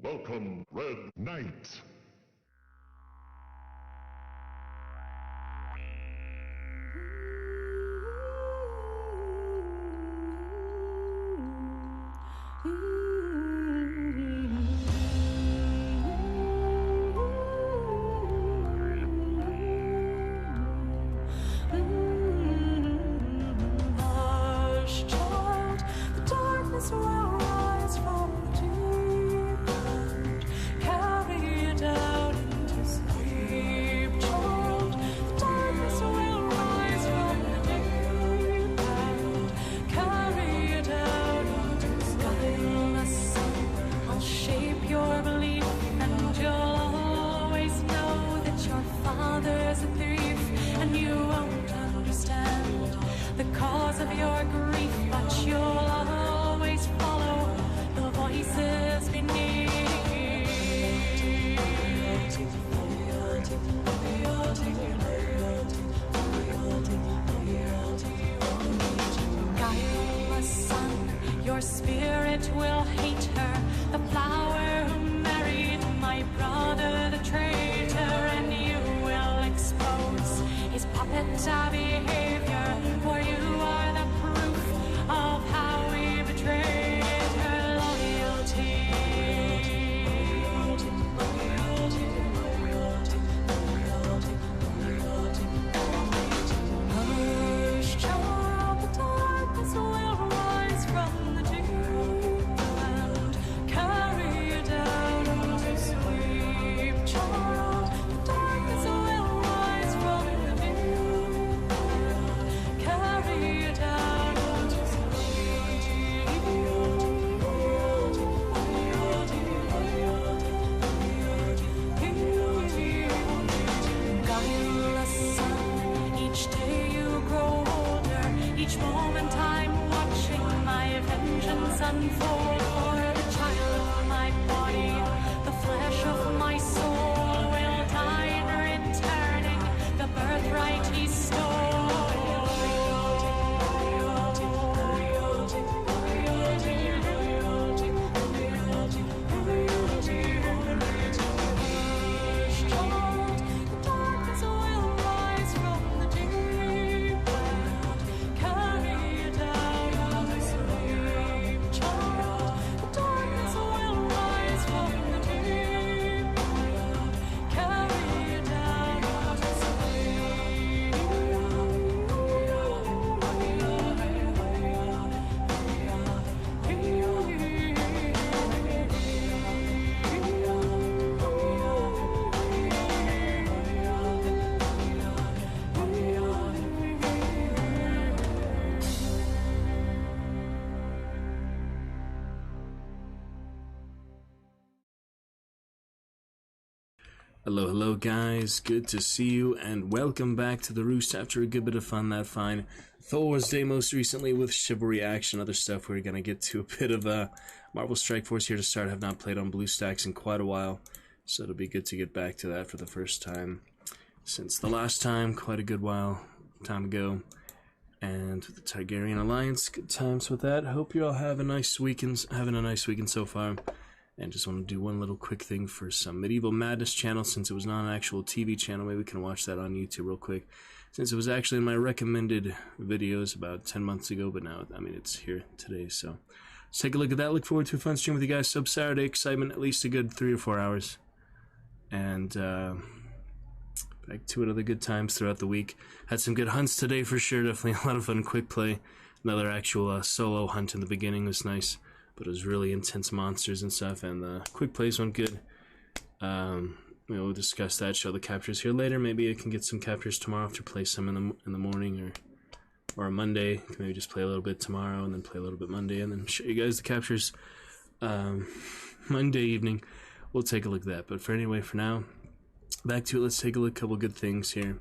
Welcome, Red Knight. Hush, child, the darkness will rise from the deep end. Carry it out into sleep, child. The darkness will rise from the deep end. Carry it out into sleep. The sun, I'll shape your belief, and you'll always know that your father's a thief, and you won't understand the cause of your grief, but you'll always follow the voices beneath. Guileless son, your spirit will hate her, the flower who married my brother, the traitor, and you will expose his puppet behavior, for you are the proof of how we betrayed her loyalty. Hush, child, the darkness will rise from the deep end. Carry it out into sleep, child. The darkness will rise from the deep end. Carry it out into sleep. Guileless son, each day you grow older, each moment I'm watching my vengeance unfold. For the child of my body, the flesh of my soul will die in returning the birthright he stole. The darkness will rise from the deep end. Carry it out into sleep, child. The darkness will rise from the deep end. Carry it out into Hello guys, good to see you and welcome back to the Roost after a good bit of fun that fine Thor's Day most recently with Chivalry Action, other stuff. We're gonna get to a bit of Marvel Strike Force here to start. I have not played on BlueStacks in quite a while, so it'll be good to get back to that for the first time since the last time, quite a good while time ago. And with the Targaryen Alliance, good times with that. Hope you all have a nice weekend, having a nice weekend so far. And just want to do one little quick thing for some Medieval Madness channel, since it was not an actual TV channel. Maybe we can watch that on YouTube real quick, since it was actually in my recommended videos about 10 months ago, but now, I mean, it's here today, so let's take a look at that. Look forward to a fun stream with you guys. Sub Saturday, excitement, at least a good 3 or 4 hours. And back to it, other good times throughout the week. Had some good hunts today for sure, definitely a lot of fun quick play. Another actual solo hunt in the beginning was nice, but it was really intense monsters and stuff, and the quick plays went good. We'll discuss that, show the captures here later. Maybe I can get some captures tomorrow after play some in the morning, or a Monday. Maybe just play a little bit tomorrow and then play a little bit Monday, and then show you guys the captures Monday evening. We'll take a look at that. But for now, back to it. Let's take a look at a couple good things here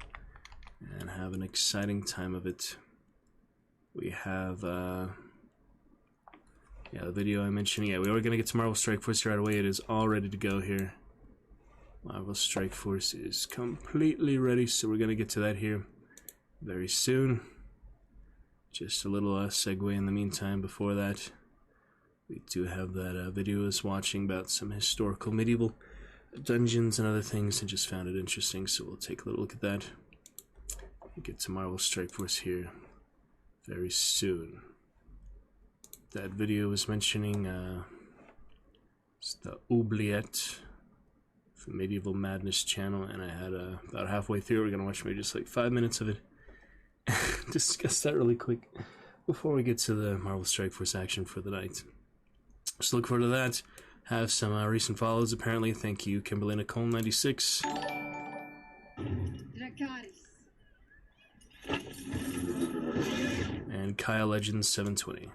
and have an exciting time of it. We have yeah, the video I mentioned. Yeah, we are going to get to Marvel Strike Force right away. It is all ready to go here. Marvel Strike Force is completely ready, so we're going to get to that here very soon. Just a little segue in the meantime before that. we do have that video I was watching about some historical medieval dungeons and other things, and just found it interesting, so we'll take a little look at that. We'll get to Marvel Strike Force here very soon. That video was mentioning it's the Oubliette from Medieval Madness channel, and I had about halfway through, we're gonna watch maybe just like 5 minutes of it. Discuss that really quick before we get to the Marvel Strike Force action for the night. So look forward to that. Have some recent follows apparently. Thank you, Kimberly Nicole 96. And Kyle Legends 720.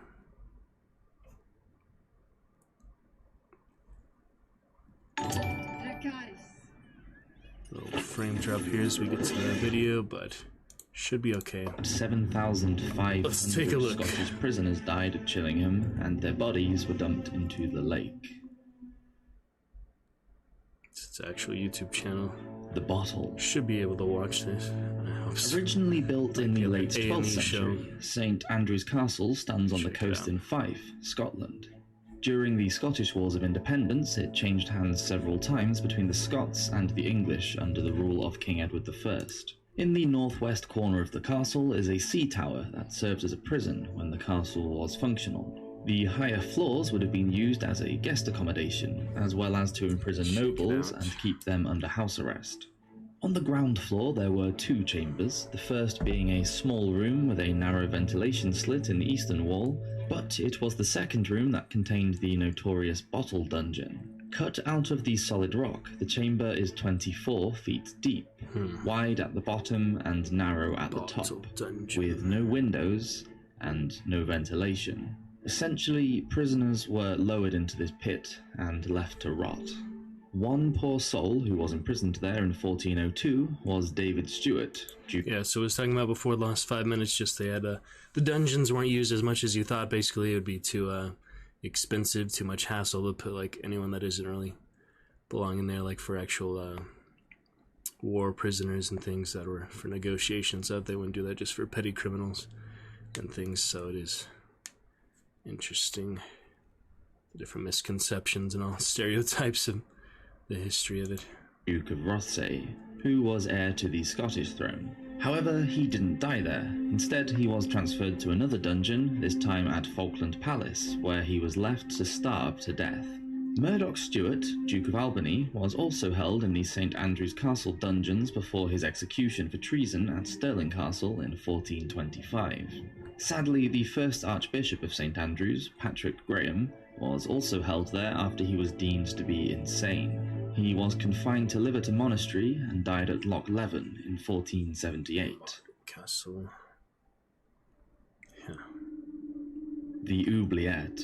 Little frame drop here as we get to the video, but should be okay. 7,500 Let's take a look. Scottish prisoners died at Chillingham, and their bodies were dumped into the lake. It's its actual YouTube channel. The bottle. Should be able to watch this. I hope so. Originally built in the late A&E 12th century, St Andrew's Castle stands on the Check it coast out. in Fife, Scotland. During the Scottish Wars of Independence, it changed hands several times between the Scots and the English under the rule of King Edward I. In the northwest corner of the castle is a sea tower that served as a prison when the castle was functional. The higher floors would have been used as a guest accommodation, as well as to imprison nobles and keep them under house arrest. On the ground floor there were two chambers, the first being a small room with a narrow ventilation slit in the eastern wall, but it was the second room that contained the notorious Bottle Dungeon. Cut out of the solid rock, the chamber is 24 feet deep, wide at the bottom and narrow at the top, Dungeon. with no windows and no ventilation. Essentially, prisoners were lowered into this pit and left to rot. One poor soul who was imprisoned there in 1402 was David Stewart. Yeah, so I was talking about before the last 5 minutes, just they had the dungeons weren't used as much as you thought. Basically, it would be too expensive, too much hassle to put like anyone that isn't really belonging there, like for actual war prisoners and things that were for negotiations. That they wouldn't do that just for petty criminals and things. So it is interesting, the different misconceptions and all stereotypes of the history of it. Duke of Rothesay, who was heir to the Scottish throne. However, he didn't die there. Instead, he was transferred to another dungeon, this time at Falkland Palace, where he was left to starve to death. Murdoch Stewart, Duke of Albany, was also held in the St Andrew's Castle dungeons before his execution for treason at Stirling Castle in 1425. Sadly, the first Archbishop of St Andrews, Patrick Graham, was also held there after he was deemed to be insane. He was confined to Liverton Monastery and died at Loch Leven in 1478. Castle. Yeah, The Oubliette.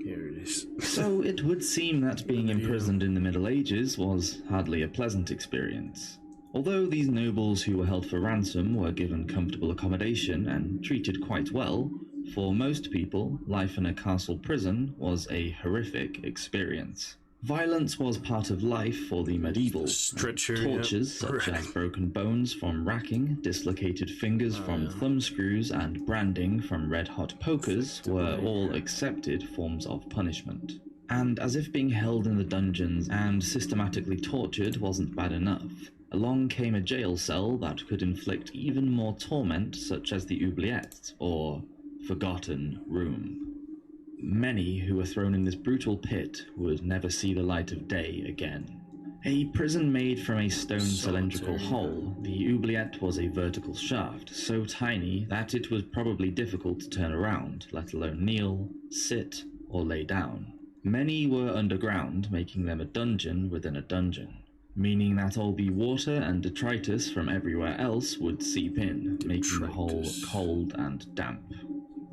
here it is. So it would seem that being imprisoned in the Middle Ages was hardly a pleasant experience. Although these nobles who were held for ransom were given comfortable accommodation and treated quite well, for most people, life in a castle prison was a horrific experience. Violence was part of life for the medievals. Stretcher, Tortures yep. such as broken bones from racking, dislocated fingers from thumb screws, and branding from red-hot pokers were all accepted forms of punishment. And as if being held in the dungeons and systematically tortured wasn't bad enough, along came a jail cell that could inflict even more torment, such as the Oubliette, or Forgotten Room. Many who were thrown in this brutal pit would never see the light of day again. A prison made from a stone cylindrical hole, the Oubliette was a vertical shaft, so tiny that it was probably difficult to turn around, let alone kneel, sit, or lay down. Many were underground, making them a dungeon within a dungeon, meaning that all the water and detritus from everywhere else would seep in, making the hole cold and damp.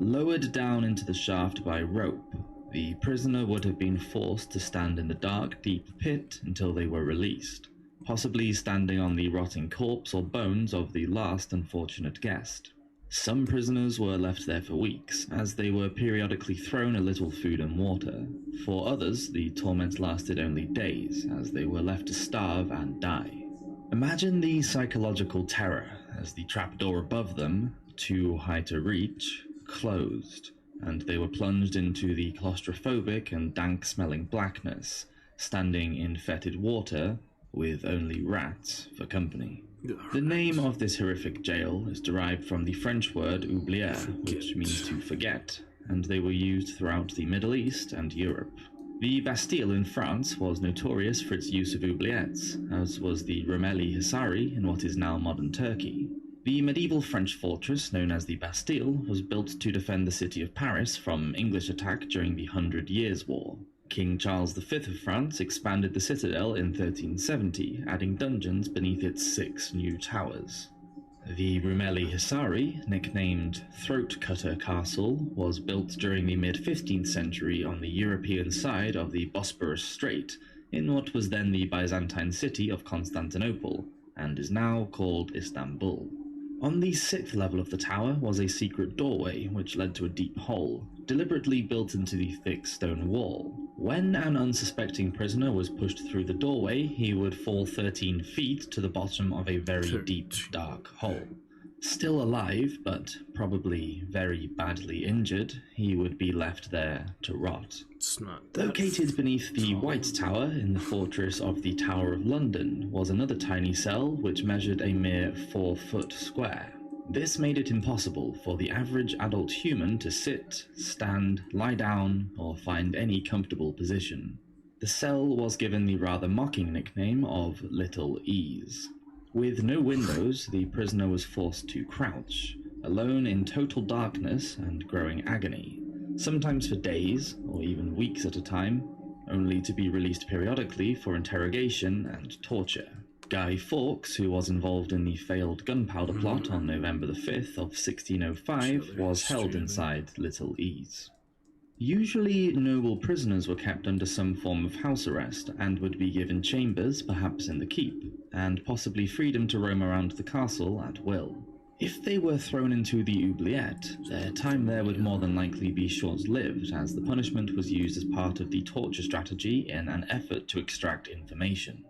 Lowered down into the shaft by rope, the prisoner would have been forced to stand in the dark, deep pit until they were released, possibly standing on the rotting corpse or bones of the last unfortunate guest. Some prisoners were left there for weeks, as they were periodically thrown a little food and water. For others, the torment lasted only days, as they were left to starve and die. Imagine the psychological terror as the trapdoor above them, too high to reach, closed, and they were plunged into the claustrophobic and dank-smelling blackness, standing in fetid water with only rats for company. The name of this horrific jail is derived from the French word oublier, which means to forget, and they were used throughout the Middle East and Europe. The Bastille in France was notorious for its use of oubliettes, as was the Rumeli Hisari in what is now modern Turkey. The medieval French fortress known as the Bastille was built to defend the city of Paris from English attack during the 100 Years' War. King Charles V of France expanded the citadel in 1370, adding dungeons beneath its 6 new towers. The Rumeli Hisari, nicknamed Throat Cutter Castle, was built during the mid-15th century on the European side of the Bosporus Strait, in what was then the Byzantine city of Constantinople, and is now called Istanbul. On the 6th level of the tower was a secret doorway which led to a deep hole, deliberately built into the thick stone wall. When an unsuspecting prisoner was pushed through the doorway, he would fall 13 feet to the bottom of a very deep, dark hole. Still alive, but probably very badly injured, he would be left there to rot. It's not Located beneath the White Tower in the fortress of the Tower of London was another tiny cell which measured a mere 4 foot square. This made it impossible for the average adult human to sit, stand, lie down, or find any comfortable position. The cell was given the rather mocking nickname of Little Ease. With no windows, the prisoner was forced to crouch, alone in total darkness and growing agony, sometimes for days or even weeks at a time, only to be released periodically for interrogation and torture. Guy Fawkes, who was involved in the failed gunpowder plot on November the 5th of 1605, was held inside Little Ease. Usually, noble prisoners were kept under some form of house arrest and would be given chambers, perhaps in the keep, and possibly freedom to roam around the castle at will. If they were thrown into the oubliette, their time there would more than likely be short-lived, as the punishment was used as part of the torture strategy in an effort to extract information.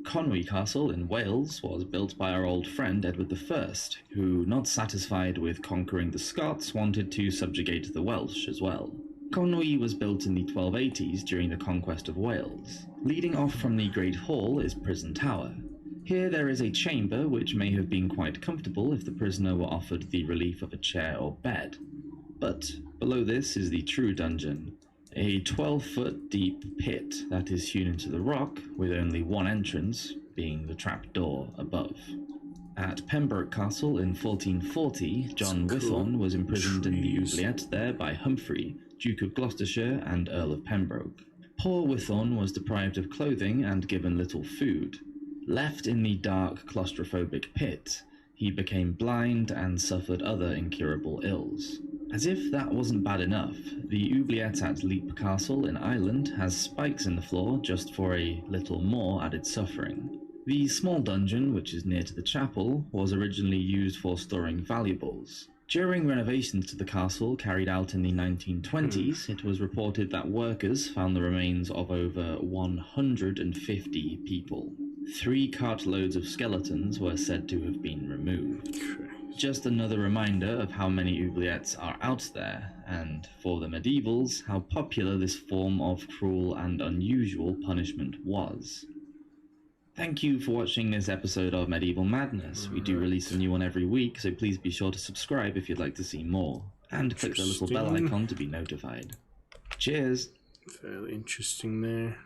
Conwy Castle in Wales was built by our old friend Edward I, who, not satisfied with conquering the Scots, wanted to subjugate the Welsh as well. Conwy was built in the 1280s during the conquest of Wales. Leading off from the Great Hall is Prison Tower. Here there is a chamber which may have been quite comfortable if the prisoner were offered the relief of a chair or bed. But below this is the true dungeon, a 12-foot deep pit that is hewn into the rock with only one entrance, being the trapdoor above. At Pembroke Castle in 1440, John Wythorn was imprisoned in the oubliette there by Humphrey, Duke of Gloucestershire and Earl of Pembroke. Poor Wythorn was deprived of clothing and given little food. Left in the dark, claustrophobic pit, he became blind and suffered other incurable ills. As if that wasn't bad enough, the oubliette at Leap Castle in Ireland has spikes in the floor just for a little more added suffering. The small dungeon, which is near to the chapel, was originally used for storing valuables. During renovations to the castle carried out in the 1920s, it was reported that workers found the remains of over 150 people. 3 cartloads of skeletons were said to have been removed. Just another reminder of how many oubliettes are out there, and, for the medievals, how popular this form of cruel and unusual punishment was. Thank you for watching this episode of Medieval Madness. We do release a new one every week, so please be sure to subscribe if you'd like to see more, and click the little bell icon to be notified. Cheers! Fairly interesting there.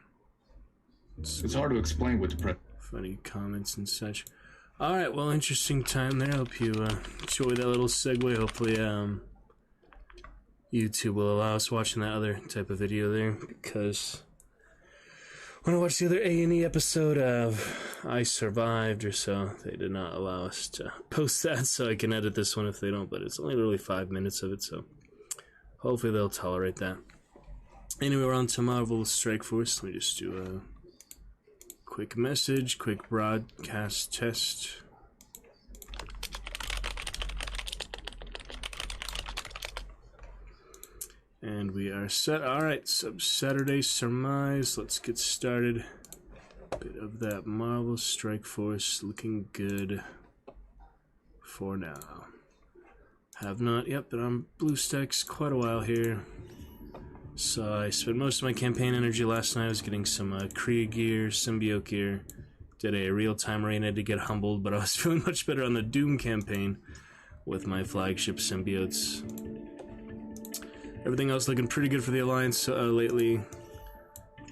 It's hard to explain what the Funny comments and such. Alright, well, interesting time there. Hope you enjoyed that little segue. Hopefully, YouTube will allow us watching that other type of video there, because when I watched the other A&E episode of I Survived or so, they did not allow us to post that, so I can edit this one if they don't, but it's only literally 5 minutes of it, so hopefully they'll tolerate that. Anyway, we're on to Marvel Strike Force. Let me just do a quick message, quick broadcast test. And we are set. Alright, so Saturday Surmise. Let's get started. Bit of that Marvel Strike Force looking good for now. Have not yet, but I'm BlueStacks quite a while here. So I spent most of my campaign energy last night. I was getting some Krieg gear, symbiote gear. Did a real-time arena to get humbled, but I was feeling much better on the Doom campaign with my flagship symbiotes. Everything else looking pretty good for the Alliance lately.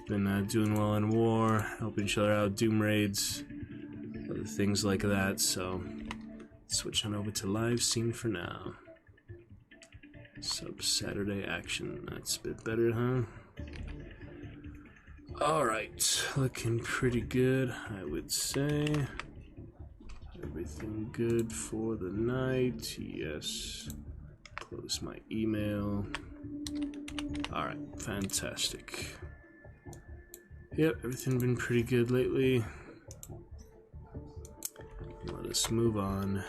Been doing well in war, helping each other out, Doom raids, other things like that, so switch on over to live scene for now. Sub Saturday action, that's a bit better, huh? Alright, looking pretty good, I would say. Everything good for the night, yes. Close my email. Alright, fantastic. Yep, everything been pretty good lately. Let us move on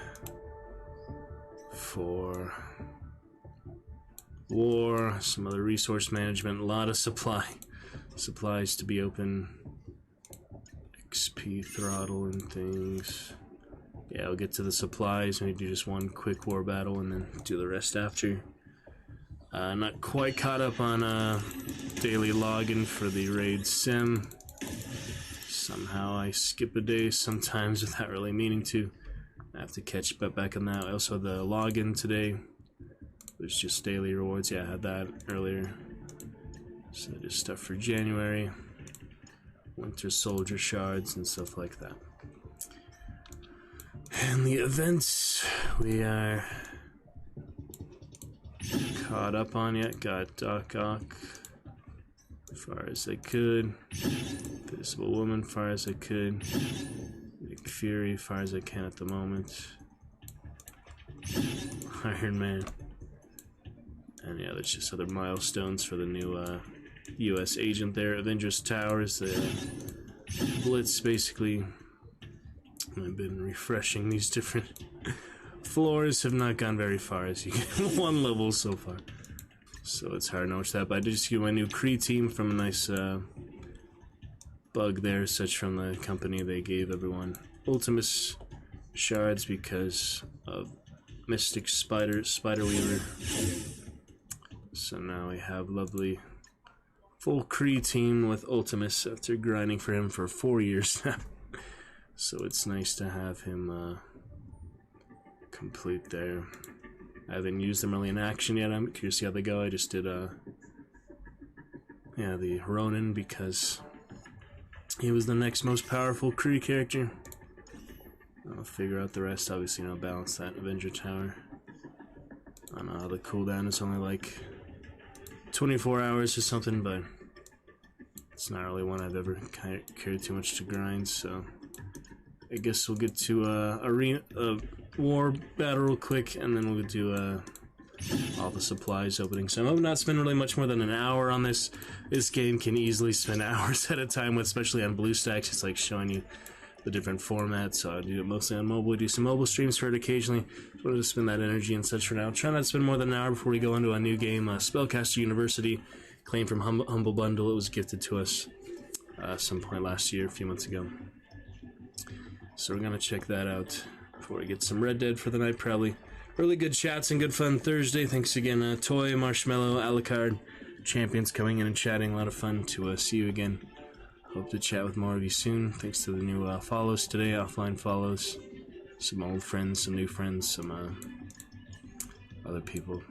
for war, some other resource management, a lot of supplies to be open, XP throttle and things. Yeah, I'll get to the supplies, maybe do just one quick war battle and then do the rest after. Not quite caught up on daily login for the raid sim. Somehow I skip a day sometimes without really meaning to. I have to catch back on that. I also had the login today. There's just daily rewards. Yeah, I had that earlier. So just stuff for January. Winter Soldier shards and stuff like that. And the events we are caught up on yet. Got Doc Ock as far as I could. Visible Woman far as I could. Nick Fury far as I can at the moment. Iron Man. And yeah, there's just other milestones for the new US agent there. Avengers Towers, the Blitz basically. I've been refreshing these different floors, have not gone very far as you get one level so far. So it's hard to know that, but I did just get my new Kree team from a nice bug there, such from the company. They gave everyone Ultimus shards because of Mystic Spiderweaver. So now we have lovely full Kree team with Ultimus after grinding for him for 4 years now. So it's nice to have him complete there. I haven't used them really in action yet. I'm curious to see how they go. I just did yeah, the Ronin because he was the next most powerful Kree character. I'll figure out the rest. Obviously, you know, balance that Avenger Tower. I don't know how the cooldown is only like 24 hours or something, but it's not really one I've ever cared too much to grind, so I guess we'll get to arena war battle real quick, and then we'll do all the supplies opening. So I'm not spending really much more than an hour on this. This game can easily spend hours at a time with, especially on BlueStacks. It's like showing you the different formats, so I do it mostly on mobile. I do some mobile streams for it occasionally. We'll just spend that energy and such for now. Try not to spend more than an hour before we go into a new game, Spellcaster University, claimed from Humble Bundle. It was gifted to us some point last year, a few months ago. So we're gonna check that out before we get some Red Dead for the night, probably. Really good chats and good fun Thursday. Thanks again, Toy, Marshmallow, Alucard, Champions coming in and chatting. A lot of fun to see you again. Hope to chat with more of you soon. Thanks to the new follows today, offline follows. Some old friends, some new friends, some other people.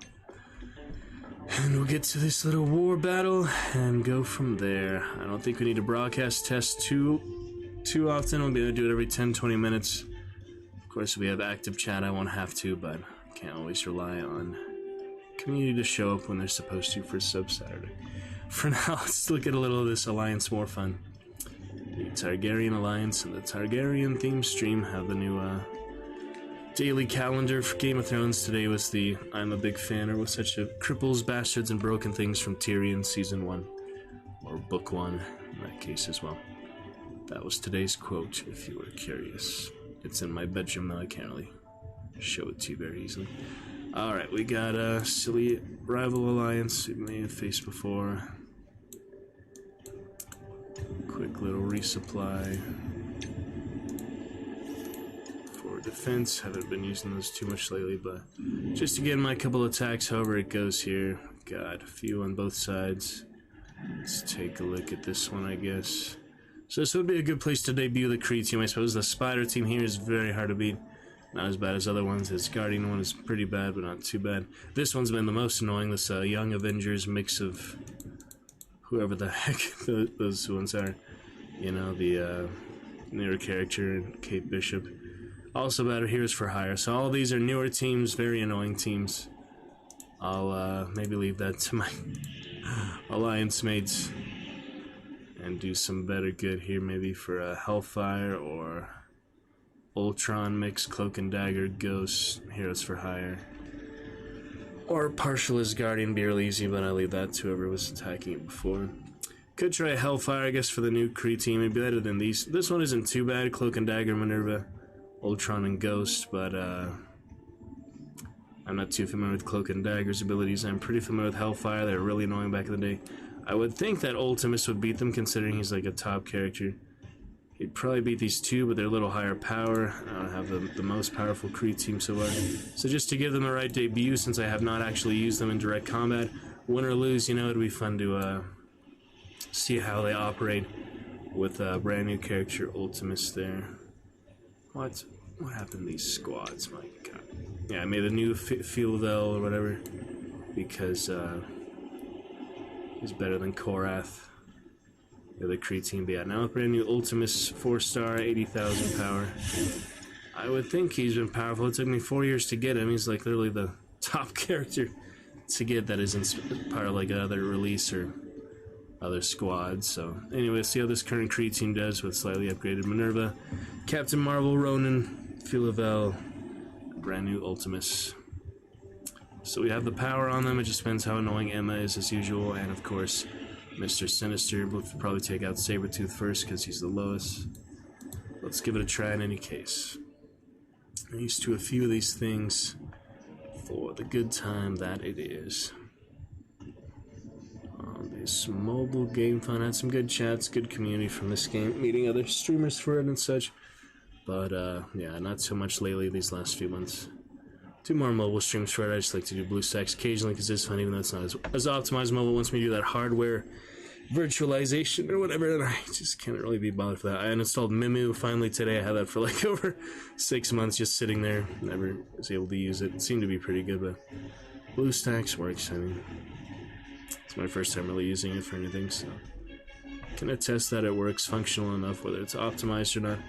And we'll get to this little war battle and go from there. I don't think we need to broadcast test too often. We'll be able to do it every 10-20 minutes. Of course, if we have active chat, I won't have to, but can't always rely on community to show up when they're supposed to for Sub Saturday. For now, let's look at a little of this Alliance War fun. The Targaryen Alliance and the Targaryen theme stream have the new daily calendar for Game of Thrones. Today was the I'm a big fan, or was such a Cripples, Bastards, and Broken Things from Tyrion Season 1, or Book 1 in that case as well. That was today's quote, if you were curious. It's in my bedroom, though I can't really show it to you very easily. Alright, we got a silly rival alliance we may have faced before. Quick little resupply before or defense. Haven't been using those too much lately, but just to get my couple attacks however it goes here. Got a few on both sides. Let's take a look at this one, I guess. So this would be a good place to debut the Kree team, I suppose. The Spider team here is very hard to beat. Not as bad as other ones. His Guardian one is pretty bad, but not too bad. This one's been the most annoying. This Young Avengers mix of whoever the heck those ones are. You know, the newer character and Kate Bishop. Also better Heroes for Hire. So all these are newer teams, very annoying teams. I'll maybe leave that to my alliance mates and do some better good here, maybe for a Hellfire or Ultron mix, Cloak and Dagger, Ghost, Heroes for Hire. Or partial as Guardian, be really easy, but I'll leave that to whoever was attacking it before. Could try a Hellfire, I guess, for the new Kree team. It'd be better than these. This one isn't too bad. Cloak and Dagger, Minerva, Ultron, and Ghost, but I'm not too familiar with Cloak and Dagger's abilities. I'm pretty familiar with Hellfire. They were really annoying back in the day. I would think that Ultimus would beat them, considering he's like a top character. He'd probably beat these two, but they're a little higher power. I don't have the most powerful Kree team so far. So just to give them the right debut, since I have not actually used them in direct combat, win or lose, you know, it'd be fun to see how they operate with a brand new character, Ultimus there. What happened to these squads? My god. Yeah, I made a new Fieldel or whatever because he's better than Korath, the other Kree team. But yeah, now with brand new Ultimus 4-star, 80,000 power. I would think he's been powerful. It took me 4 years to get him. He's like literally the top character to get that isn't part of like another release or other squads. So anyway, let's see how this current Kree team does with slightly upgraded Minerva, Captain Marvel, Ronan, Philavel, brand new Ultimus. So we have the power on them. It just depends how annoying Emma is as usual, and of course Mr. Sinister. We'll probably take out Sabretooth first because he's the lowest. Let's give it a try in any case. I'm used to a few of these things for the good time that it is. This mobile game fun, had some good chats, good community from this game, meeting other streamers for it and such. But yeah, not so much lately these last few months. Do more mobile streams for it. I just like to do BlueStacks occasionally because it's fun, even though it's not as optimized. Mobile wants me to do that hardware virtualization or whatever, and I just can't really be bothered for that. I uninstalled Mimu finally today. I had that for like over 6 months just sitting there. Never was able to use it. It seemed to be pretty good, but BlueStacks works. I mean, it's my first time really using it for anything, so I can attest that it works functional enough, whether it's optimized or not.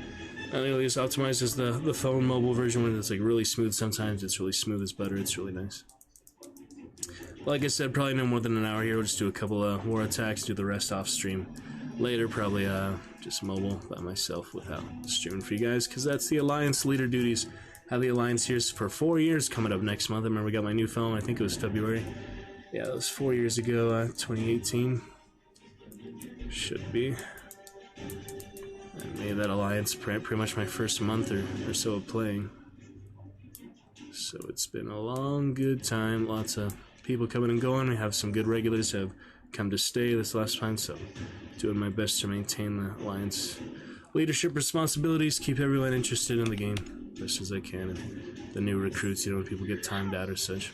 I think it's optimized as the phone mobile version when it's like really smooth. Sometimes it's really smooth as butter. It's really nice. Like I said, probably no more than an hour here. We'll just do a couple of war attacks, do the rest off stream. Later, probably just mobile by myself without streaming for you guys, because that's the Alliance leader duties. Have the Alliance here for 4 years coming up next month. I remember we got my new phone, I think it was February. Yeah, that was 4 years ago, 2018. Should be. I made that Alliance pretty much my first month or so of playing. So it's been a long, good time. Lots of people coming and going. We have some good regulars who have come to stay this last time, so doing my best to maintain the Alliance leadership responsibilities, keep everyone interested in the game as best as I can, and the new recruits, you know, when people get timed out or such.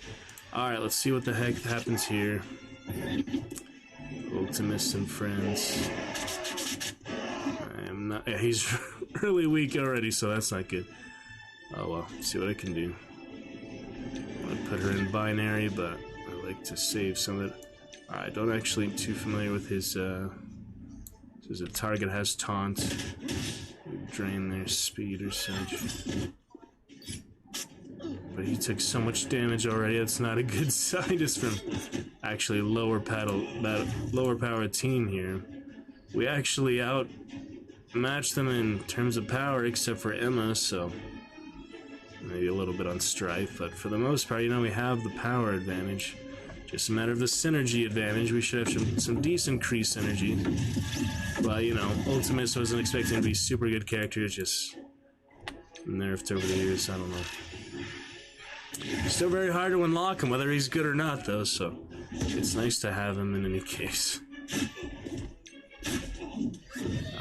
Alright, let's see what the heck happens here. Ultimus and friends. I am not... Yeah, he's really weak already, so that's not good. Oh well, see what I can do. I'm gonna put her in binary, but I like to save some of it. Alright, don't actually too familiar with his, says a target has taunt. Drain their speed or such. But he took so much damage already, that's not a good sign just from actually lower power team here. We actually outmatched them in terms of power except for Emma, so maybe a little bit on Strife, but for the most part, you know, we have the power advantage. Just a matter of the synergy advantage. We should have some decent Kree synergy. But, you know, Ultimus wasn't expecting to be super good characters, just nerfed over the years, I don't know. Still very hard to unlock him, whether he's good or not, though, so it's nice to have him in any case.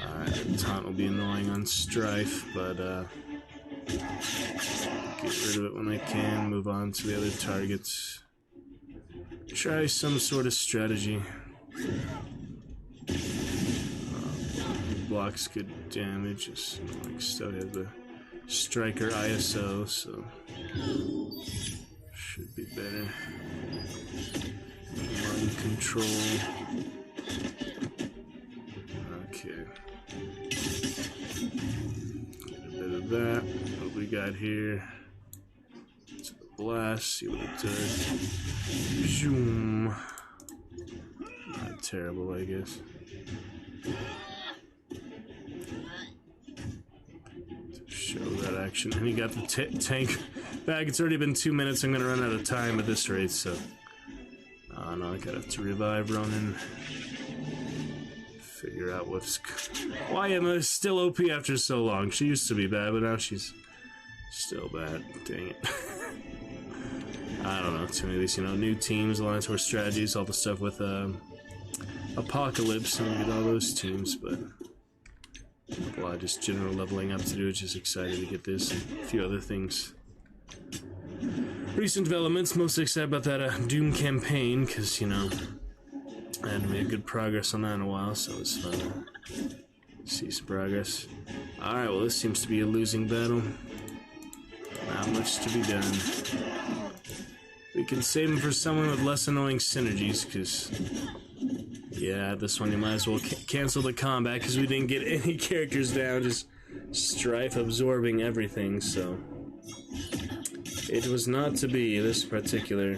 Alright, taunt will be annoying on Strife, but Get rid of it when I can, move on to the other targets. Try some sort of strategy. Blocks good damage. It's like still have the striker ISO, so should be better. Mind control. Okay. Get a bit of that. What we got here? It's the blast. See what it does. Zoom. Not terrible, I guess. Show that action. And he got the tank back. It's already been 2 minutes. I'm gonna run out of time at this rate, so. Oh no, I gotta have to revive Ronan. Figure out what's. Why am I still OP after so long? She used to be bad, but now she's still bad. Dang it. I don't know. Too many of these, new teams, Alliance War strategies, all the stuff with Apocalypse, and we get all those teams, but. A lot of just general leveling up to do. Just excited to get this and a few other things. Recent developments, most excited about that Doom campaign, because, I hadn't made good progress on that in a while, so it's fun to see some progress. Alright, well, this seems to be a losing battle. Not much to be done. We can save him for someone with less annoying synergies, because... Yeah, this one you might as well cancel the combat because we didn't get any characters down, just Strife absorbing everything, so... It was not to be, this particular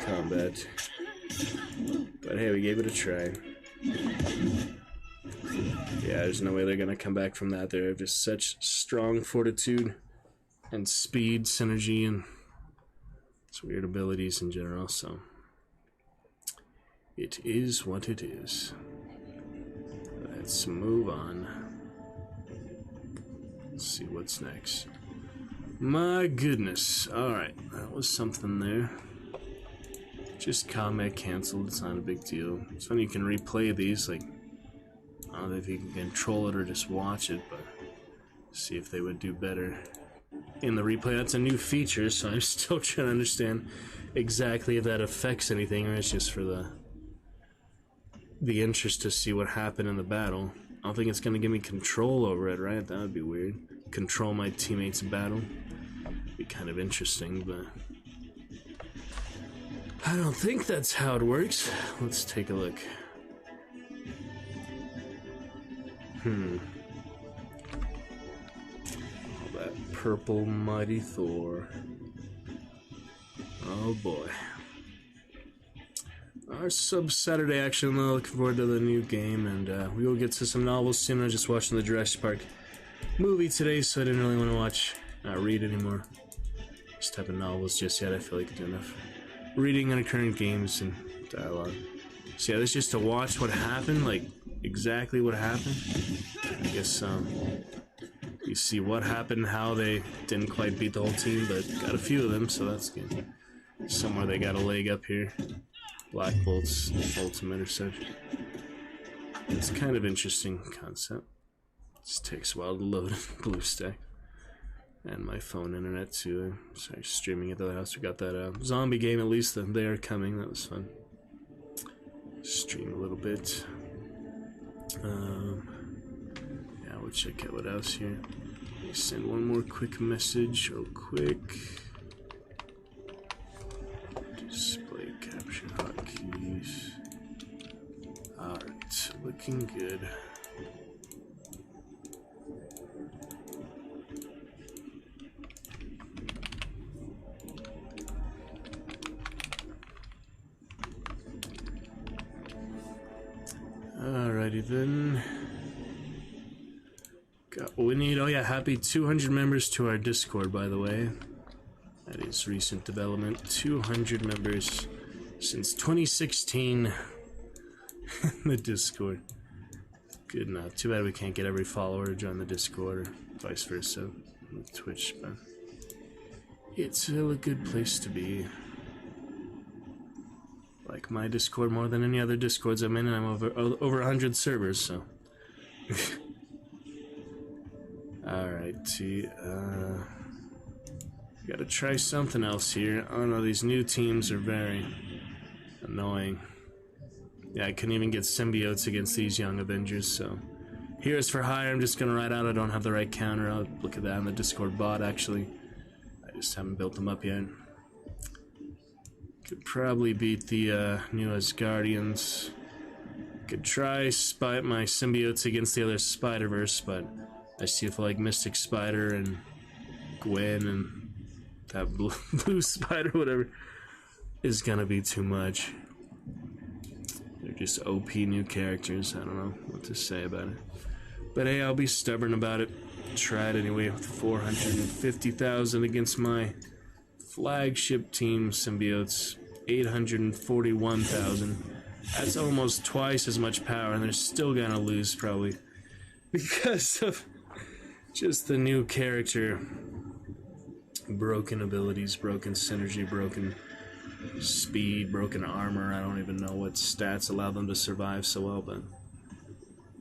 combat. But hey, we gave it a try. Yeah, there's no way they're gonna come back from that. They have just such strong fortitude and speed, synergy, and its weird abilities in general, so... It is what it is. Let's move on. Let's see what's next. My goodness. Alright, that was something there. Just combat canceled, it's not a big deal. It's funny you can replay these, like, I don't know if you can control it or just watch it, but see if they would do better in the replay. That's a new feature, so I'm still trying to understand exactly if that affects anything or it's just for the interest to see what happened in the battle. I don't think it's gonna give me control over it, right? That would be weird. Control my teammates' battle. Be kind of interesting, but I don't think that's how it works. Let's take a look. All that purple mighty Thor. Oh boy. Our sub-Saturday action, though, looking forward to the new game, and we will get to some novels soon. I was just watching the Jurassic Park movie today, so I didn't really want to read anymore. This type of novels just yet. I feel like I do enough reading on current games and dialogue. So yeah, this is just to watch what happened, like exactly what happened. I guess you see what happened, how they didn't quite beat the whole team, but got a few of them, so that's good. Somewhere they got a leg up here. Black Bolt's ultimate or such. It's kind of interesting concept. Just takes a while to load BlueStack. And my phone internet too. Sorry, streaming at the house. We got that zombie game, at least they are coming. That was fun. Stream a little bit. Yeah, we'll check out what else here. Let me send one more quick message real quick. Display capture hotkeys. Alright, looking good. Alrighty then. Got what we need. Oh yeah, happy 200 members to our Discord, by the way. That is recent development. 200 members since 2016 in the Discord. Good enough. Too bad we can't get every follower to join the Discord or vice versa on Twitch, but it's still a good place to be. Like my Discord more than any other Discords I'm in, and I'm over 100 servers, so Alright, gotta try something else here. Oh no, these new teams are very annoying. Yeah, I couldn't even get symbiotes against these young Avengers, so... Here's for hire, I'm just gonna write out I don't have the right counter. I'll look at that on the Discord bot, actually. I just haven't built them up yet. Could probably beat the new Asgardians. Could try my symbiotes against the other Spider-Verse, but I see if like Mystic Spider and Gwen and that blue spider, whatever, is gonna be too much. They're just OP new characters. I don't know what to say about it. But hey, I'll be stubborn about it. Try it anyway with 450,000 against my flagship team symbiotes. 841,000. That's almost twice as much power, and they're still gonna lose probably because of just the new character. Broken abilities, broken synergy, broken speed, broken armor. I don't even know what stats allow them to survive so well, but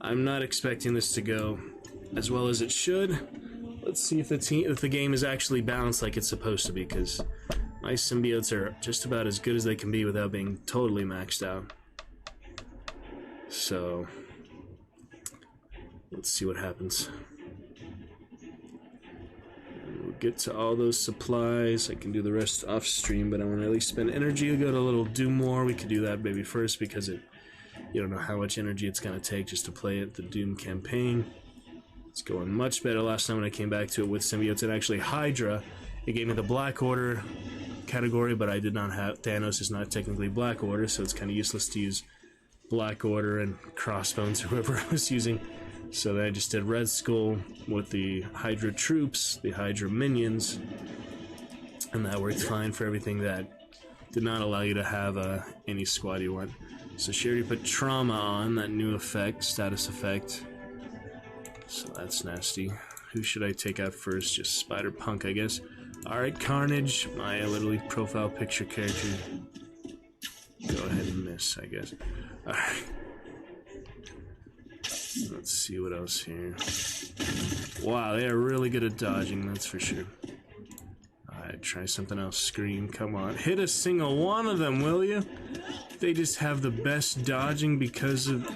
I'm not expecting this to go as well as it should. Let's see if the game is actually balanced like it's supposed to be, because my symbiotes are just about as good as they can be without being totally maxed out. So let's see what happens. We'll get to all those supplies. I can do the rest off stream, but I want to at least spend energy to go to a little do more. We could do that maybe first, because you don't know how much energy it's going to take just to play it, the Doom campaign. It's going much better last time when I came back to it with symbiotes and actually Hydra. It gave me the Black Order category, but I did not have... Thanos is not technically Black Order, so it's kind of useless to use Black Order and Crossbones or whoever I was using. So then I just did Red Skull with the Hydra troops, the Hydra minions, and that worked fine for everything that did not allow you to have any squad you want. So she already put Trauma on, that new effect, status effect. So that's nasty. Who should I take out first? Just Spider-Punk, I guess. Alright, Carnage, my literally profile picture character. Go ahead and miss, I guess. Alright. Let's see what else here. Wow, they are really good at dodging, that's for sure. Alright, try something else. Scream, come on. Hit a single one of them, will you? They just have the best dodging because of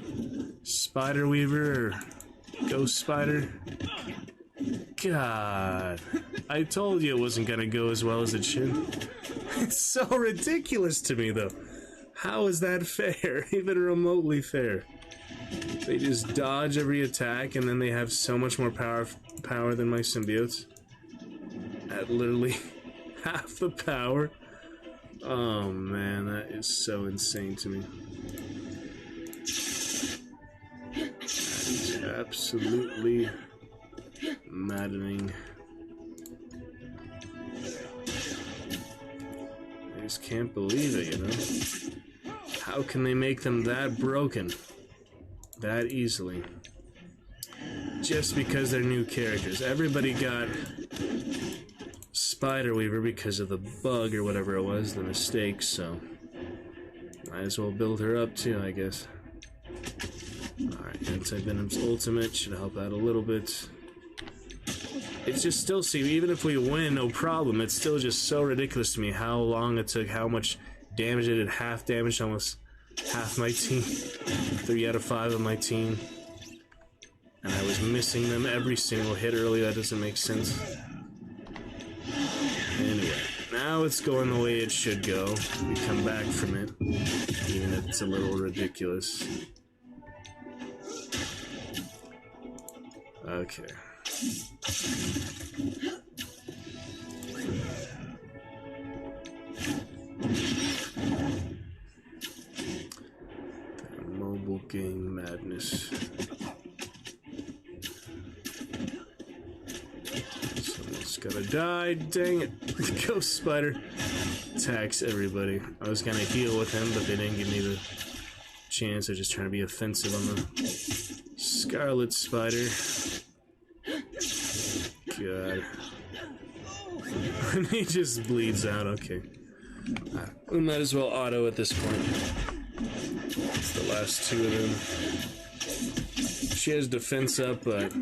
Spider Weaver or Ghost Spider. God. I told you it wasn't gonna go as well as it should. It's so ridiculous to me, though. How is that fair? Even remotely fair? They just dodge every attack, and then they have so much more power than my symbiotes. At literally half the power. Oh man, that is so insane to me. That is absolutely maddening. I just can't believe it, you know? How can they make them that broken? That easily. Just because they're new characters. Everybody got Spider Weaver because of the bug or whatever it was, the mistake, so might as well build her up too, I guess. Alright, Anti-Venom's ultimate should help out a little bit. It's just still, see, even if we win, no problem, it's still just so ridiculous to me how long it took, how much damage it did, half damage, almost half my team, 3 out of 5 of my team, and I was missing them every single hit early. That doesn't make sense. Anyway, now it's going the way it should go. We come back from it, even if it's a little ridiculous. Okay. Mobile game madness. Someone's gotta die, dang it. Ghost Spider attacks everybody. I was gonna heal with him, but they didn't give me the chance. They're just trying to be offensive on the Scarlet Spider. God. And he just bleeds out, okay. We might as well auto at this point. It's the last 2 of them. She has defense up, but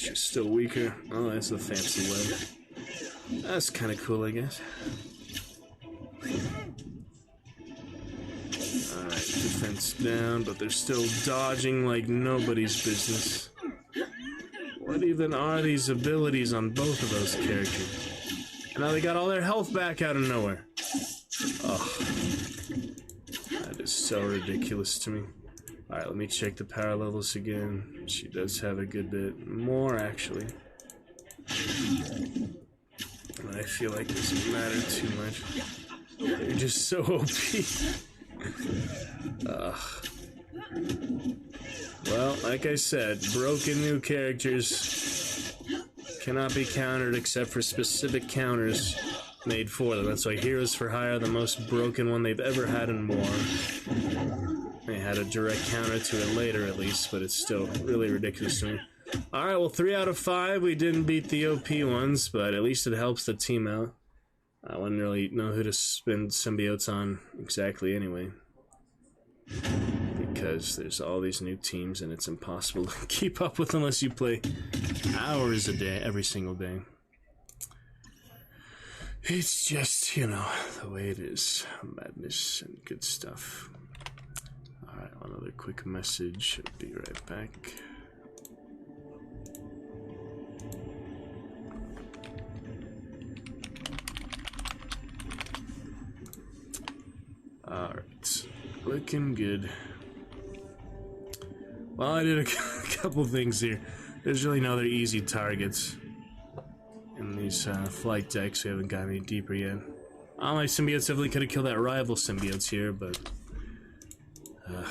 She's still weaker. Oh, that's the fancy web. That's kind of cool, I guess. Alright, defense down, but they're still dodging like nobody's business. What even are these abilities on both of those characters? And now they got all their health back out of nowhere. Oh, that is so ridiculous to me. Alright, let me check the power levels again. She does have a good bit more, actually. But I feel like this doesn't matter too much. They're just so OP. Well, like I said, broken new characters cannot be countered except for specific counters made for them. That's why Heroes for Hire are the most broken one they've ever had in War. They had a direct counter to it later, at least, but it's still really ridiculous to me. Alright, well, 3 out of 5. We didn't beat the OP ones, but at least it helps the team out. I wouldn't really know who to spend symbiotes on exactly anyway. Because there's all these new teams and it's impossible to keep up with unless you play hours a day, every single day. It's just, you know, the way it is. Madness and good stuff. Alright, another quick message. I'll be right back. Alright, looking good. Well, I did a couple things here. There's really no other easy targets in these flight decks. We haven't gotten any deeper yet. All my symbiotes definitely could have killed that rival symbiotes here, but I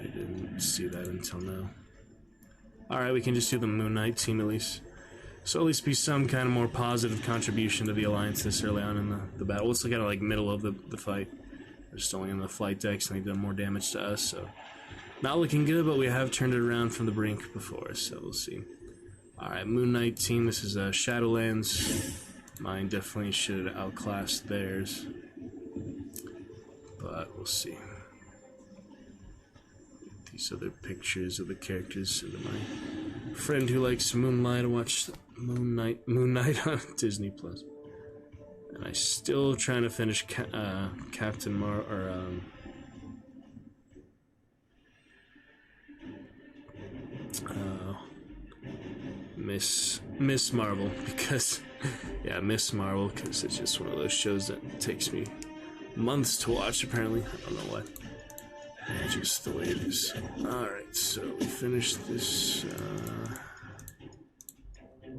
didn't see that until now. Alright, we can just do the Moon Knight team at least. So at least be some kind of more positive contribution to the Alliance this early on in the battle. It's kind of like middle of the fight. They're still only in the flight decks and they've done more damage to us, so not looking good, but we have turned it around from the brink before, so we'll see. Alright, Moon Knight team, this is Shadowlands. Mine definitely should outclass theirs, but we'll see. These other pictures of the characters into my friend who likes Moonlight to watch Moon Knight on Disney Plus. And I still trying to finish Captain Miss Marvel, because yeah, Miss Marvel, because it's just one of those shows that takes me months to watch apparently. I don't know why. It's just the way it is. Alright, so we finished this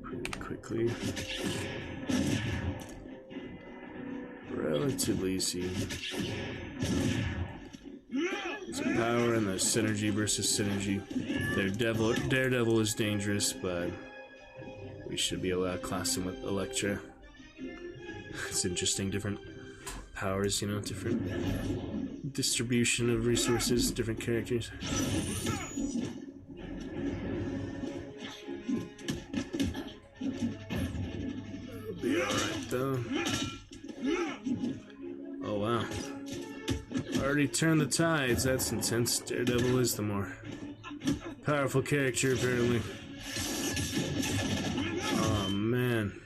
pretty quickly. Relatively easy. There's a power and the synergy versus synergy. Daredevil is dangerous, but we should be able to outclass him with Elektra. It's interesting, different powers, you know, different distribution of resources, different characters. It'll be alright though. Oh wow. Already turned the tides, that's intense. Daredevil is the more powerful character apparently. Oh man.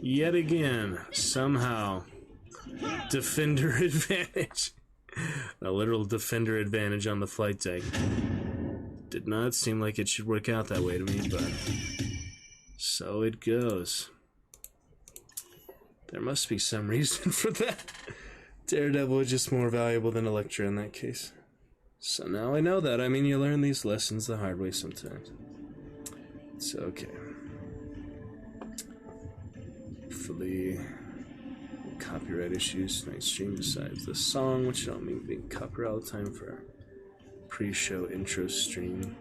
Yet again, somehow, defender advantage. A literal defender advantage on the flight deck. Did not seem like it should work out that way to me, but so it goes. There must be some reason for that. Daredevil is just more valuable than Elektra in that case. So now I know that. I mean, you learn these lessons the hard way sometimes. It's okay. Hopefully, copyright issues tonight's stream besides the song, which I don't mean being copyright all the time for our pre-show intro stream.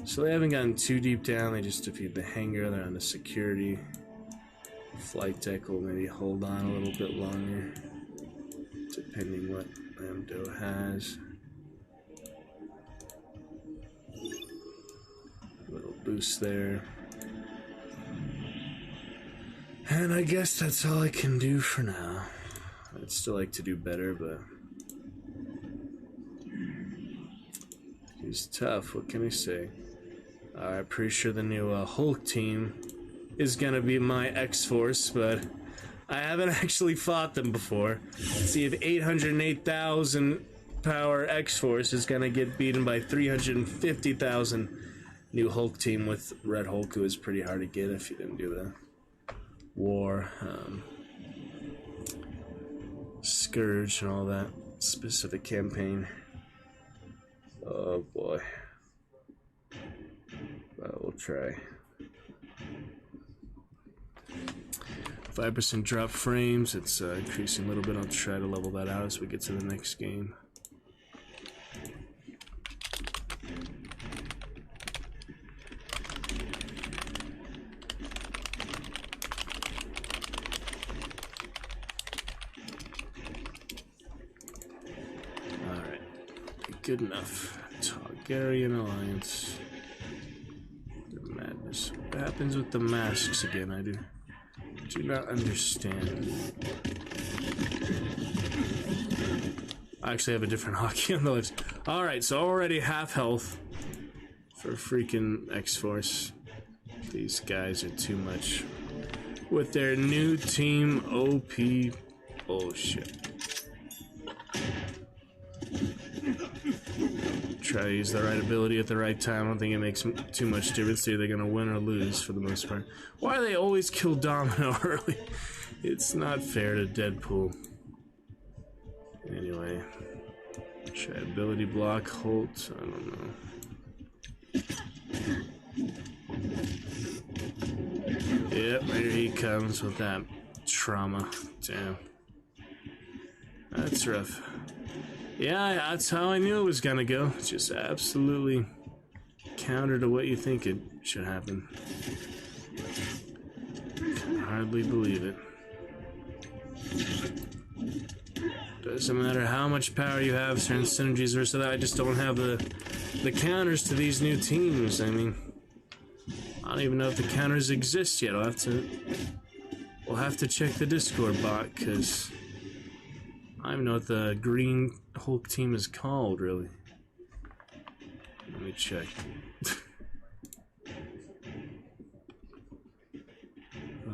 So they haven't gotten too deep down, they just defeated the hangar, they're on the security. Flight deck will maybe hold on a little bit longer, depending what Lambdo has. A little boost there. And I guess that's all I can do for now. I'd still like to do better, but it's tough. What can I say? Alright, pretty sure the new Hulk team is gonna be my X-Force, but I haven't actually fought them before. Let's see if 808,000 power X-Force is gonna get beaten by 350,000 new Hulk team with Red Hulk, who is pretty hard to get if you didn't do the War, Scourge, and all that specific campaign. Oh boy. Well, we'll try. 5% drop frames, it's increasing a little bit. I'll try to level that out as we get to the next game. Alright, good enough. Targaryen Alliance. Madness. What happens with the masks again? I do not understand. I actually have a different hockey on the list. Alright, so already half health for freaking X-Force. These guys are too much. With their new team OP bullshit. Try to use the right ability at the right time. I don't think it makes too much difference. Either they're gonna win or lose for the most part. Why do they always kill Domino early? It's not fair to Deadpool. Anyway, try ability block Holt. I don't know. Yep, here he comes with that trauma. Damn, that's rough. Yeah, that's how I knew it was gonna go. Just absolutely counter to what you think it should happen. Can hardly believe it. Doesn't matter how much power you have, certain synergies versus that. I just don't have the counters to these new teams. I mean, I don't even know if the counters exist yet. We'll have to check the Discord bot, because I don't even know what the green Hulk team is called, really. Let me check.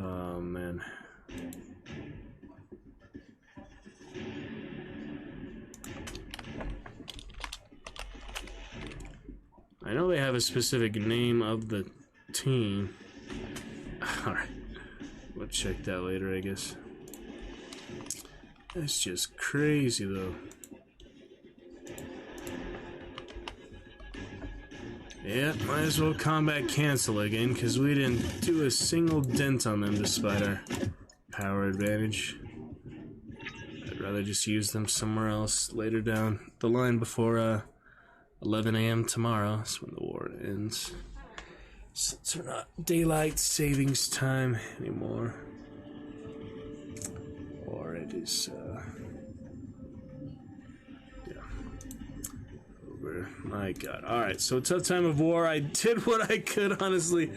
Oh, man. I know they have a specific name of the team. Alright. We'll check that later, I guess. That's just crazy, though. Yeah, might as well combat cancel again, because we didn't do a single dent on them despite our power advantage. I'd rather just use them somewhere else later down the line before 11 a.m. tomorrow. That's when the war ends. Since we're not daylight savings time anymore. Or it is, yeah. Over. My god. Alright, so it's a time of war. I did what I could, honestly.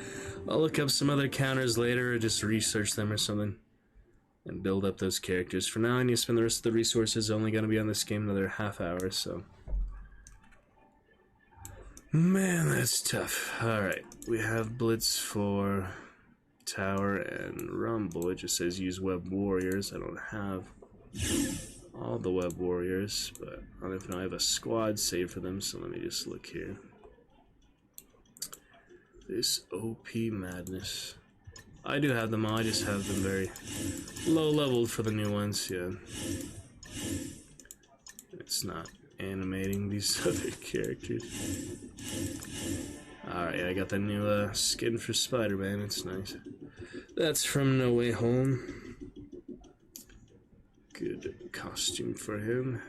I'll look up some other counters later, or just research them or something. And build up those characters. For now, I need to spend the rest of the resources. Only gonna be on this game another half hour, so. Man, that's tough. Alright, we have Blitz for Tower and Rumble. It just says use Web Warriors. I don't have all the Web Warriors, but I don't know if I have a squad saved for them, so let me just look here. This OP madness. I do have them all, I just have them very low leveled for the new ones, yeah. It's not animating these other characters. Alright, I got the new skin for Spider-Man, it's nice. That's from No Way Home. Good costume for him.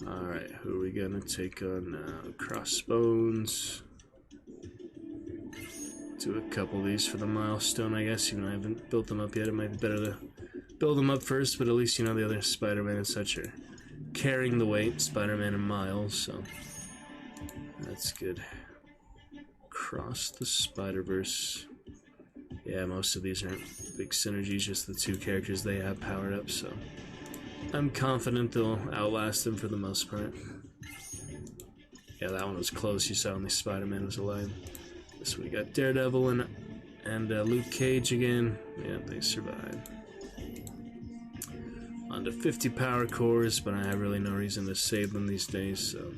Alright, who are we gonna take on now? Crossbones. Do a couple of these for the milestone, I guess. Even though I haven't built them up yet, it might be better to build them up first, but at least, you know, the other Spider-Man and such are carrying the weight, Spider-Man and Miles, so that's good. Cross the Spider-Verse. Yeah, most of these aren't big synergies, just the two characters they have powered up, so I'm confident they'll outlast them for the most part. Yeah, that one was close. You saw only Spider-Man was alive. This one we got Daredevil and Luke Cage again. Yeah, they survived. On to 50 power cores, but I have really no reason to save them these days, so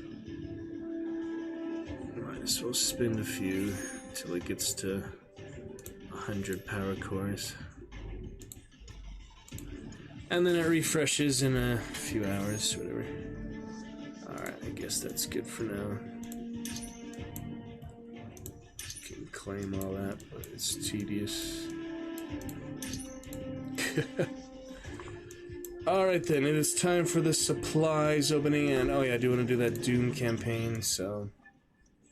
might as well spend a few till it gets to 100 power cores. And then it refreshes in a few hours, whatever. Alright, I guess that's good for now. Can claim all that, but it's tedious. Alright then, it is time for the supplies opening, and oh yeah, I do want to do that Doom campaign, so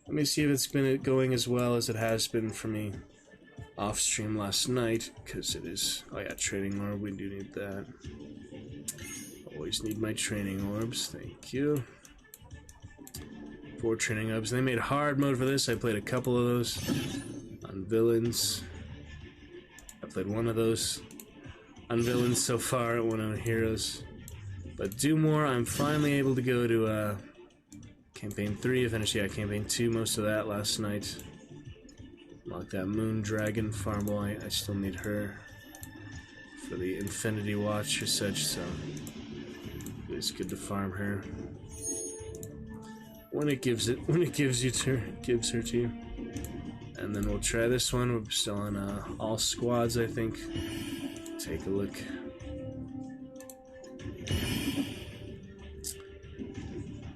let me see if it's been going as well as it has been for me off stream last night, because it is, oh yeah, training orb, we do need that. Always need my training orbs, thank you. 4 training orbs. They made hard mode for this. I played a couple of those on villains. I played one of those on villains so far, one on heroes. But do more. I'm finally able to go to campaign 3. I finished campaign 2, most of that last night. Like that Moon Dragon Farmboy. I still need her for the Infinity Watch or such, so it's good to farm her. When it gives her to you. And then we'll try this one. We're still on all squads, I think. Take a look.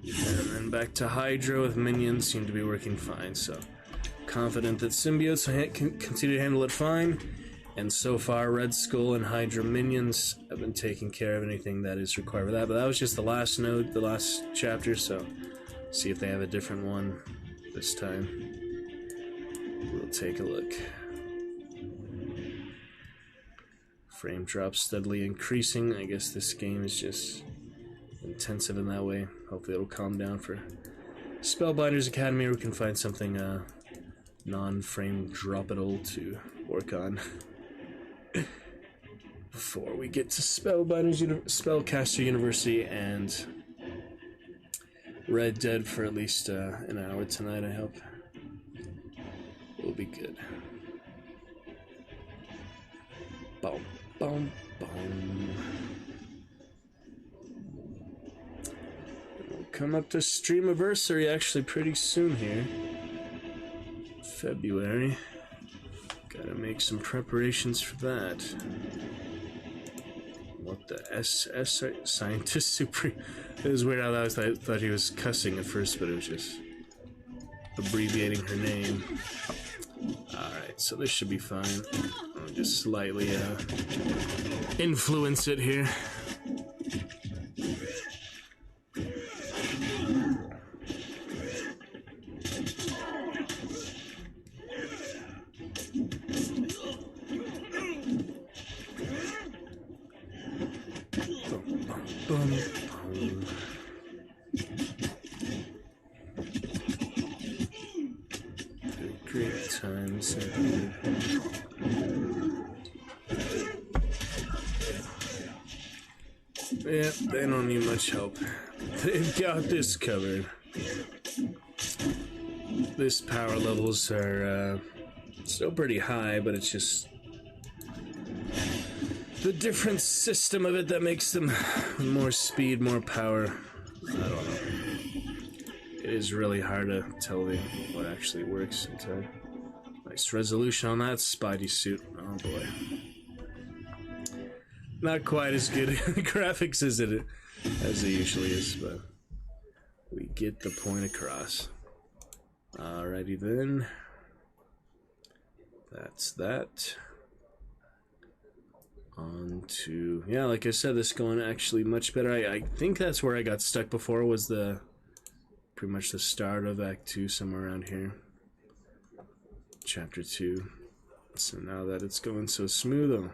And then back to Hydra with minions. Seem to be working fine, so confident that symbiotes can continue to handle it fine. And so far, Red Skull and Hydra minions have been taking care of anything that is required for that. But that was just the last node, the last chapter, so see if they have a different one this time. We'll take a look. Frame drop steadily increasing. I guess this game is just intensive in that way. Hopefully it'll calm down for Spellbinders Academy, or we can find something non-frame drop-able to work on before we get to Spellcaster University and Red Dead for at least an hour tonight, I hope. We'll be good. Boom, boom, boom. We'll come up to Streamiversary actually pretty soon here. February. Gotta make some preparations for that. What the SS Scientist Supreme? It was weird how I thought he was cussing at first, but it was just abbreviating her name. Alright, so this should be fine. I'll just slightly influence it here. Great times. Yeah, they don't need much help. They've got this covered. This power levels are still pretty high, but it's just the different system of it that makes them more speed, more power. I don't know. It is really hard to tell what actually works sometimes. Nice resolution on that Spidey suit. Oh boy. Not quite as good graphics as it usually is, but we get the point across. Alrighty then. That's that. On to, yeah, like I said, this is going actually much better. I think that's where I got stuck before, was pretty much the start of Act 2, somewhere around here. Chapter 2. So now that it's going so smooth, I'll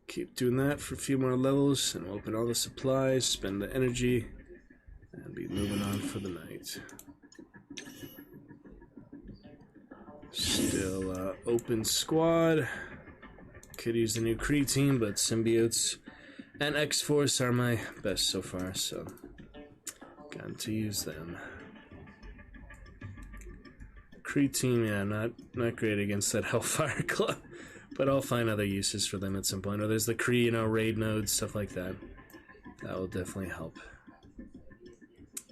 keep doing that for a few more levels, and we'll open all the supplies, spend the energy, and be moving on for the night. Still open squad. Could use the new Kree team, but symbiotes and X-Force are my best so far, so Got to use them. Kree team, yeah, not great against that Hellfire Club, but I'll find other uses for them at some point. Or there's the Kree, you know, raid nodes, stuff like that. That will definitely help.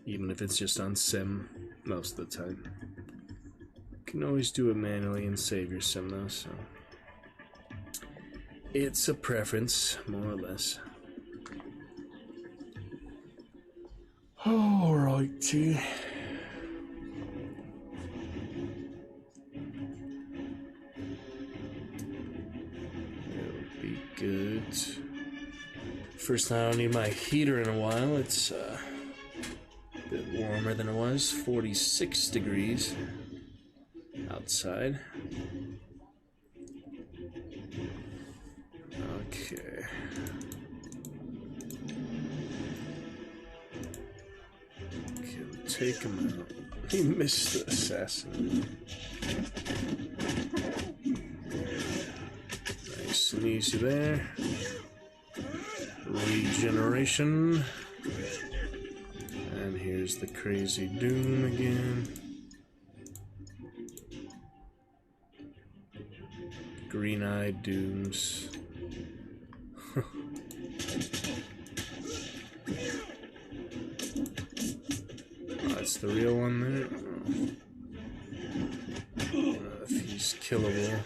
Even if it's just on sim most of the time. You can always do it manually and save your sim though, so it's a preference, more or less. Alrighty. It'll be good. First time I don't need my heater in a while. It's a bit warmer than it was. 46 degrees outside. Okay. Take him out. He missed the assassin. Nice and easy there. Regeneration. And here's the crazy Doom again. Green-eyed Dooms. That's the real one there. If he's killable.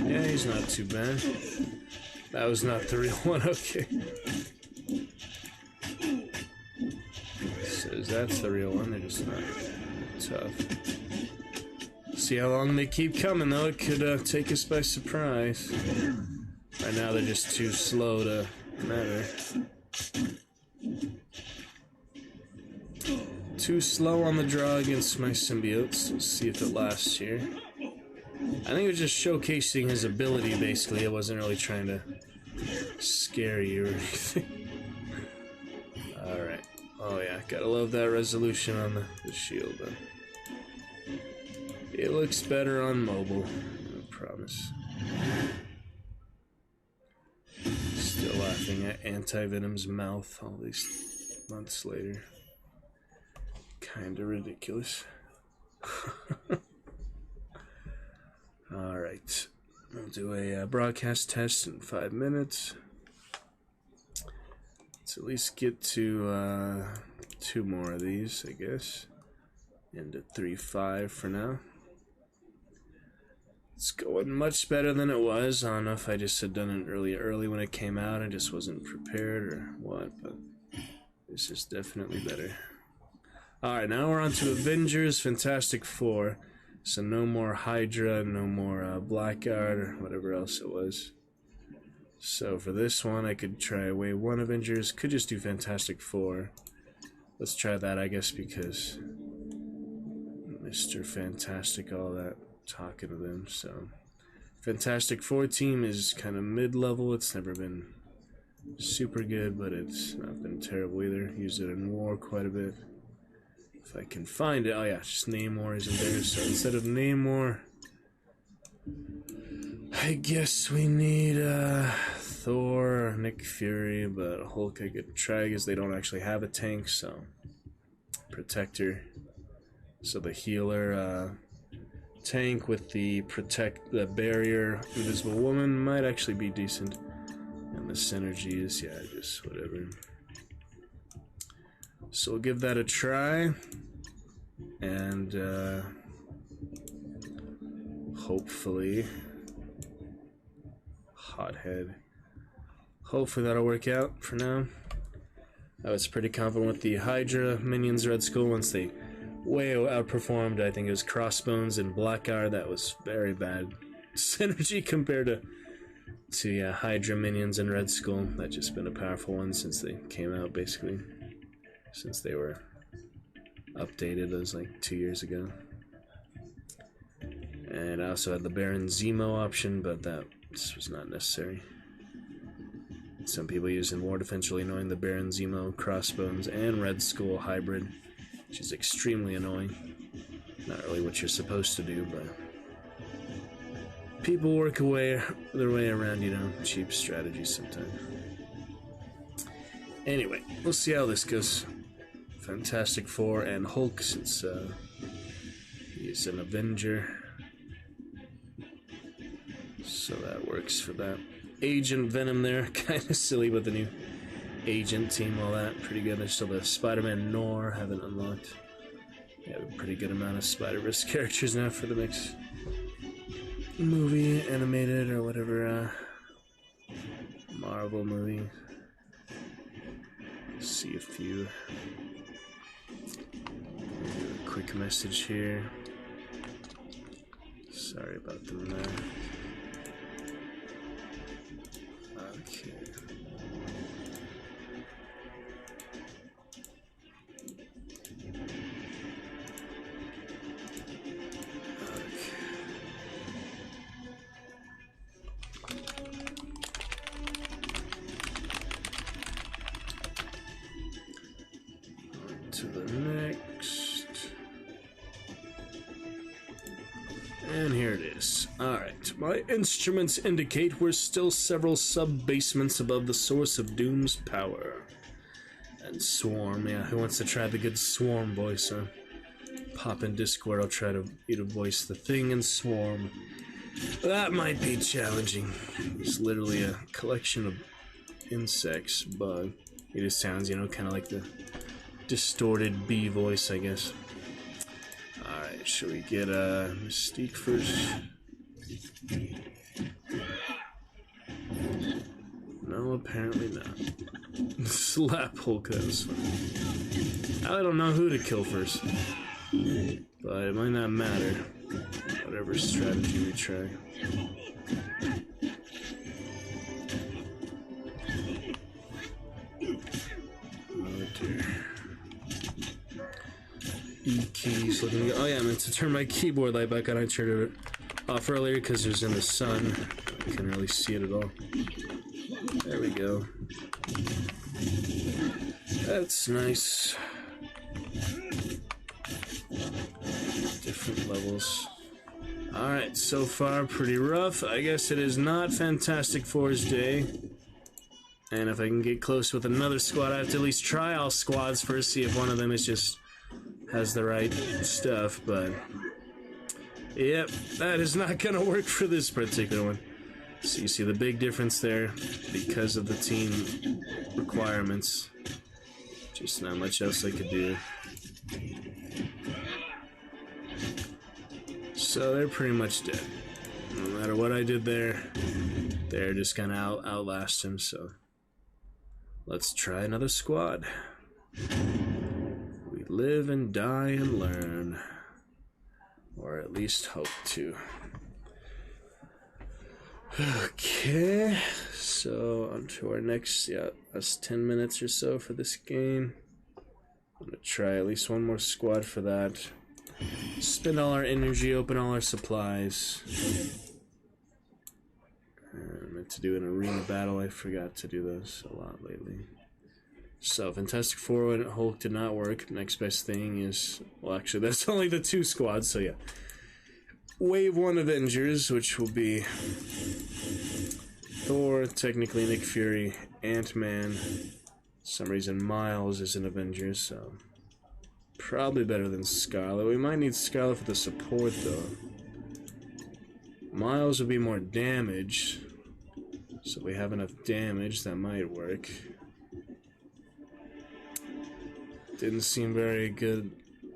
Yeah, he's not too bad. That was not the real one, okay. Says that's the real one, they're just not tough. See how long they keep coming, though. It could take us by surprise. Right now, they're just too slow to matter. Too slow on the draw against my symbiotes. We'll see if it lasts here. I think it was just showcasing his ability, basically. It wasn't really trying to scare you or anything. Alright. Oh yeah, gotta love that resolution on the shield, though. It looks better on mobile, I promise. Still laughing at Anti-Venom's mouth all these months later. Kinda ridiculous. Alright. We'll do a broadcast test in 5 minutes. Let's at least get to 2 more of these, I guess. End at 3.5 for now. It's going much better than it was. I don't know if I just had done it early when it came out. I just wasn't prepared or what, but this is definitely better. Alright, now we're on to Avengers Fantastic Four. So no more Hydra, no more Blackguard, or whatever else it was. So for this one, I could try Wave 1 Avengers. Could just do Fantastic Four. Let's try that, I guess, because Mr. Fantastic, all that talking to them. So Fantastic Four team is kind of mid-level. It's never been super good, but it's not been terrible either. Used it in war quite a bit. If I can find it. Oh yeah, just Namor isn't there. So instead of Namor, I guess we need Thor, Nick Fury, but Hulk I could try because they don't actually have a tank, so Protector. So the healer tank with the barrier Invisible Woman might actually be decent. And the synergy is, yeah, just whatever. So we'll give that a try, and hopefully, hothead. Hopefully that'll work out for now. I was pretty confident with the Hydra minions Red Skull once they way outperformed. I think it was Crossbones and Blackguard. That was very bad synergy compared to yeah, Hydra minions and Red Skull. That's just been a powerful one since they came out, basically. Since they were updated, it was like 2 years ago. And I also had the Baron Zemo option, but that was not necessary. Some people use in War Defense really annoying the Baron Zemo, Crossbones, and Red Skull hybrid, which is extremely annoying. Not really what you're supposed to do, but people work their way around, you know, cheap strategies sometimes. Anyway, we'll see how this goes. Fantastic Four and Hulk, since he's an Avenger. So that works for that. Agent Venom there, kind of silly with the new Agent team, all that. Pretty good. There's still the Spider-Man Noir, haven't unlocked. We have a pretty good amount of Spider-Verse characters now for the next movie, animated, or whatever, Marvel movie. See a few. A quick message here. Sorry about the lag. Okay. To the next. And here it is. Alright, my instruments indicate we're still several sub-basements above the source of Doom's power. And Swarm, yeah, who wants to try the good Swarm voice, huh? Pop in Discord, I'll try to voice the Thing in Swarm. That might be challenging. It's literally a collection of insects, bug. It just sounds, you know, kind of like the distorted bee voice, I guess. Alright, shall we get Mystique first? No, apparently not. Slap Hulk, that was fun. I don't know who to kill first, but it might not matter. Whatever strategy we try. Oh dear. E keys looking good. Oh yeah, I meant to turn my keyboard light back on. I turned it off earlier because it was in the sun. I couldn't really see it at all. There we go. That's nice. Different levels. Alright, so far pretty rough. I guess it is not Fantastic Four's day. And if I can get close with another squad, I have to at least try all squads first, see if one of them is just has the right stuff, but yep, that is not gonna work for this particular one. So you see the big difference there because of the team requirements. Just not much else I could do. So they're pretty much dead. No matter what I did there, they're just gonna outlast him, so let's try another squad. We live and die and learn. Or at least hope to. Okay, so on to our next, that's 10 minutes or so for this game. I'm gonna try at least one more squad for that. Spend all our energy, open all our supplies. I meant to do an arena battle, I forgot to do those a lot lately. So, Fantastic Four and Hulk did not work. Next best thing is, well actually that's only the 2 squads, so yeah. Wave 1 Avengers, which will be Thor, technically Nick Fury, Ant-Man. For some reason Miles is an Avenger, so probably better than Scarlet. We might need Scarlet for the support though. Miles would be more damage, so we have enough damage, that might work. Didn't seem very good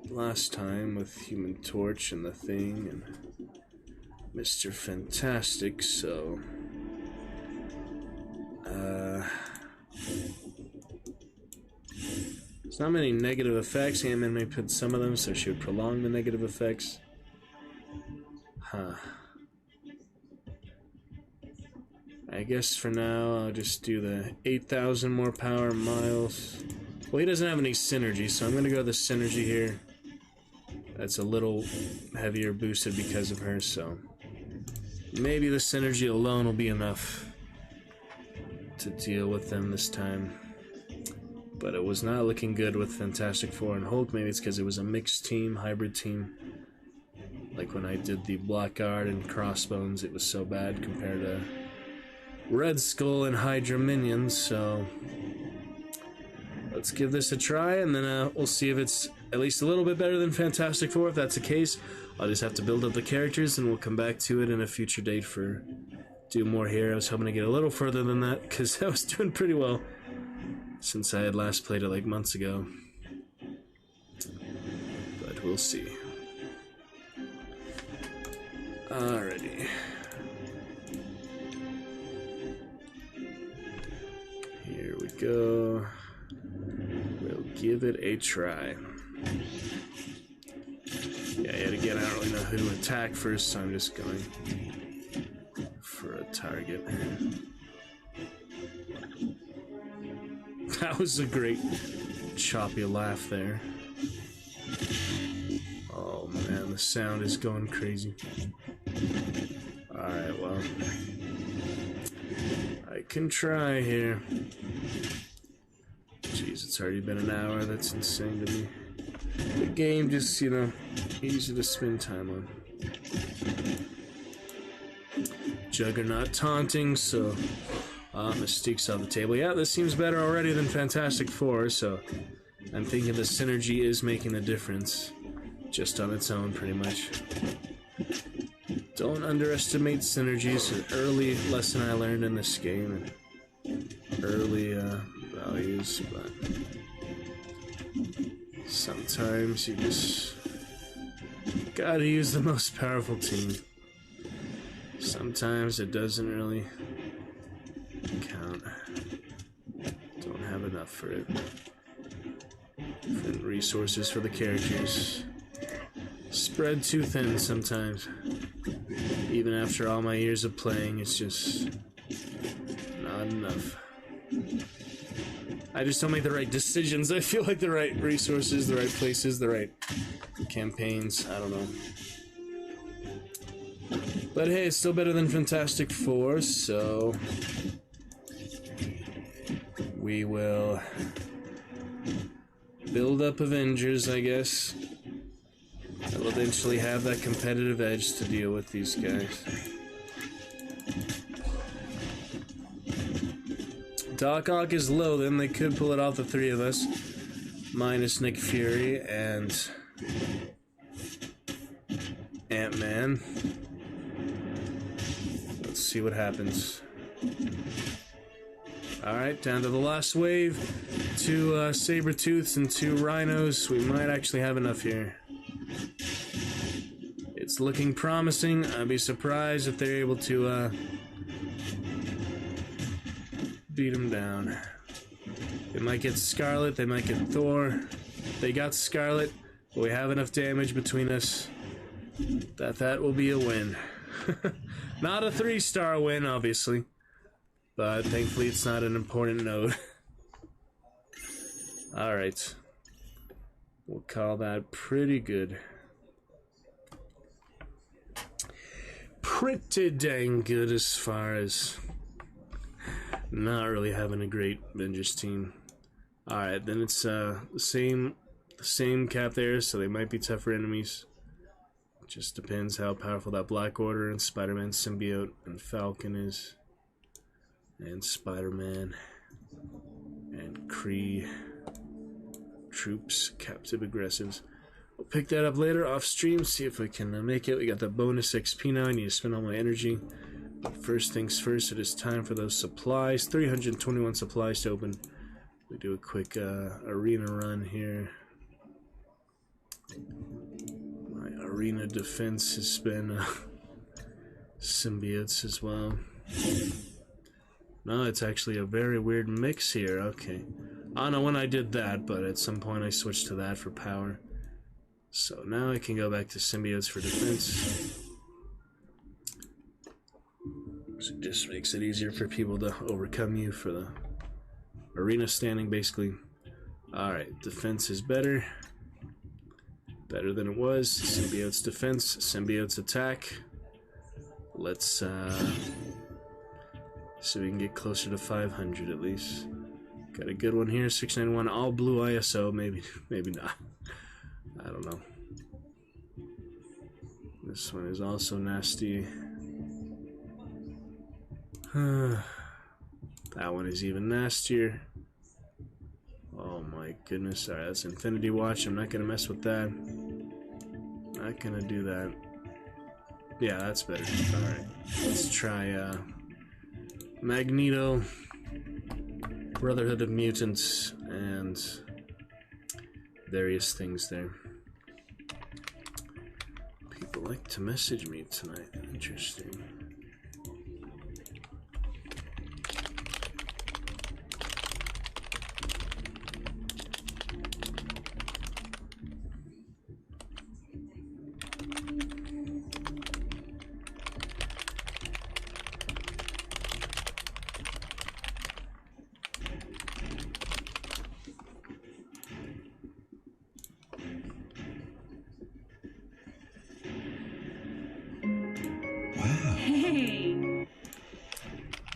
last time with Human Torch and the Thing and Mr. Fantastic, so there's not many negative effects. Ant-Man may put some of them, so she would prolong the negative effects. Huh. I guess for now I'll just do the 8,000 more power Miles. Well, he doesn't have any synergy, so I'm gonna go the synergy here. That's a little heavier boosted because of her, so maybe the synergy alone will be enough to deal with them this time. But it was not looking good with Fantastic Four and Hulk. Maybe it's because it was a mixed team, hybrid team. Like when I did the Blackguard and Crossbones, it was so bad compared to Red Skull and Hydra Minions, so let's give this a try, and then we'll see if it's at least a little bit better than Fantastic Four. If that's the case, I'll just have to build up the characters, and we'll come back to it in a future date for do more here. I was hoping to get a little further than that, because I was doing pretty well since I had last played it like months ago. But we'll see. Alrighty. Here we go. We'll give it a try. Yeah, yet again, I don't really know who to attack first, so I'm just going for a target. That was a great choppy laugh there. Oh man, the sound is going crazy. Alright, well, I can try here. Jeez, it's already been an hour. That's insane to me. The game just, you know, easy to spend time on. Juggernaut taunting, so Mystique's on the table. Yeah, this seems better already than Fantastic Four, so I'm thinking the synergy is making a difference. Just on its own, pretty much. Don't underestimate synergies. An early lesson I learned in this game, and early values, but sometimes you just gotta use the most powerful team. Sometimes it doesn't really count. Don't have enough for it. Different resources for the characters. Spread too thin sometimes. Even after all my years of playing, it's just not enough. I just don't make the right decisions. I feel like the right resources, the right places, the right campaigns. I don't know. But hey, it's still better than Fantastic Four, so we will build up Avengers, I guess. I'll eventually have that competitive edge to deal with these guys. Doc Ock is low, then they could pull it off, the three of us, minus Nick Fury and Ant-Man. Let's see what happens. Alright, down to the last wave. 2 Sabretooths and 2 Rhinos. We might actually have enough here. It's looking promising. I'd be surprised if they're able to beat him down. They might get Scarlet, they might get Thor. They got Scarlet, but we have enough damage between us that will be a win. Not a 3-star win, obviously, but thankfully it's not an important node. Alright. We'll call that pretty good. Pretty dang good as far as not really having a great Avengers team. Alright, then it's the same cap there, so they might be tougher enemies. Just depends how powerful that Black Order and Spider-Man symbiote and Falcon is. And Spider-Man and Kree troops, captive aggressives. We'll pick that up later off stream, see if I can make it. We got the bonus XP now. I need to spend all my energy. But first things first, it is time for those supplies. 321 supplies to open. We do a quick arena run here. My arena defense has been symbiotes as well. No, it's actually a very weird mix here. Okay. I don't know when I did that, but at some point I switched to that for power. So now I can go back to symbiotes for defense. So it just makes it easier for people to overcome you for the arena standing, basically. Alright, defense is better. Better than it was. Symbiotes defense, symbiotes attack. Let's see if we can get closer to 500 at least. Got a good one here, 691, all blue ISO, maybe not. I don't know. This one is also nasty. That one is even nastier. Oh my goodness. Alright, that's Infinity Watch. I'm not gonna mess with that. Not gonna do that. Yeah, that's better. Alright. Let's try Magneto, Brotherhood of Mutants, and various things there. People like to message me tonight. Interesting.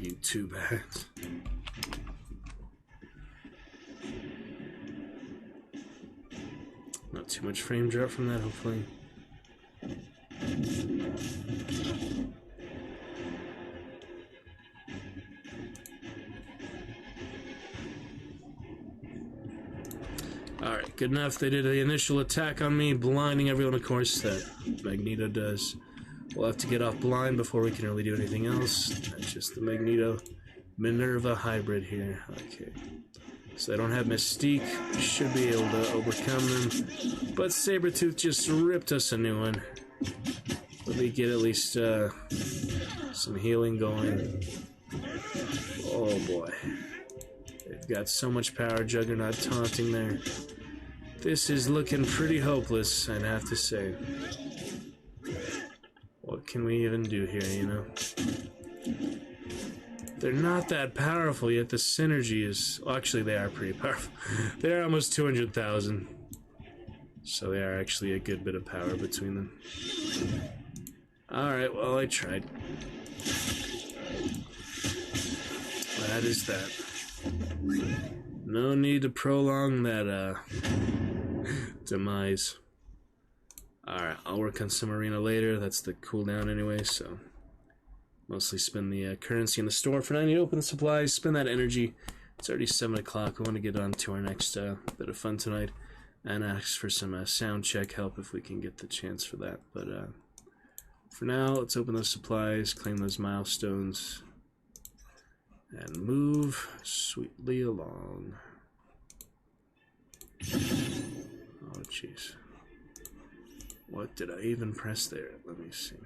YouTube ads. Not too much frame drop from that, hopefully. Alright, good enough. They did the initial attack on me, blinding everyone, of course, that Magneto does. We'll have to get off blind before we can really do anything else. That's just the Magneto Minerva hybrid here. Okay. So they don't have Mystique. Should be able to overcome them. But Sabretooth just ripped us a new one. Let me get at least some healing going. Oh boy. They've got so much power. Juggernaut taunting there. This is looking pretty hopeless, I'd have to say. What can we even do here, you know? They're not that powerful, yet the synergy is... Well, actually, they are pretty powerful. They're almost 200,000. So they are actually a good bit of power between them. Alright, well, I tried. That is that. No need to prolong that, demise. Alright, I'll work on some arena later. That's the cooldown anyway, so... Mostly spend the currency in the store. For now, I need to open the supplies, spend that energy. It's already 7 o'clock. We want to get on to our next bit of fun tonight. And ask for some sound check help if we can get the chance for that. But for now, let's open those supplies, claim those milestones, and move sweetly along. Oh, jeez. What did I even press there? Let me see.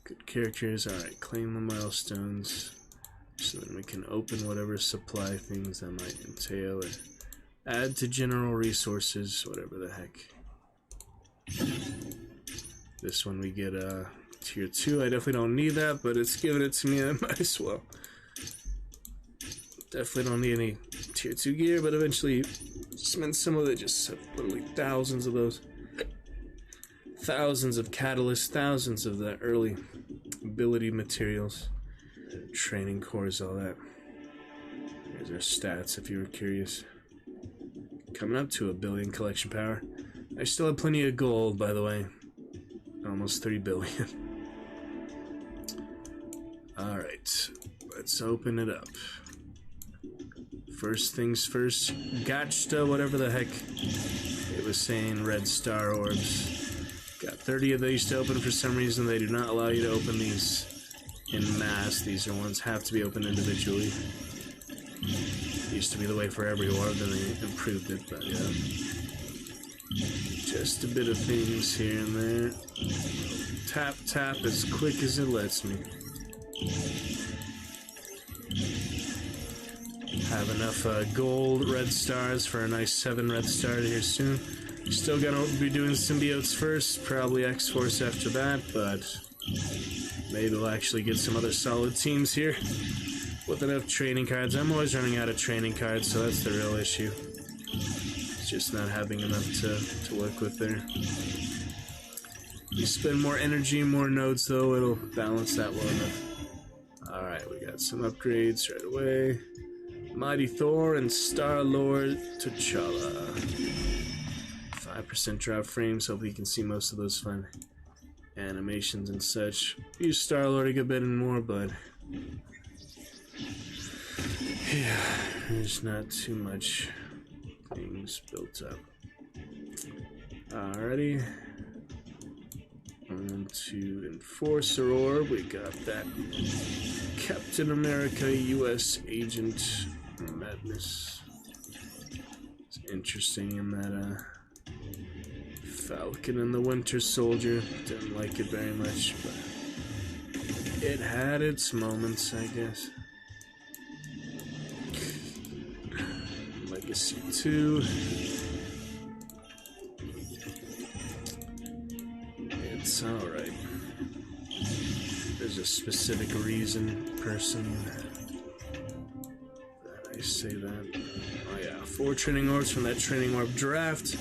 Good characters. Alright, claim the milestones. So then we can open whatever supply things that might entail. Or add to general resources, whatever the heck. This one we get tier 2. I definitely don't need that, but it's giving it to me. I might as well. Definitely don't need any tier 2 gear, but eventually spend some of it. Just literally thousands of those. Thousands of catalysts, thousands of the early ability materials, training cores, all that. Here's our stats if you were curious. Coming up to 1 billion collection power. I still have plenty of gold, by the way. Almost 3 billion. Alright, let's open it up. First things first, gotcha, whatever the heck it was saying, red star orbs. Got 30 of these to open. For some reason they do not allow you to open these in mass. These are ones have to be opened individually. Used to be the way for every orb, then they improved it, but yeah. Just a bit of things here and there. Tap, tap as quick as it lets me. Have enough gold red stars for a nice 7 red stars here soon. Still gonna be doing symbiotes first, probably X-Force after that, but maybe we'll actually get some other solid teams here with enough training cards. I'm always running out of training cards, so that's the real issue. It's just not having enough to work with there. You spend more energy, more nodes though, it'll balance that well enough. Alright, we got some upgrades right away. Mighty Thor and Star-Lord T'Challa. 5% drop frames, hopefully you can see most of those fun animations and such. Use Star-Lord a good bit and more, but Yeah, there's not too much things built up. Alrighty. On to Enforcer Orb. We got that Captain America U.S. Agent Madness. It's interesting in that Falcon and the Winter Soldier. Didn't like it very much, but it had its moments, I guess. Legacy 2. It's alright. There's a specific person that I say that. Oh yeah, 4 training orbs from that training orb draft.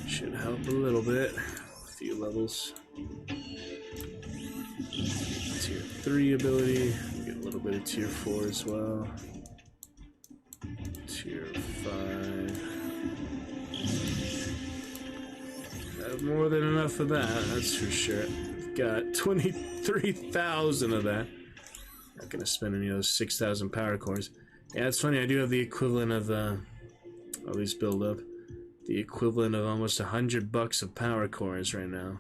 Should help a little bit. A few levels. Tier 3 ability. Get a little bit of tier 4 as well. Tier 5. Have more than enough of that, that's for sure. We've got 23,000 of that. Not gonna spend any of those 6,000 power cores. Yeah, it's funny, I do have the equivalent of, all these build up. The equivalent of almost $100 of power cores right now.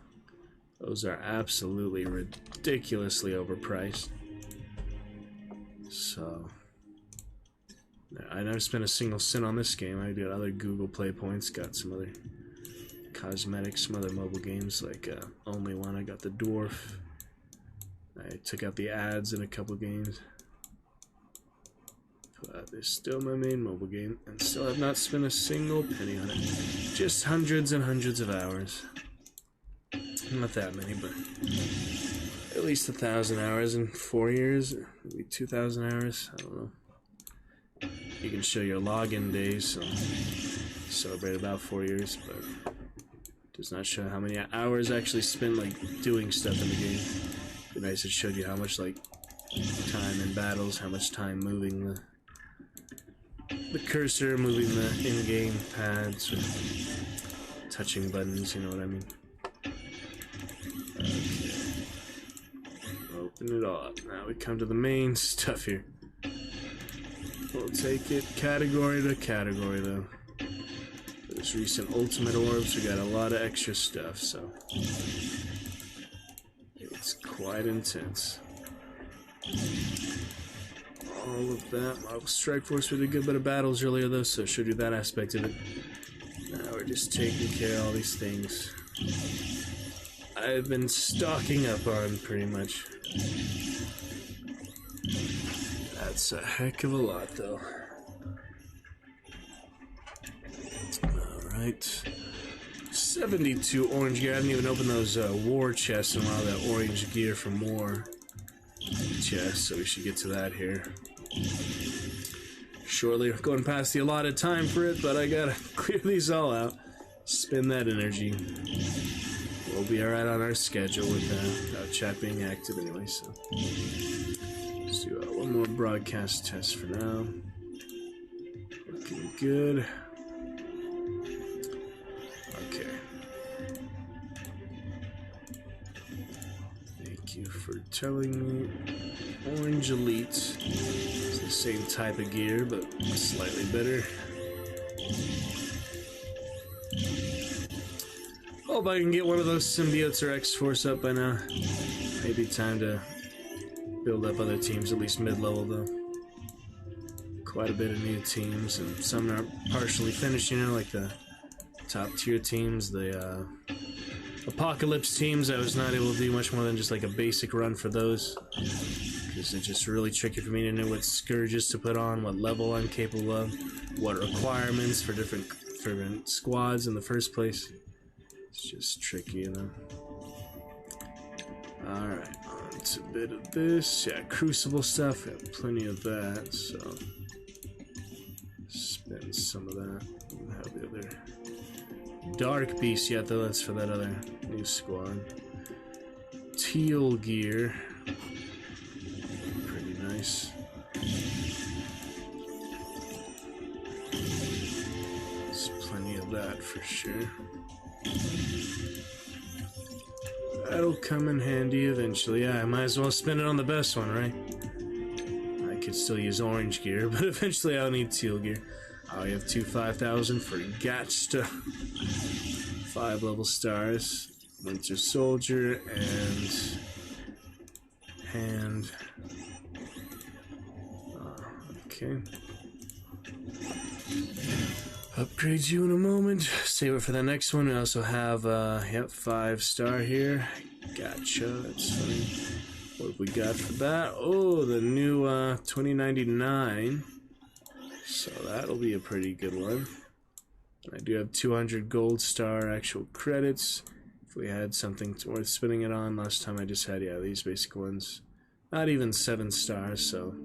Those are absolutely ridiculously overpriced. So, I never spent a single cent on this game. I got other Google Play points, got some other cosmetics, some other mobile games, like Only One. I got the Dwarf. I took out the ads in a couple games. But it's still my main mobile game, and still have not spent a single penny on it. Just hundreds and hundreds of hours. Not that many, but at least 1,000 hours in 4 years, maybe 2,000 hours. I don't know. You can show your login days, so celebrate about 4 years, but does not show how many hours actually spent like doing stuff in the game. It'd be nice if it showed you how much like time in battles, how much time moving the cursor, moving the in-game pads, or touching buttons, you know what I mean. Okay. Open it all up. Now we come to the main stuff here. We'll take it category to category though. Those recent ultimate orbs, we got a lot of extra stuff, so it's quite intense. All of that. Marvel Strike Force, we did a good bit of battles earlier though, so showed you that aspect of it. Now we're just taking care of all these things I've been stocking up on, pretty much. That's a heck of a lot, though. Alright. 72 orange gear. I didn't even open those war chests in a while, that orange gear from war chest, so we should get to that here shortly. We're going past the allotted time for it, but I gotta clear these all out. Spend that energy. We'll be alright on our schedule with chat being active anyway, so. Let's do one more broadcast test for now. Looking good. Okay. Thank you for telling me. Orange Elite. It's the same type of gear, but slightly better. Hope I can get one of those symbiotes or X-Force up by now. Maybe time to build up other teams, at least mid-level though. Quite a bit of new teams, and some are partially finished, you know, like the top tier teams, the Apocalypse teams. I was not able to do much more than just like a basic run for those, because it's just really tricky for me to know what scourges to put on, what level I'm capable of, what requirements for different squads in the first place. It's just tricky, you know. Alright, on to a bit of this. Yeah, Crucible stuff, got plenty of that, so spend some of that. We'll have the other Dark Beast yet, though. That's for that other new squad. Teal gear, pretty nice. There's plenty of that for sure. That'll come in handy eventually. Yeah, I might as well spend it on the best one, right? I could still use orange gear, but eventually I'll need teal gear. Oh, we have two 5,000 for Gotcha. 5 level stars. Winter Soldier and Hand. Okay. Upgrade you in a moment. Save it for the next one. We also have, 5-star here. Gotcha. That's funny. What have we got for that? Oh, the new 2099. So that'll be a pretty good one. I do have 200 gold star actual credits. If we had something worth spending it on, last time I just had, yeah, these basic ones. Not even 7 stars, so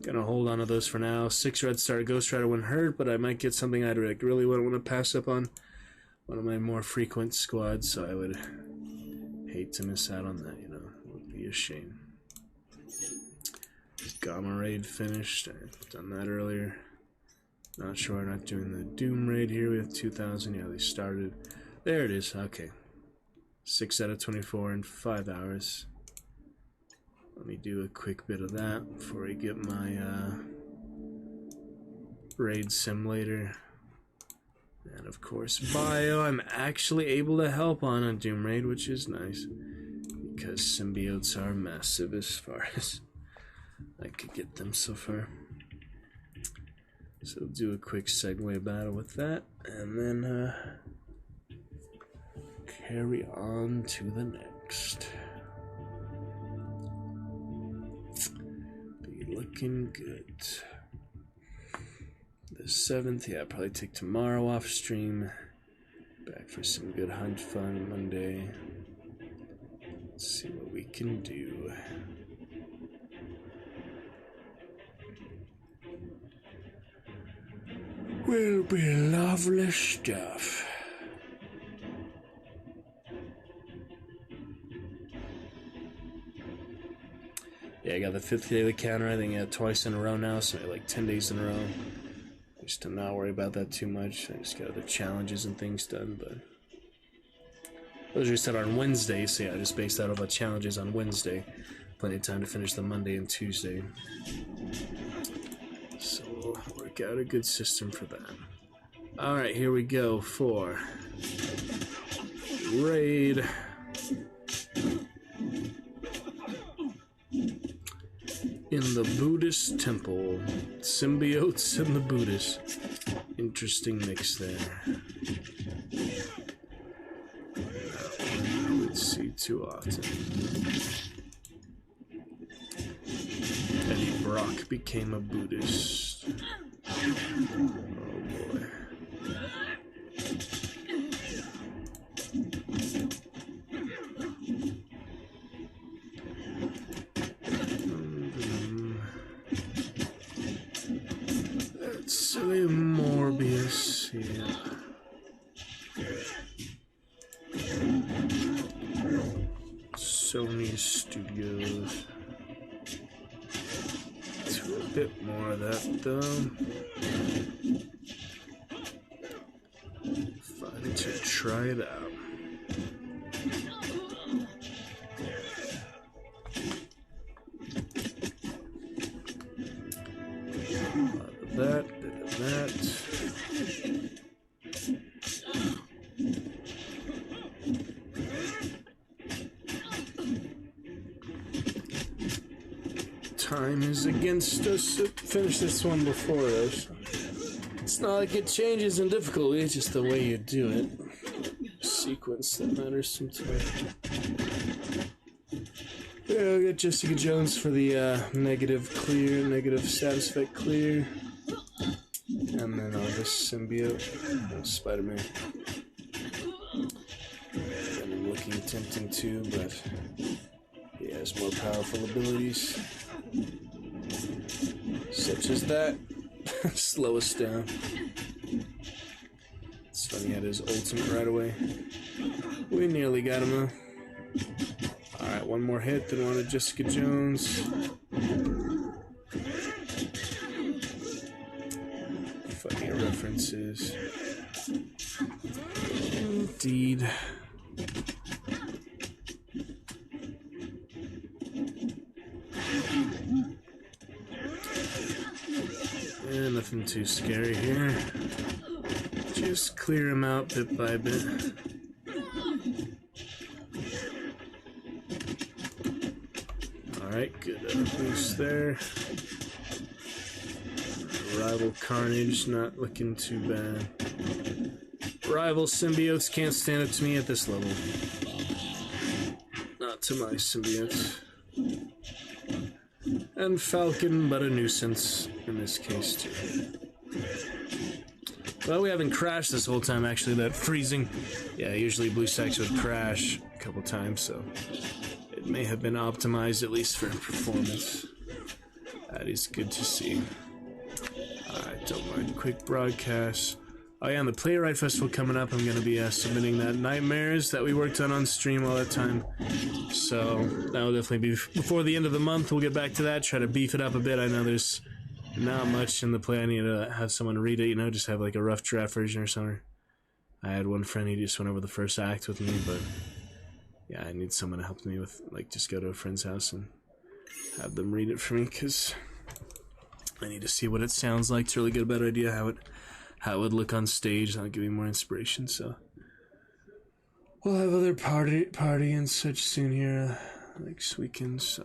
gonna hold on to those for now. 6 red star Ghost Rider wouldn't hurt, but I might get something I really wouldn't want to pass up on. One of my more frequent squads, so I would hate to miss out on that, you know. It would be a shame. Gamma Raid finished. I've done that earlier. Not sure we're not doing the Doom Raid here. We have 2,000. Yeah, they started. There it is. Okay. 6 out of 24 in 5 hours. Let me do a quick bit of that before I get my raid simulator. And of course, bio. I'm actually able to help on a Doom Raid, which is nice. Because symbiotes are massive as far as I could get them so far. So we'll do a quick segue battle with that, and then carry on to the next. Be looking good. The 7th, yeah, probably take tomorrow off stream. Back for some good hunt fun Monday. Let's see what we can do. Will be lovely stuff. Yeah, I got the 5th daily counter. I think twice in a row now, so like 10 days in a row. Just to not worry about that too much. I just got other challenges and things done, but those are set on Wednesday, so yeah, I just based out all the challenges on Wednesday. Plenty of time to finish them Monday and Tuesday. So we'll work out a good system for that. Alright, here we go for raid. In the Buddhist temple. Symbiotes and the Buddhists. Interesting mix there. I would see too often. Eddie Brock became a Buddhist. Oh boy. That's silly Morbius, yeah. Sony Studios. Do a bit more of that though. Fun to try it out. That, bit of that. Time is against us to finish this one before us. It's not like it changes in difficulty, it's just the way you do it. Sequence that matters sometimes. Yeah, I'll get Jessica Jones for the negative status effect clear. And then I'll just symbiote Spider-Man. And I'm looking tempting too, but he has more powerful abilities. Such as that. Slow us down. It's funny, he had his ultimate right away. We nearly got him though. Alright, one more hit, then one to Jessica Jones. Funny references. Indeed. nothing too scary here. Just clear them out bit by bit. Alright, good boost there. Rival Carnage not looking too bad. Rival symbiotes can't stand up to me at this level. Not to my symbiotes. And Falcon, but a nuisance in this case too. Well, we haven't crashed this whole time actually, that freezing. Yeah, usually BlueStacks would crash a couple times, so it may have been optimized at least for performance. That is good to see. Alright, don't mind quick broadcast. Oh yeah, and the Playwright Festival coming up, I'm going to be submitting that Nightmares that we worked on stream all that time. So that'll definitely be before the end of the month. We'll get back to that, try to beef it up a bit. I know there's not much in the play. I need to have someone read it, you know, just have like a rough draft version or something. I had one friend, he just went over the first act with me, but yeah, I need someone to help me with, like, just go to a friend's house and have them read it for me, because I need to see what it sounds like to really get a better idea how it would look on stage. That'll give me more inspiration. So we'll have other party and such soon here next weekend. So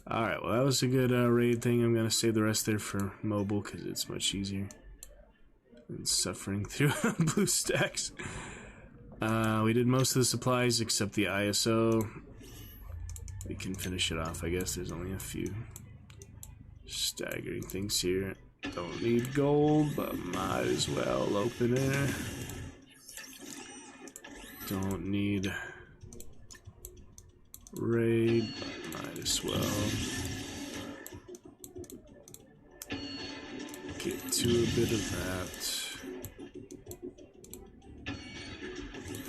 all right, well, that was a good raid thing. I'm gonna save the rest there for mobile because it's much easier than suffering through BlueStacks. We did most of the supplies except the ISO. We can finish it off, I guess. There's only a few staggering things here. Don't need gold, but might as well open it. Don't need raid, but might as well get to a bit of that.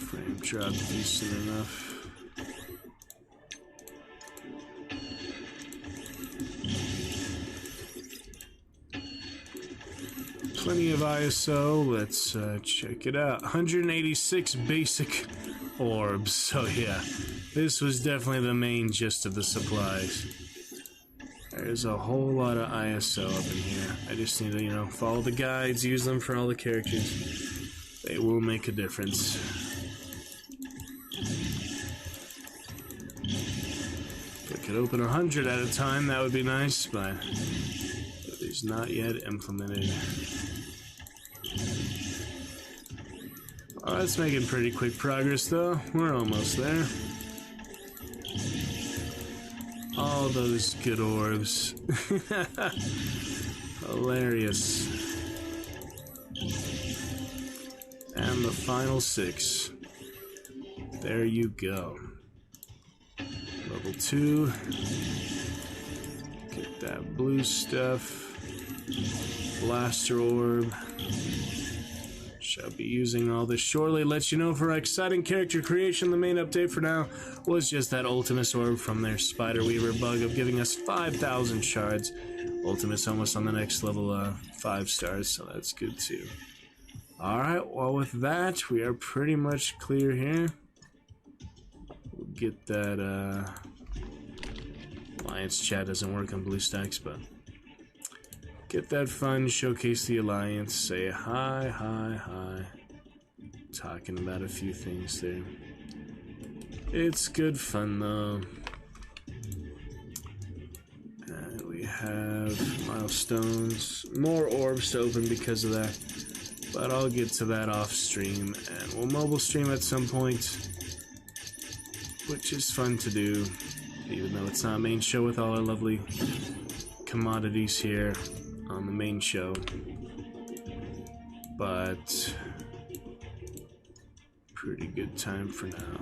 Frame drop decent enough. Plenty of ISO. Let's check it out. 186 basic orbs. So yeah, this was definitely the main gist of the supplies. There's a whole lot of ISO up in here. I just need to, you know, follow the guides, use them for all the characters. They will make a difference. If I could open 100 at a time, that would be nice, but it is not yet implemented. Oh, that's making pretty quick progress, though. We're almost there. All those good orbs. Hilarious. And the final 6. There you go. Level 2. Get that blue stuff. Blaster orb. Shall be using all this shortly. Let you know for exciting character creation, the main update for now was just that Ultimus orb from their Spider Weaver bug of giving us 5,000 shards. Ultimus almost on the next level 5 stars, so that's good too. Alright, well with that, we are pretty much clear here. We'll get that Alliance chat doesn't work on BlueStacks, but get that fun, showcase the Alliance, say hi, hi, hi. Talking about a few things there. It's good fun though. And we have milestones, more orbs to open because of that. But I'll get to that off stream, and we'll mobile stream at some point, which is fun to do, even though it's not a main show with all our lovely commodities here on the main show. But pretty good time for now.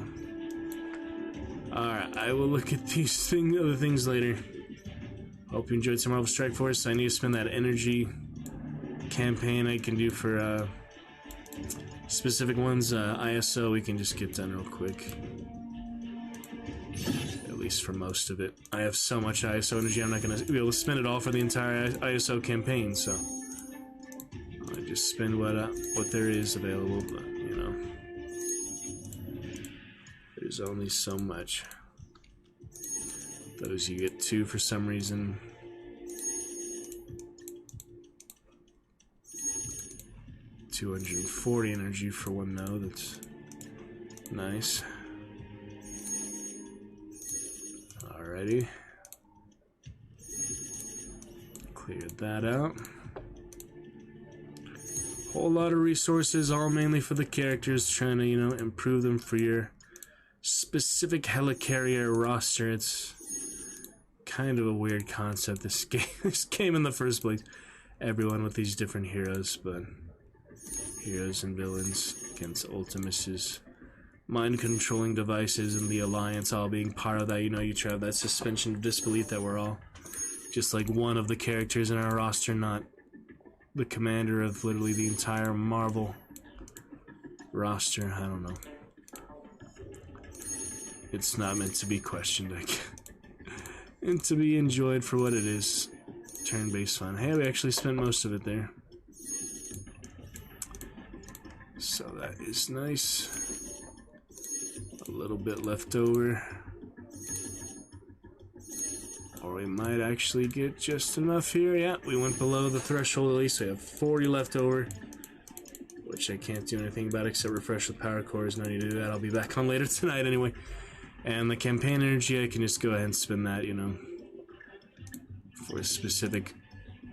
Alright, I will look at these other things later. Hope you enjoyed some Marvel Strike Force. I need to spend that energy campaign I can do for specific ones. ISO we can just get done real quick. At least for most of it. I have so much ISO energy, I'm not going to be able to spend it all for the entire ISO campaign, so I just spend what there is available, but you know, there's only so much. Those you get 2 for some reason. 240 energy for one node. That's nice. Alrighty. Cleared that out. Whole lot of resources, all mainly for the characters, trying to, you know, improve them for your specific helicarrier roster. It's kind of a weird concept, this game in the first place. Everyone with these different heroes, but heroes and villains against Ultimus's mind-controlling devices and the Alliance all being part of that. You know, you try that suspension of disbelief that we're all just like one of the characters in our roster, not the commander of literally the entire Marvel roster. I don't know. It's not meant to be questioned, I guess. And to be enjoyed for what it is. Turn-based fun. Hey, we actually spent most of it there. So that is nice. A little bit left over. Or we might actually get just enough here. Yeah, we went below the threshold at least. We have 40 left over, which I can't do anything about except refresh with power cores. No need to do that. I'll be back on later tonight anyway. And the campaign energy, I can just go ahead and spend that, you know, for specific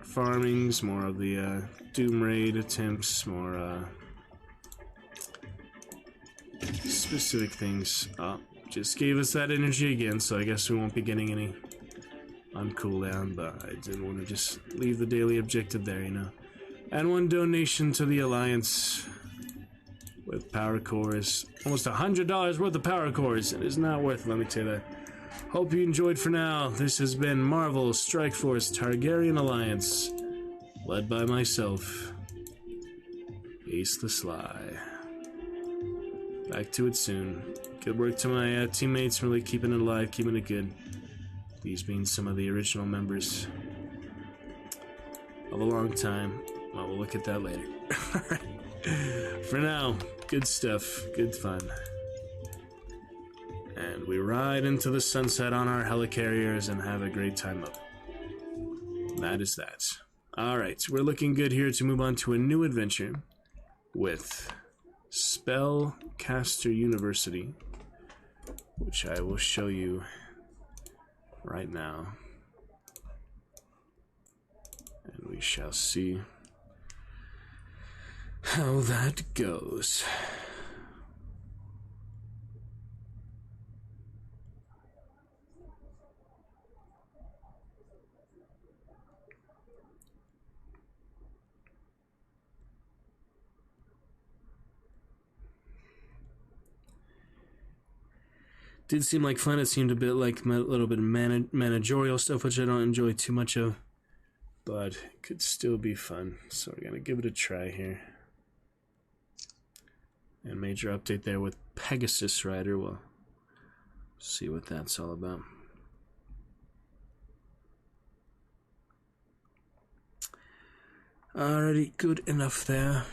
farmings, more of the Doom Raid attempts, more specific things. Just gave us that energy again, so I guess we won't be getting any on cooldown, but I didn't want to just leave the daily objective there, you know. And one donation to the Alliance with power cores. Almost $100 worth of power cores. It is not worth it, let me tell you that. Hope you enjoyed for now. This has been Marvel Strike Force Targaryen Alliance, led by myself, Ace the Sly. Back to it soon. Good work to my teammates, really keeping it alive, keeping it good. These being some of the original members of a long time. Well, we'll look at that later. For now, good stuff, good fun. And we ride into the sunset on our helicarriers and have a great time of it. That is that. Alright, we're looking good here to move on to a new adventure with Spellcaster University, which I will show you right now. And we shall see how that goes. Did seem like fun. It seemed a bit like a little bit of managerial stuff, which I don't enjoy too much of, but it could still be fun. So we're gonna give it a try here. And major update there with Pegasus Rider. We'll see what that's all about. Alrighty, good enough there.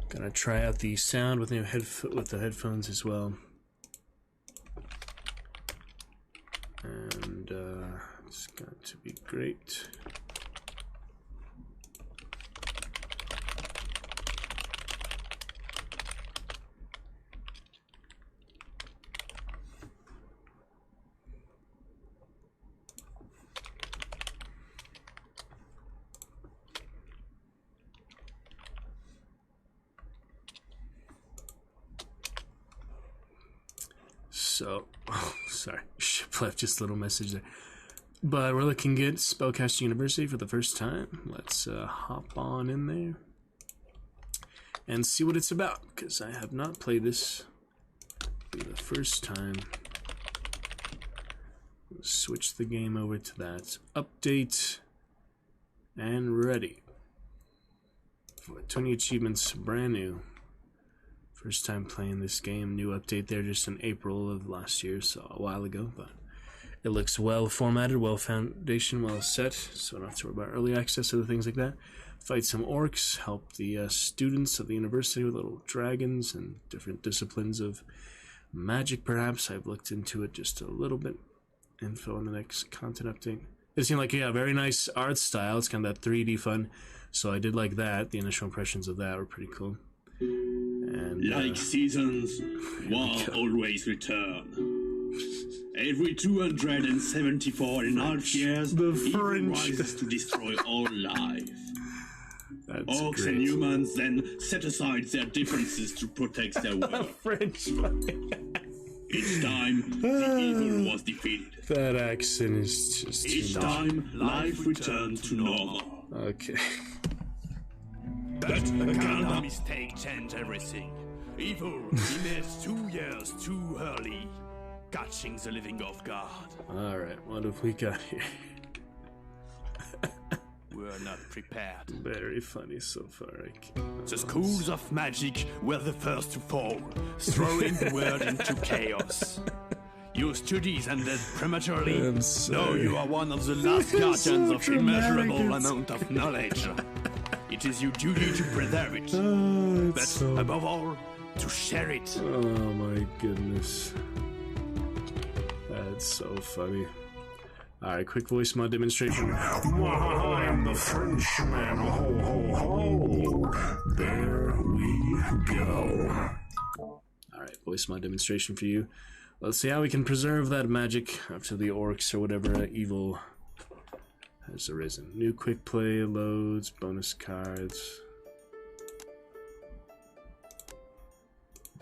Gonna try out the sound with the headphones as well. And it's going to be great. So, oh, sorry, ship left just a little message there. But we're looking good. Spellcaster University for the first time. Let's hop on in there and see what it's about, because I have not played this. It'll be the first time. Let's switch the game over to that. Update and ready. For 20 achievements, brand new. First time playing this game. New update there just in April of last year, so a while ago, but it looks well formatted, well foundation, well set, so I don't have to worry about early access or things like that. Fight some orcs, help the students of the university with little dragons and different disciplines of magic, perhaps. I've looked into it just a little bit. Info on the next content update. It seemed like, yeah, very nice art style. It's kind of that 3D fun. So I did like that. The initial impressions of that were pretty cool. And Like seasons, war always return. Every 274.5 years, The evil French. rises to destroy all life. that's Orcs great. and humans then set aside their differences to protect their world. French. Each time, the evil was defeated. That accent is just Each too much. time, life returned to normal. Okay. But a kind of mistake changed everything. Evil emerged 2 years too early, catching the living off guard. Alright, what have we got here? We're not prepared. Very funny so far. I can't. The schools of magic were the first to fall, throwing the world into chaos. Your studies ended prematurely. I'm Now sorry. you are one of the last This is guardians so of immeasurable dramatic. amount of knowledge. It is your duty to preserve it, Oh, but it's so... above all, to share it. Oh my goodness. That's so funny. Alright, quick voice mod demonstration. I am the Frenchman. Ho, ho, ho. There we go. Alright, voice mod demonstration for you. Let's see how we can preserve that magic after the orcs or whatever evil has arisen. New quick play, loads, bonus cards.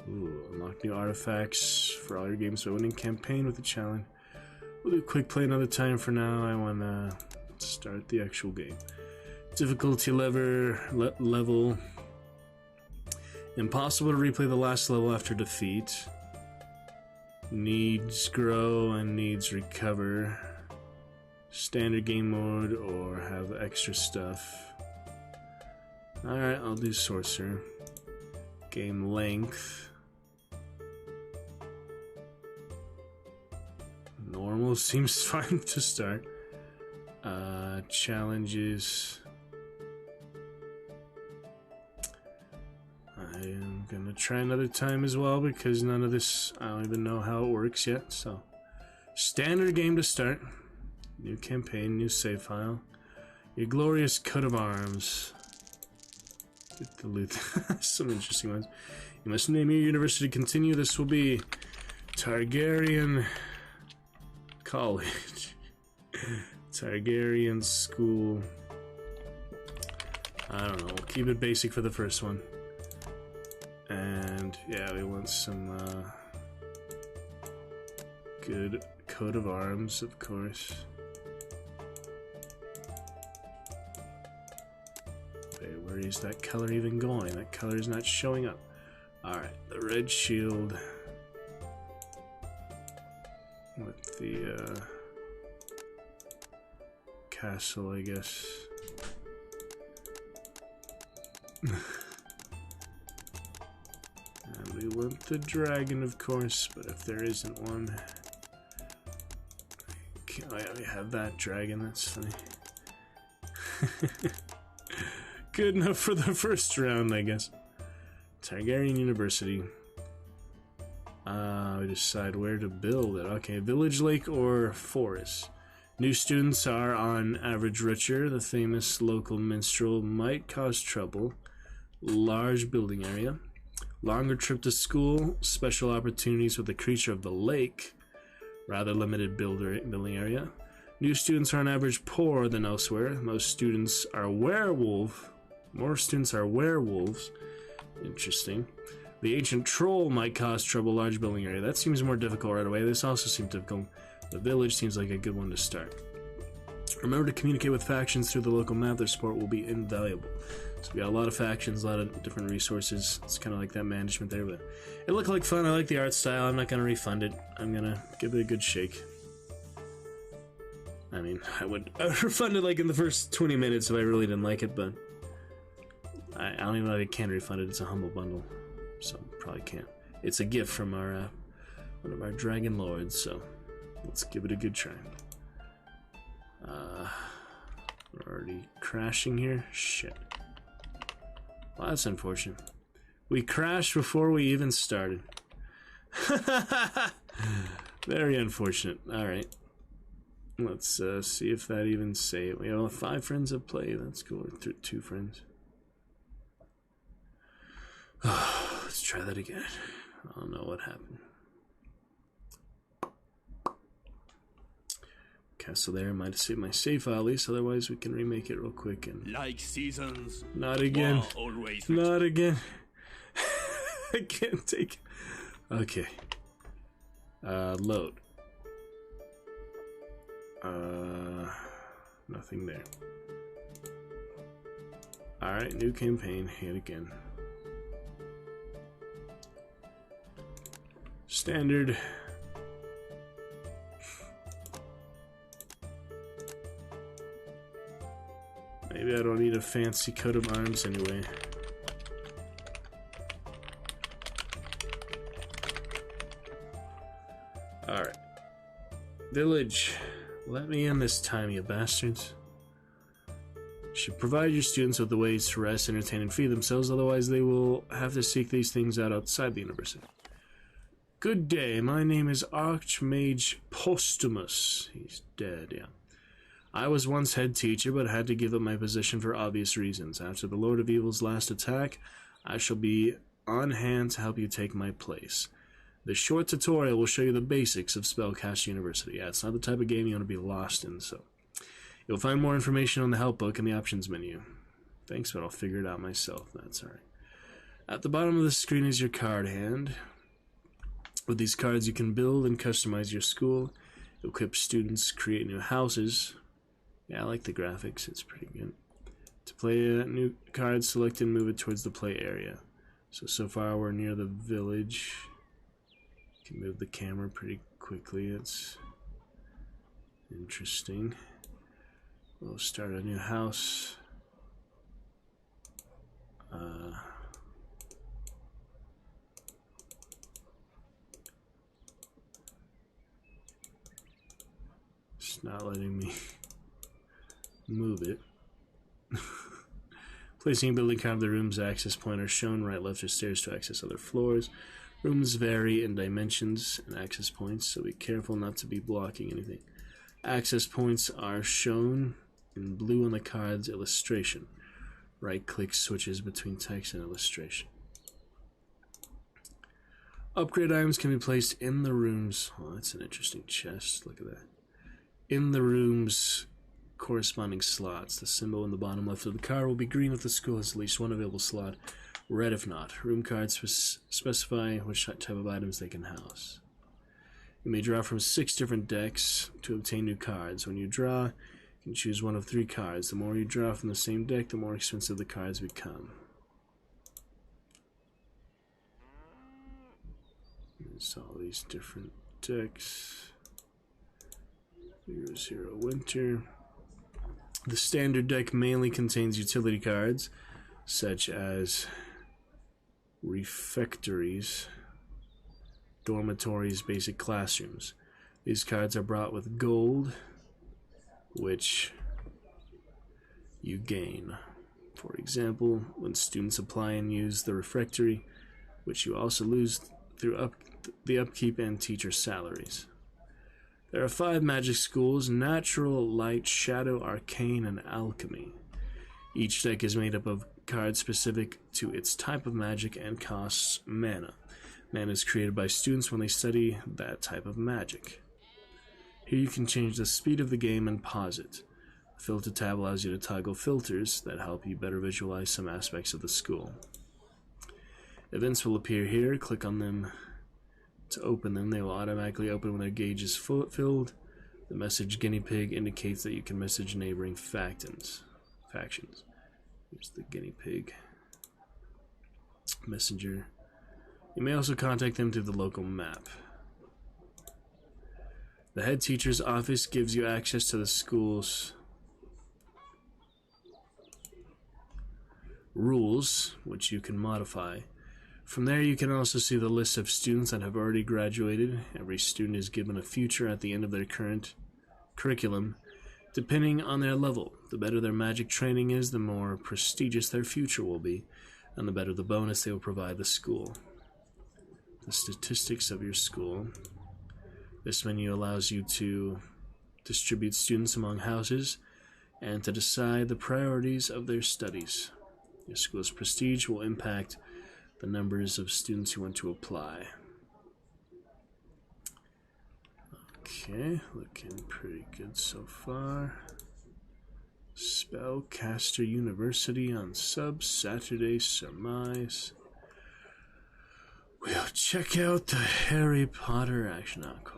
Ooh, unlock new artifacts for all your games by winning campaign with a challenge. We'll do quick play another time. For now, I want to start the actual game. Difficulty level. Impossible to replay the last level after defeat. Needs grow and needs recover. Standard game mode or have extra stuff. Alright, I'll do sorcerer. Game length. Normal seems fine to start. Challenges. I am gonna try another time as well because none of this, I don't even know how it works yet. So, standard game to start. New campaign, new save file. Your glorious coat of arms. Get the loot. Some interesting ones. You must name your university to continue. This will be Targaryen College. Targaryen School. I don't know. We'll keep it basic for the first one. And yeah, we want some good coat of arms, of course. Wait, where is that color even going? That color is not showing up. Alright, the red shield with the castle, I guess. And we want the dragon, of course, but if there isn't one, I already have that dragon. That's funny. Good enough for the first round, I guess. Targaryen University. We decide where to build it. Okay, village, lake, or forest. New students are on average richer. The famous local minstrel might cause trouble. Large building area. Longer trip to school. Special opportunities with the creature of the lake. Rather limited building area. New students are on average poorer than elsewhere. Most students are werewolf. More students are werewolves. Interesting. The ancient troll might cause trouble. Large building area. That seems more difficult right away. This also seems difficult. The village seems like a good one to start. Remember to communicate with factions through the local map. Their support will be invaluable. So we got a lot of factions, a lot of different resources. It's kind of like that management there, but it looked like fun. I like the art style. I'm not going to refund it. I'm going to give it a good shake. I mean, I would refund it like in the first 20 minutes if I really didn't like it, but I don't even know if I can refund it. It's a humble bundle, so probably can't. It's a gift from our one of our dragon lords, so let's give it a good try. We're already crashing here. Shit. Well, that's unfortunate. We crashed before we even started. Very unfortunate. Alright. Let's see if that even say it. We have 5 friends of play. That's cool. 2 friends. Let's try that again. I don't know what happened. Castle there. Might have saved my save file at least. Otherwise, we can remake it real quick. And Like seasons. not again. Always. Not again. I can't take it. Okay. Load. Nothing there. Alright, new campaign. Hit again. Standard. Maybe I don't need a fancy coat of arms anyway. Alright. Village. Let me in this time, you bastards. You should provide your students with the ways to rest, entertain, and feed themselves, otherwise they will have to seek these things out outside the university. Good day, my name is Archmage Postumus. He's dead, yeah. I was once head teacher, but had to give up my position for obvious reasons. After the Lord of Evil's last attack, I shall be on hand to help you take my place. This short tutorial will show you the basics of Spellcast University. Yeah, it's not the type of game you want to be lost in, so... You'll find more information on the help book in the options menu. Thanks, but I'll figure it out myself. That's alright. At the bottom of the screen is your card hand. With these cards, you can build and customize your school, equip students, create new houses. Yeah, I like the graphics. It's pretty good. To play a new card, select and move it towards the play area. So far we're near the village. You can move the camera pretty quickly. It's interesting. We'll start a new house. It's not letting me move it. Placing a building card of the room's access point are shown. Right, left, or stairs to access other floors. Rooms vary in dimensions and access points, so be careful not to be blocking anything. Access points are shown in blue on the card's illustration. Right-click switches between text and illustration. Upgrade items can be placed in the rooms. Oh, that's an interesting chest. Look at that. In the room's corresponding slots. The symbol in the bottom left of the card will be green if the school has at least one available slot, red if not. Room cards specify which type of items they can house. You may draw from 6 different decks to obtain new cards. When you draw, you can choose one of 3 cards. The more you draw from the same deck, the more expensive the cards become. There's all these different decks. 0 Winter. The standard deck mainly contains utility cards, such as refectories, dormitories, basic classrooms. These cards are brought with gold, which you gain. For example, when students apply and use the refectory, which you also lose through the upkeep and teacher salaries. There are 5 magic schools: Natural, Light, Shadow, Arcane, and Alchemy. Each deck is made up of cards specific to its type of magic and costs mana. Mana is created by students when they study that type of magic. Here you can change the speed of the game and pause it. The filter tab allows you to toggle filters that help you better visualize some aspects of the school. Events will appear here. Click on them to open them. They will automatically open when their gauge is filled. The message guinea pig indicates that you can message neighboring factions. Here's the guinea pig messenger. You may also contact them through the local map. The head teacher's office gives you access to the school's rules, which you can modify. From there, you can also see the list of students that have already graduated. Every student is given a future at the end of their current curriculum, depending on their level. The better their magic training is, the more prestigious their future will be, and the better the bonus they will provide the school. The statistics of your school. This menu allows you to distribute students among houses, and to decide the priorities of their studies. Your school's prestige will impact the numbers of students who want to apply. Okay, looking pretty good so far. Spellcaster University on sub Saturday Surmise. We'll check out the Harry Potter action. Not quite.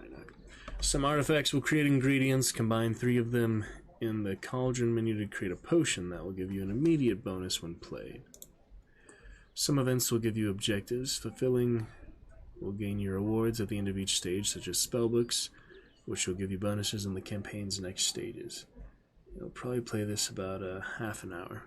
Some artifacts will create ingredients. Combine 3 of them in the cauldron menu to create a potion that will give you an immediate bonus when played. Some events will give you objectives. Fulfilling will gain you rewards at the end of each stage, such as spellbooks, which will give you bonuses in the campaign's next stages. You'll probably play this about half an hour.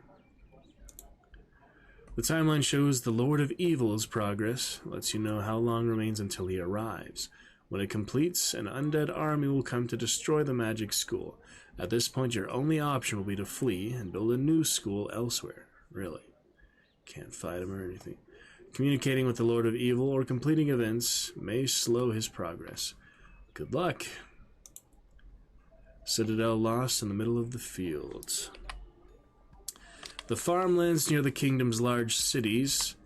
The timeline shows the Lord of Evil's progress, lets you know how long remains until he arrives. When it completes, an undead army will come to destroy the magic school. At this point, your only option will be to flee and build a new school elsewhere. Really. Can't fight him or anything. Communicating with the Lord of Evil or completing events may slow his progress. Good luck. Citadel lost in the middle of the fields. The farmlands near the kingdom's large cities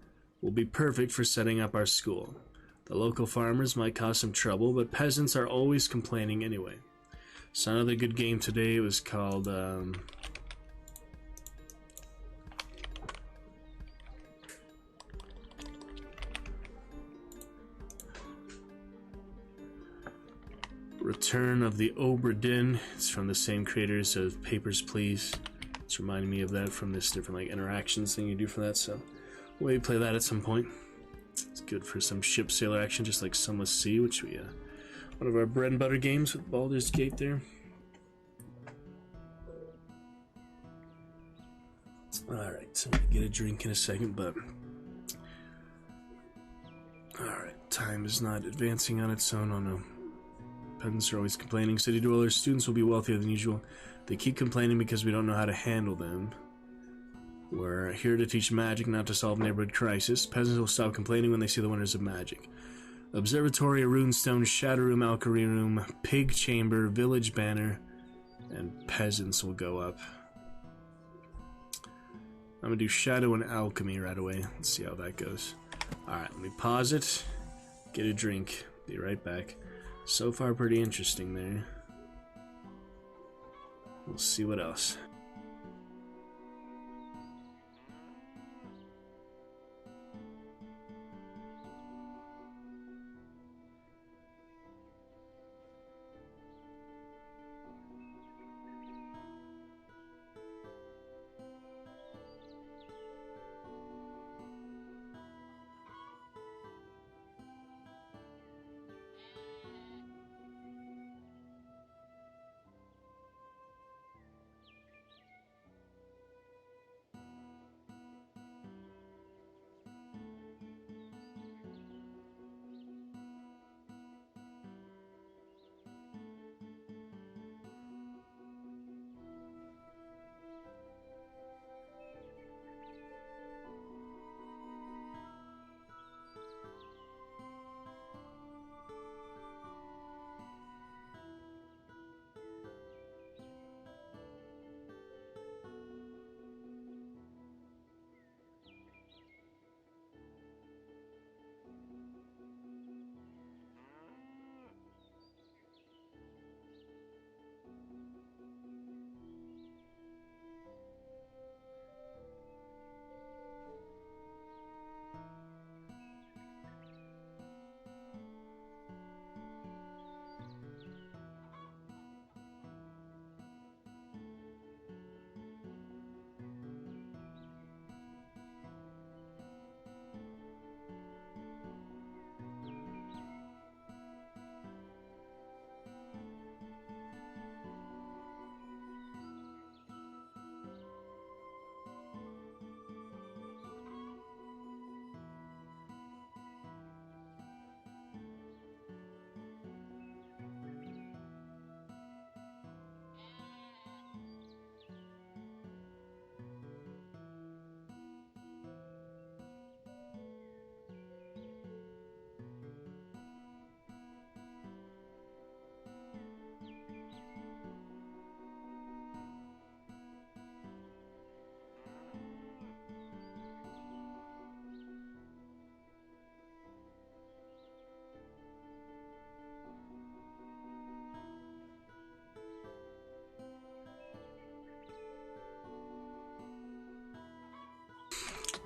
will be perfect for setting up our school. The local farmers might cause some trouble, but peasants are always complaining anyway. So another good game today was called Return of the Obra Dinn. It's from the same creators of Papers, Please. It's reminding me of that from this different like interactions thing you do for that, so we'll maybe play that at some point. It's good for some ship sailor action, just like Sunless Sea, which we one of our bread and butter games with Baldur's Gate there. Alright, so I'm gonna get a drink in a second, but alright, time is not advancing on its own. Oh no. Peasants are always complaining. City dwellers, students will be wealthier than usual. They keep complaining because we don't know how to handle them. We're here to teach magic, not to solve neighborhood crisis. Peasants will stop complaining when they see the wonders of magic. Observatory, Runestone, Shadow Room, Alchemy Room, Pig Chamber, Village Banner, and peasants will go up. I'm gonna do Shadow and Alchemy right away. Let's see how that goes. Alright, let me pause it, get a drink, be right back. So far, pretty interesting there. We'll see what else.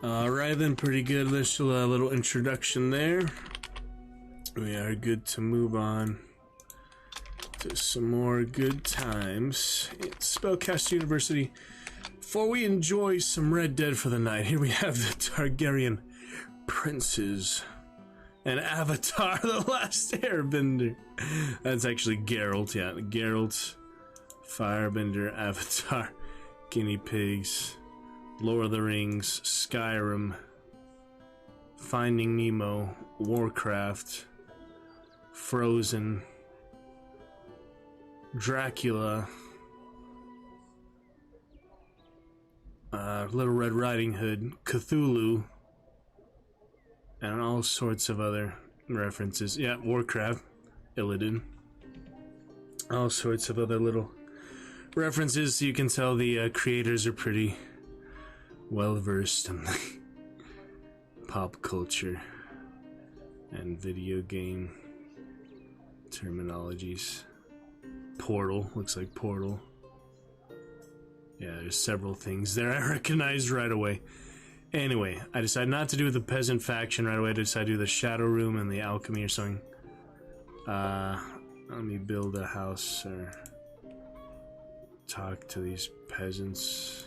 Alright then, pretty good initial little introduction there. We are good to move on to some more good times in Spellcaster University. Before we enjoy some Red Dead for the night, here we have the Targaryen princes and Avatar, the Last Airbender. That's actually Geralt, yeah. Geralt, Firebender, Avatar, Guinea Pigs, Lord of the Rings, Skyrim, Finding Nemo, Warcraft, Frozen, Dracula, Little Red Riding Hood, Cthulhu, and all sorts of other references. Yeah, Warcraft, Illidan. All sorts of other little references, so you can tell the creators are pretty well versed in the pop culture and video game terminologies. Portal, looks like Portal. Yeah, there's several things there I recognized right away. Anyway, I decided not to do the peasant faction right away. I decided to do the Shadow Room and the alchemy or something. Let me build a house or talk to these peasants.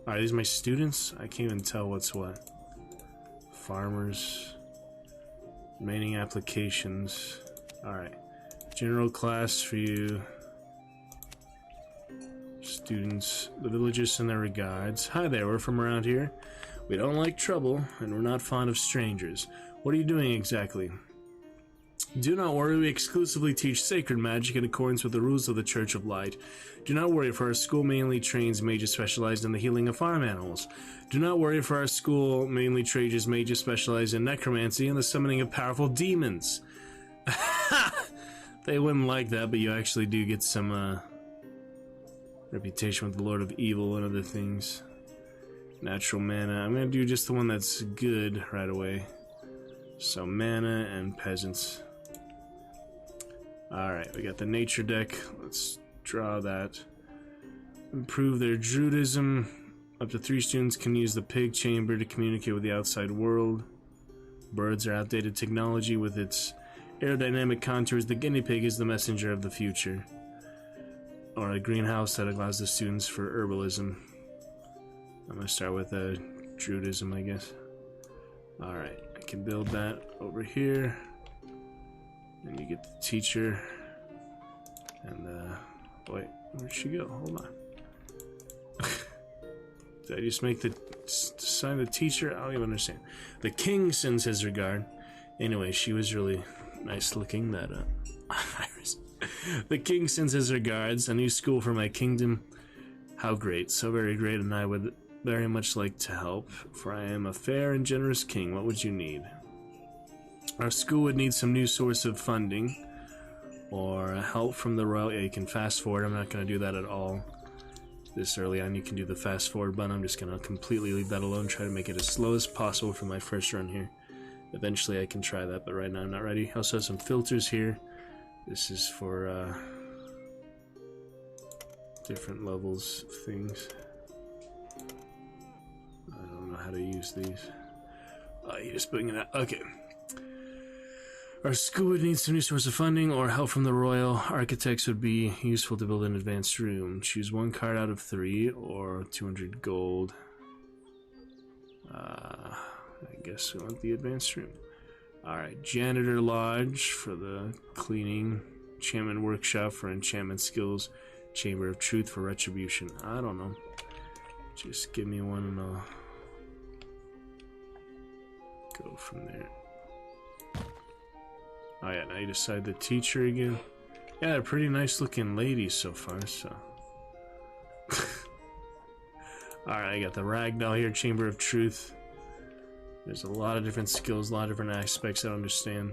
Are these my students? I can't even tell what's what. Farmers. Remaining applications. Alright. General class for you. Students. The villagers send their regards. Hi there, we're from around here. We don't like trouble, and we're not fond of strangers. What are you doing exactly? Do not worry, we exclusively teach sacred magic in accordance with the rules of the Church of Light. Do not worry, for our school mainly trains mages specialized in the healing of farm animals. Do not worry, for our school mainly trains mages specialized in necromancy and the summoning of powerful demons. They wouldn't like that, but you actually do get some reputation with the Lord of Evil and other things. Natural mana. I'm gonna do just the one that's good right away. So mana and peasants. Alright, we got the nature deck. Let's draw that. Improve their druidism. Up to 3 students can use the pig chamber to communicate with the outside world. Birds are outdated technology with its aerodynamic contours. The guinea pig is the messenger of the future. Or a greenhouse that allows the students for herbalism. I'm gonna start with druidism, I guess. Alright, I can build that over here. And you get the teacher. And, wait, where'd she go? Hold on. Did I just make the sign the teacher? I don't even understand. The king sends his regard. Anyway, she was really nice looking, that, Iris. The king sends his regards. A new school for my kingdom. How great, so very great, and I would very much like to help, for I am a fair and generous king. What would you need? Our school would need some new source of funding, or help from the royal. Yeah, you can fast forward. I'm not going to do that at all this early on. You can do the fast forward button. I'm just going to completely leave that alone, try to make it as slow as possible for my first run here. Eventually I can try that, but right now I'm not ready. I also have some filters here. This is for different levels of things. I don't know how to use these. Oh, you just bring it out. Okay. Our school would need some new source of funding, or help from the royal. Architects would be useful to build an advanced room. Choose 1 card out of 3, or 200 gold. I guess we want the advanced room. Alright, Janitor Lodge for the cleaning. Enchantment Workshop for enchantment skills. Chamber of Truth for retribution. I don't know. Just give me one and I'll go from there. Oh yeah, now you decide the teacher again. Yeah, they're pretty nice looking ladies so far, so. Alright, I got the Ragdoll here, Chamber of Truth. There's a lot of different skills, a lot of different aspects I don't understand.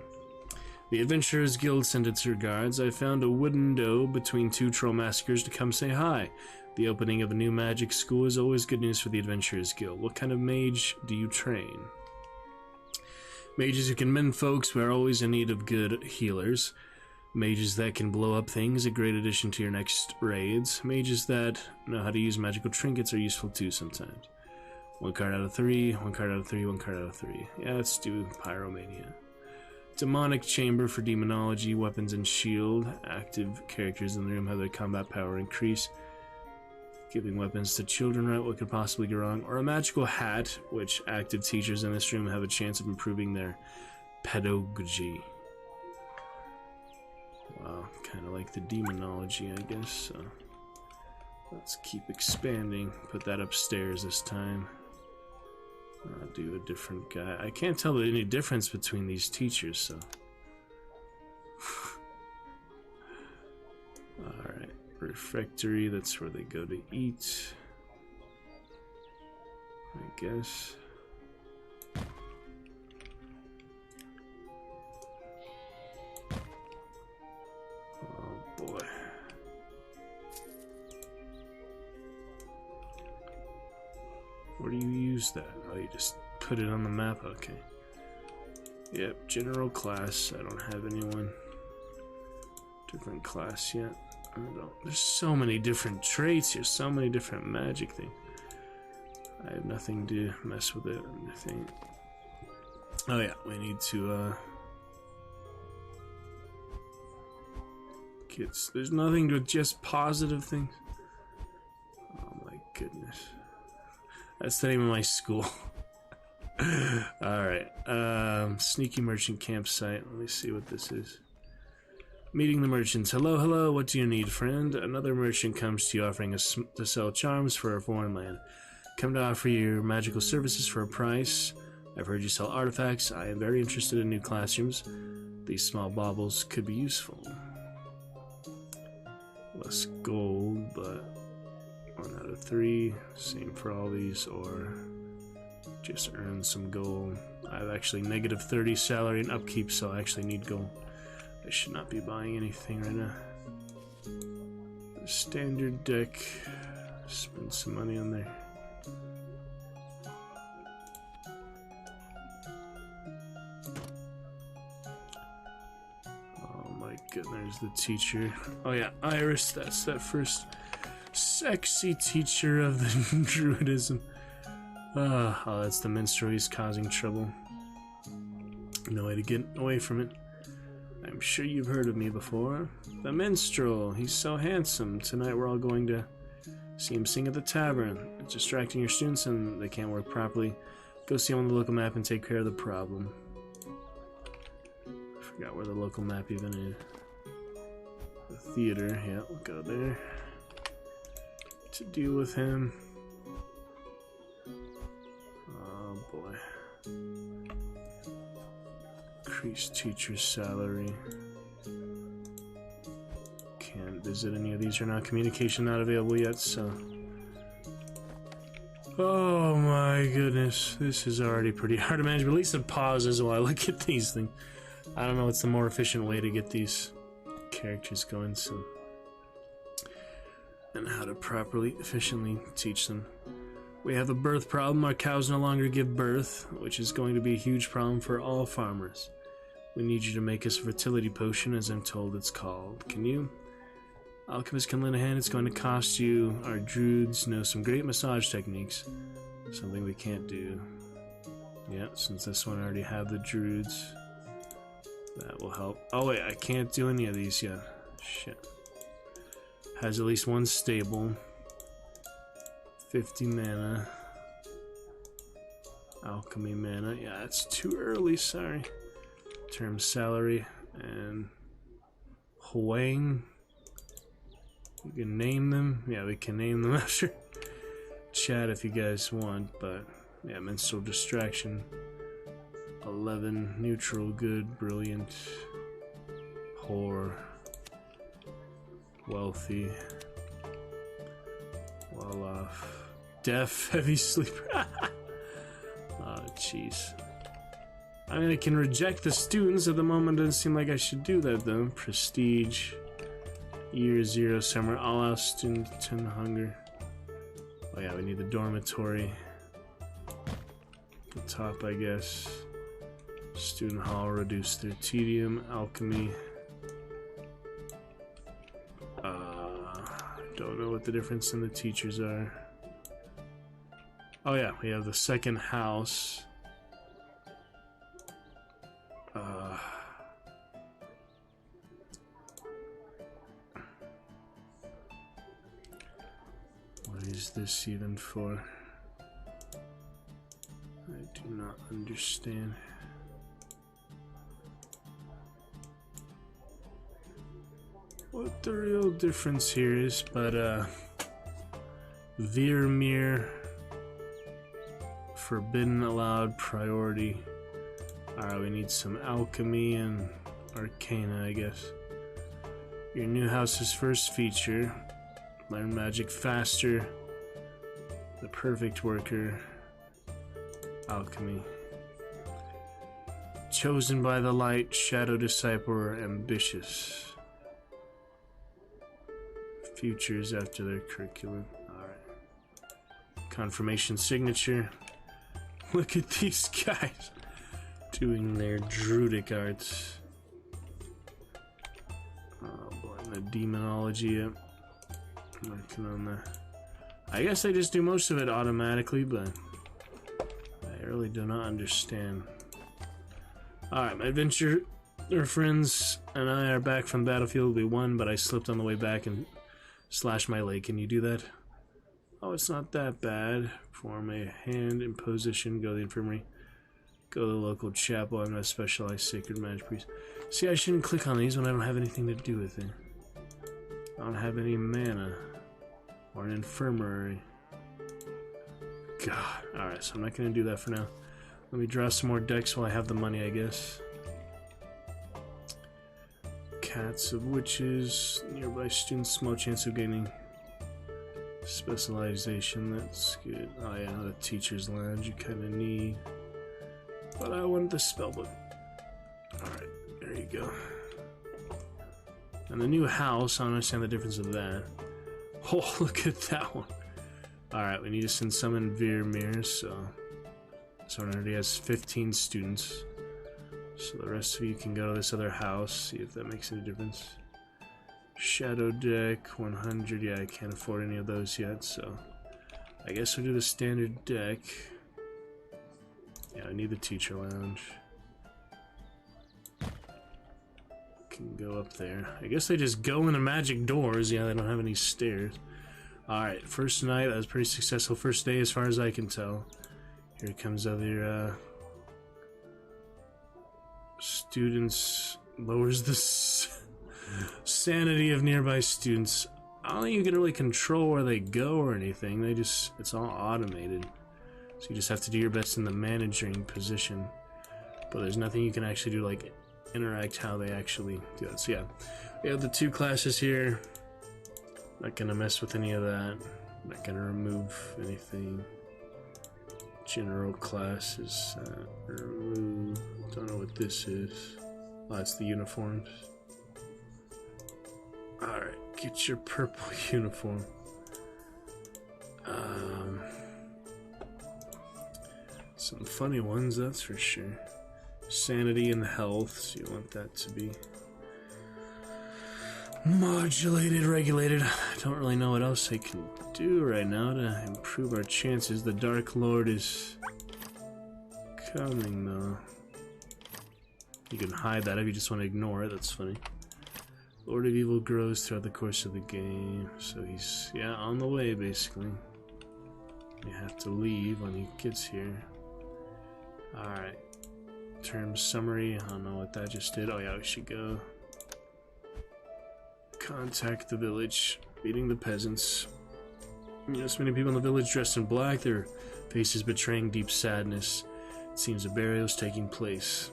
The Adventurers Guild sent its regards. I found a wooden doe between 2 troll massacres to come say hi. The opening of a new magic school is always good news for the Adventurers Guild. What kind of mage do you train? Mages who can mend folks, we are always in need of good healers. Mages that can blow up things, a great addition to your next raids. Mages that know how to use magical trinkets are useful too sometimes. 1 card out of 3, 1 card out of 3, 1 card out of 3. Yeah, let's do Pyromania. Demonic Chamber for Demonology, Weapons and Shield. Active characters in the room have their combat power increase. Giving weapons to children, right? What could possibly go wrong? Or a Magical Hat, which active teachers in this room have a chance of improving their pedagogy. Wow, kind of like the Demonology, I guess. So let's keep expanding. Put that upstairs this time. I'll do a different guy. I can't tell any difference between these teachers, so. Alright, refectory, that's where they go to eat. I guess. Oh boy. Where do you use that? Oh, you just put it on the map? Okay. Yep, general class. I don't have anyone. Different class yet. I don't. There's so many different traits here, so many different magic things. I have nothing to mess with it, I think. Oh yeah, we need to, kids. There's nothing with just positive things. Oh my goodness. That's the name of my school. Alright. Sneaky merchant campsite. Let me see what this is. Meeting the merchants. Hello, hello. What do you need, friend? Another merchant comes to you offering us to sell charms for a foreign land. Come to offer your magical services for a price. I've heard you sell artifacts. I am very interested in new classrooms. These small baubles could be useful. Less gold, but 1 out of 3. Same for all these, or just earn some gold. I have actually negative 30 salary and upkeep, so I actually need gold. I should not be buying anything right now. The standard deck. Spend some money on there. Oh my goodness, the teacher. Oh yeah, Iris, that's that first sexy teacher of the druidism. Oh, that's the minstrel. He's causing trouble. No way to get away from it. I'm sure you've heard of me before. The minstrel. He's so handsome. Tonight we're all going to see him sing at the tavern. It's distracting your students and they can't work properly. Go see him on the local map and take care of the problem. I forgot where the local map even is. The theater. Yeah, we'll go there. To deal with him. Oh boy. Increase teacher's salary. Can't visit any of these right now. Communication not available yet, so. Oh my goodness. This is already pretty hard to manage, but at least it pauses while I look at these things. I don't know what's the more efficient way to get these characters going, so. And how to properly, efficiently teach them. We have a birth problem. Our cows no longer give birth, which is going to be a huge problem for all farmers. We need you to make us a fertility potion, as I'm told it's called. Can you? Alchemist can lend a hand. It's going to cost you. Our druids know some great massage techniques. Something we can't do. Yeah, since this one I already have the druids. That will help. Oh wait, I can't do any of these yet. Shit. Has at least one stable. 50 mana. Alchemy mana. Yeah, it's too early, sorry. Term salary and Huang. You can name them. Yeah, we can name them after chat if you guys want, but yeah, minstrel distraction. 11 neutral, good, brilliant, whore, wealthy, well off, deaf, heavy sleeper. Oh, jeez. I mean, I can reject the students at the moment. Doesn't seem like I should do that though. Prestige, year 0 summer, all out student 10 hunger. Oh yeah, we need the dormitory. The top, I guess. Student hall, reduce their tedium. Alchemy. Don't know what the difference in the teachers are. Oh yeah, we have the second house. What is this even for? I do not understand. What the real difference here is, but Vermeer forbidden, allowed, priority. Alright, we need some alchemy and arcana, I guess. Your new house's first feature. Learn magic faster. The perfect worker. Alchemy. Chosen by the light, shadow disciple, or ambitious. Futures after their curriculum. Alright. Confirmation signature. Look at these guys doing their druidic arts. Oh boy, the demonology. Yep. Working on that. I guess I just do most of it automatically, but I really do not understand. Alright, my adventurer friends and I are back from the battlefield. We won, but I slipped on the way back and slashed my leg. Can you do that? Oh, it's not that bad. Form a hand in position. Go to the infirmary. Go to the local chapel. I'm a specialized sacred magic priest. See, I shouldn't click on these when I don't have anything to do with it. I don't have any mana. Or an infirmary. God. Alright, so I'm not going to do that for now. Let me draw some more decks while I have the money, I guess. Cats of witches. Nearby students. Small chance of gaining specialization. That's good. Oh yeah, the teacher's lounge you kind of need. But I want the spellbook. Alright, there you go. And the new house, I don't understand the difference of that. Oh, look at that one. Alright, we need to send some in Vermeer, so it already has 15 students. So the rest of you can go to this other house, see if that makes any difference. Shadow deck, 100. Yeah, I can't afford any of those yet, so I guess we'll do the standard deck. Yeah, I need the teacher lounge. Can go up there. I guess they just go into magic doors. Yeah, they don't have any stairs. Alright, first night. That was pretty successful. First day as far as I can tell. Here comes other students. Lowers the sanity of nearby students. I don't think you can really control where they go or anything. They just, it's all automated. So you just have to do your best in the managing position. But there's nothing you can actually do, like interact how they actually do it. So yeah, we have the two classes here. Not gonna mess with any of that. Not gonna remove anything. General classes, remove. Don't know what this is. Oh, it's the uniforms. Alright, get your purple uniform. Some funny ones, that's for sure. Sanity and health, so you want that to be modulated, regulated. I don't really know what else I can do right now to improve our chances. The Dark Lord is coming, though. You can hide that if you just want to ignore it, that's funny. Lord of Evil grows throughout the course of the game, so he's, yeah, on the way, basically. You have to leave when he gets here. Alright. Term summary, I don't know what that just did. Oh yeah, we should go. Contact the village, beating the peasants. Yes, many people in the village dressed in black, their faces betraying deep sadness. It seems a burial is taking place.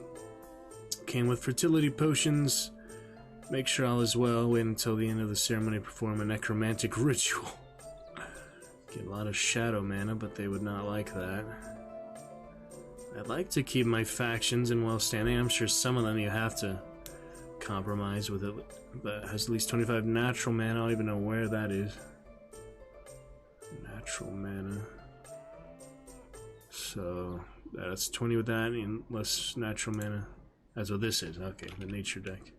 Came with fertility potions. Make sure all is well. Wait until the end of the ceremony to perform a necromantic ritual. Get a lot of shadow mana, but they would not like that. I'd like to keep my factions in well standing. I'm sure some of them you have to compromise with it, but it has at least 25 natural mana. I don't even know where that is. Natural mana. So that's 20 with that and less natural mana. That's what this is. Okay, the nature deck.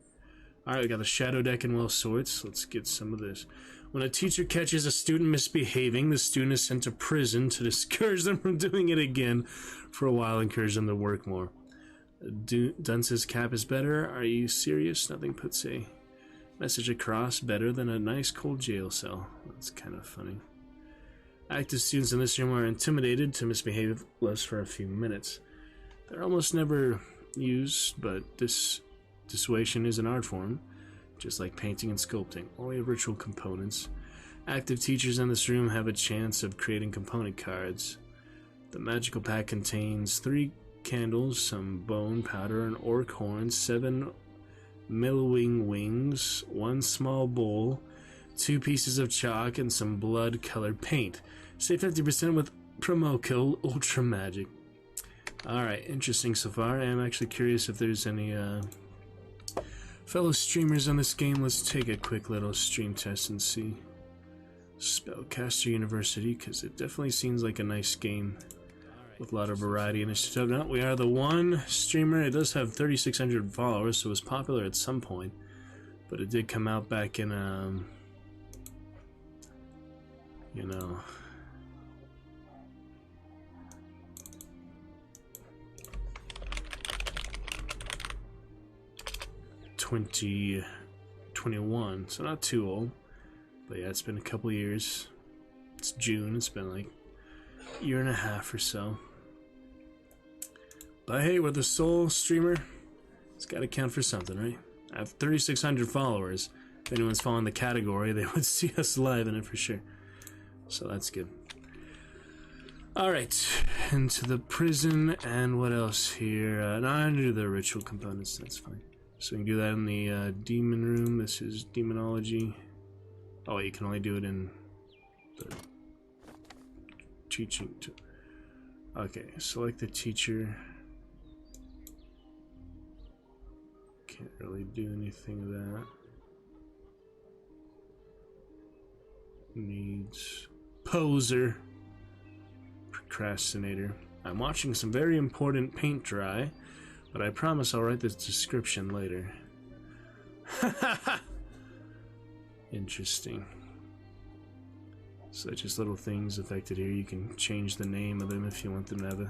Alright, we got the shadow deck and well sorts. Let's get some of this. When a teacher catches a student misbehaving, the student is sent to prison to discourage them from doing it again. For a while, encourage them to work more. Dunce's cap is better. Are you serious? Nothing puts a message across better than a nice cold jail cell. That's kind of funny. Active students in this room are intimidated to misbehave less for a few minutes. They're almost never used, but dissuasion is an art form, just like painting and sculpting. Only ritual components. Active teachers in this room have a chance of creating component cards. The magical pack contains 3 candles, some bone powder, an orc horn, 7 millowing wings, 1 small bowl, 2 pieces of chalk, and some blood-colored paint. Save 50% with promo code Ultra Magic. Alright, interesting so far. I am actually curious if there's any fellow streamers on this game. Let's take a quick little stream test and see. Spellcaster University, because it definitely seems like a nice game with a lot of variety and initiative. No, we are the one streamer. It does have 3,600 followers, so it was popular at some point. But it did come out back in, you know... 2021, so not too old. But yeah, it's been a couple years. It's June, it's been like a year and a half or so. But hey, we're the sole streamer. It's gotta count for something, right? I have 3,600 followers. If anyone's following the category, they would see us live in it for sure. So that's good. Alright, into the prison, and what else here? No, I'm gonna do the ritual components, that's fine. So we can do that in the demon room. This is demonology. Oh, you can only do it in the teaching. Okay, select the teacher. Can't really do anything with that. Needs poser. Procrastinator. I'm watching some very important paint dry. But I promise I'll write the description later. Interesting. So just little things affected here. You can change the name of them if you want them to have a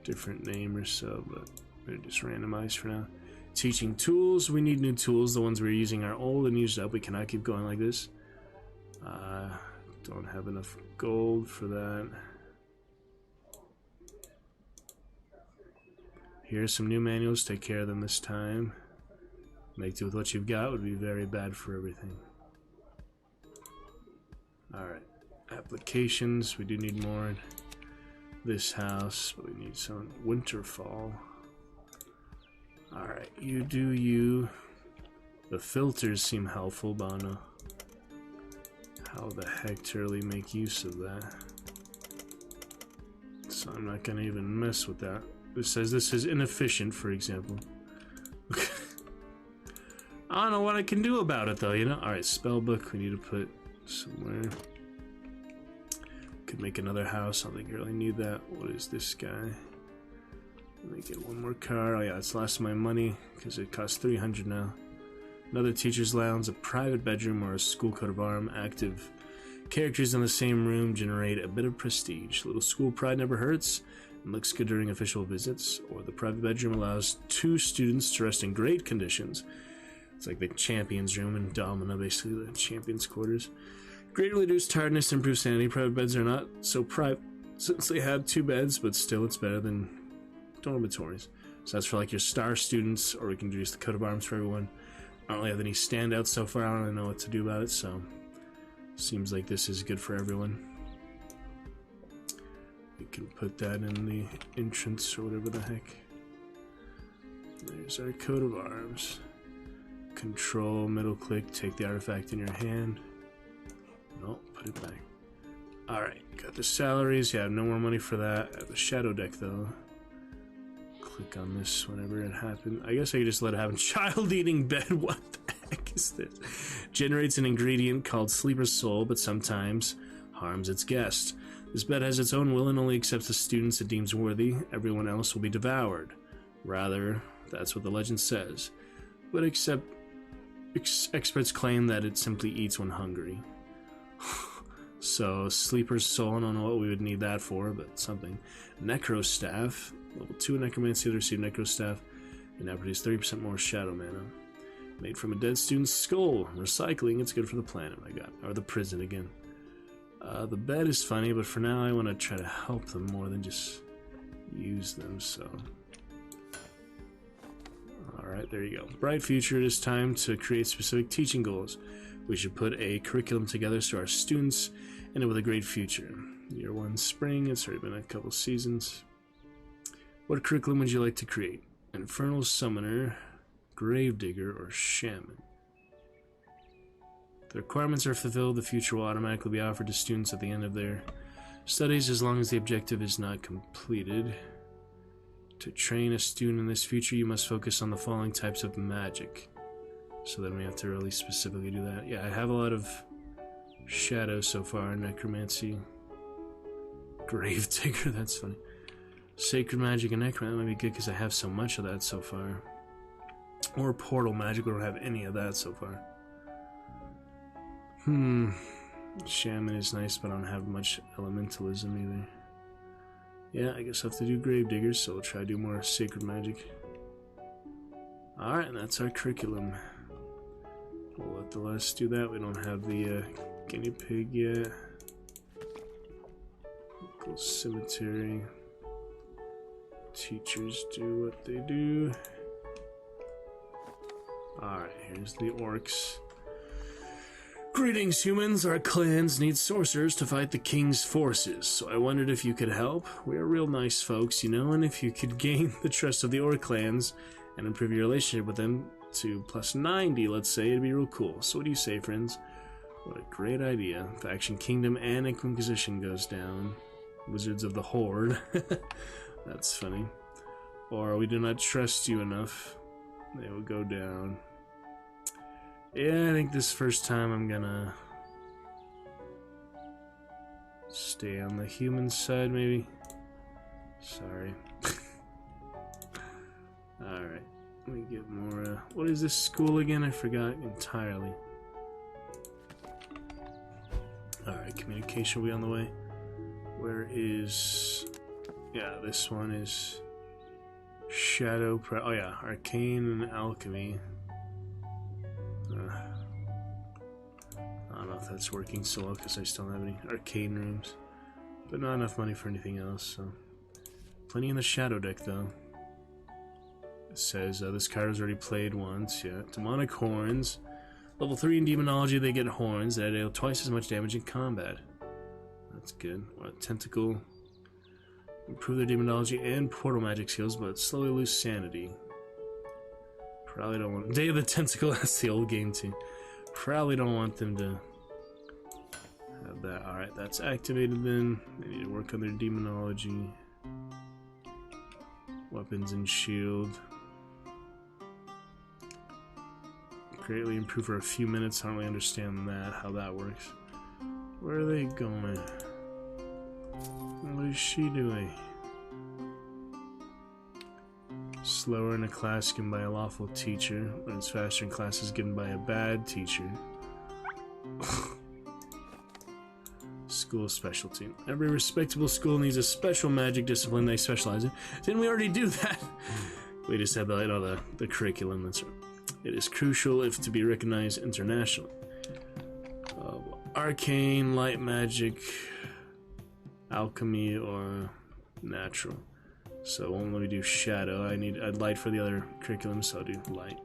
different name or so, but they're just randomized for now. Teaching tools. We need new tools. The ones we're using are old and used up. We cannot keep going like this. Don't have enough gold for that. Here's some new manuals. Take care of them this time. Make do with what you've got would be very bad for everything. Alright. Applications. We do need more in this house, but we need some Winterfall. Alright. You do you. The filters seem helpful, but I don't know how the heck to really make use of that. So I'm not going to even mess with that. It says this is inefficient, for example. I don't know what I can do about it, though, you know? Alright, spellbook we need to put somewhere. Could make another house. I don't think I really need that. What is this guy? Let me get one more car. Oh yeah, it's last of my money, because it costs 300 now. Another teacher's lounge, a private bedroom, or a school coat of arms. Active characters in the same room generate a bit of prestige. A little school pride never hurts. And looks good during official visits, or the private bedroom allows 2 students to rest in great conditions. It's like the champions room in Domina, basically the champions quarters. Greatly reduced tiredness, improved sanity. Private beds are not so private since they have 2 beds, but still it's better than dormitories. So that's for like your star students, or we can use the coat of arms for everyone. I don't really have any standouts so far. I don't really know what to do about it, so seems like this is good for everyone. We can put that in the entrance or whatever the heck. There's our coat of arms. Control, middle click, take the artifact in your hand. No, put it back. Alright, got the salaries. Yeah, no more money for that. I have the shadow deck though. Click on this whenever it happens. I guess I could just let it happen. Child eating bed. What the heck is this? Generates an ingredient called Sleeper Soul, but sometimes harms its guest. This bed has its own will and only accepts the students it deems worthy. Everyone else will be devoured. Rather, that's what the legend says. But except experts claim that it simply eats when hungry. So, Sleeper's Soul, I don't know what we would need that for, but something. Necrostaff, level 2 Necromancy, they receive Necrostaff, and now produce 30% more Shadow Mana. Made from a dead student's skull. Recycling, it's good for the planet, I got. Or the prison again. The bed is funny, but for now I want to try to help them more than just use them, so... Alright, there you go. Bright future, it is time to create specific teaching goals. We should put a curriculum together so our students end up with a great future. Year 1 spring, it's already been a couple seasons. What curriculum would you like to create? Infernal Summoner, Gravedigger, or Shaman? If the requirements are fulfilled, the future will automatically be offered to students at the end of their studies as long as the objective is not completed. To train a student in this future, you must focus on the following types of magic. So then we have to really specifically do that. Yeah, I have a lot of shadow so far. Necromancy. Gravedigger, that's funny. Sacred magic and necromancy might be good because I have so much of that so far. Or portal magic, we don't have any of that so far. Shaman is nice, but I don't have much elementalism either. Yeah, I guess I'll have to do Gravediggers, so we'll try to do more sacred magic. Alright, and that's our curriculum. We'll let the rest do that. We don't have the guinea pig yet. Local cemetery. Teachers do what they do. Alright, here's the orcs. Greetings, humans. Our clans need sorcerers to fight the king's forces, so I wondered if you could help. We're real nice folks, you know, and if you could gain the trust of the orc clans and improve your relationship with them to plus 90, let's say, it'd be real cool. So what do you say, friends? What a great idea. Faction Kingdom and Inquisition goes down. Wizards of the Horde. That's funny. Or we do not trust you enough. They will go down. Yeah, I think this first time I'm gonna stay on the human side, maybe. Sorry. Alright, let me get more, what is this school again? I forgot entirely. Alright, communication will be on the way. Where is... Yeah, this one is... Shadow... Oh yeah, Arcane and Alchemy. I don't know if that's working so well because I still don't have any arcane rooms. But not enough money for anything else, so... Plenty in the shadow deck, though. It says, this card was already played once, yeah. Demonic Horns. Level 3 in Demonology, they get horns that deal twice as much damage in combat. That's good. What, Tentacle. Improve their Demonology and Portal Magic skills, but slowly lose sanity. Probably don't want... Day of the Tentacle, that's the old game too. Probably don't want them to have that. Alright, that's activated then. They need to work on their Demonology. Weapons and shield. Greatly improve for a few minutes. I don't really understand that, how that works. Where are they going? What is she doing? Slower in a class given by a lawful teacher, but it's faster in classes given by a bad teacher. School specialty. Every respectable school needs a special magic discipline they specialize in. Didn't we already do that? We just had the curriculum. That's right. It is crucial if to be recognized internationally. Arcane, light magic, alchemy, or natural. So it won't let me do shadow. I'd light for the other curriculum, so I'll do light.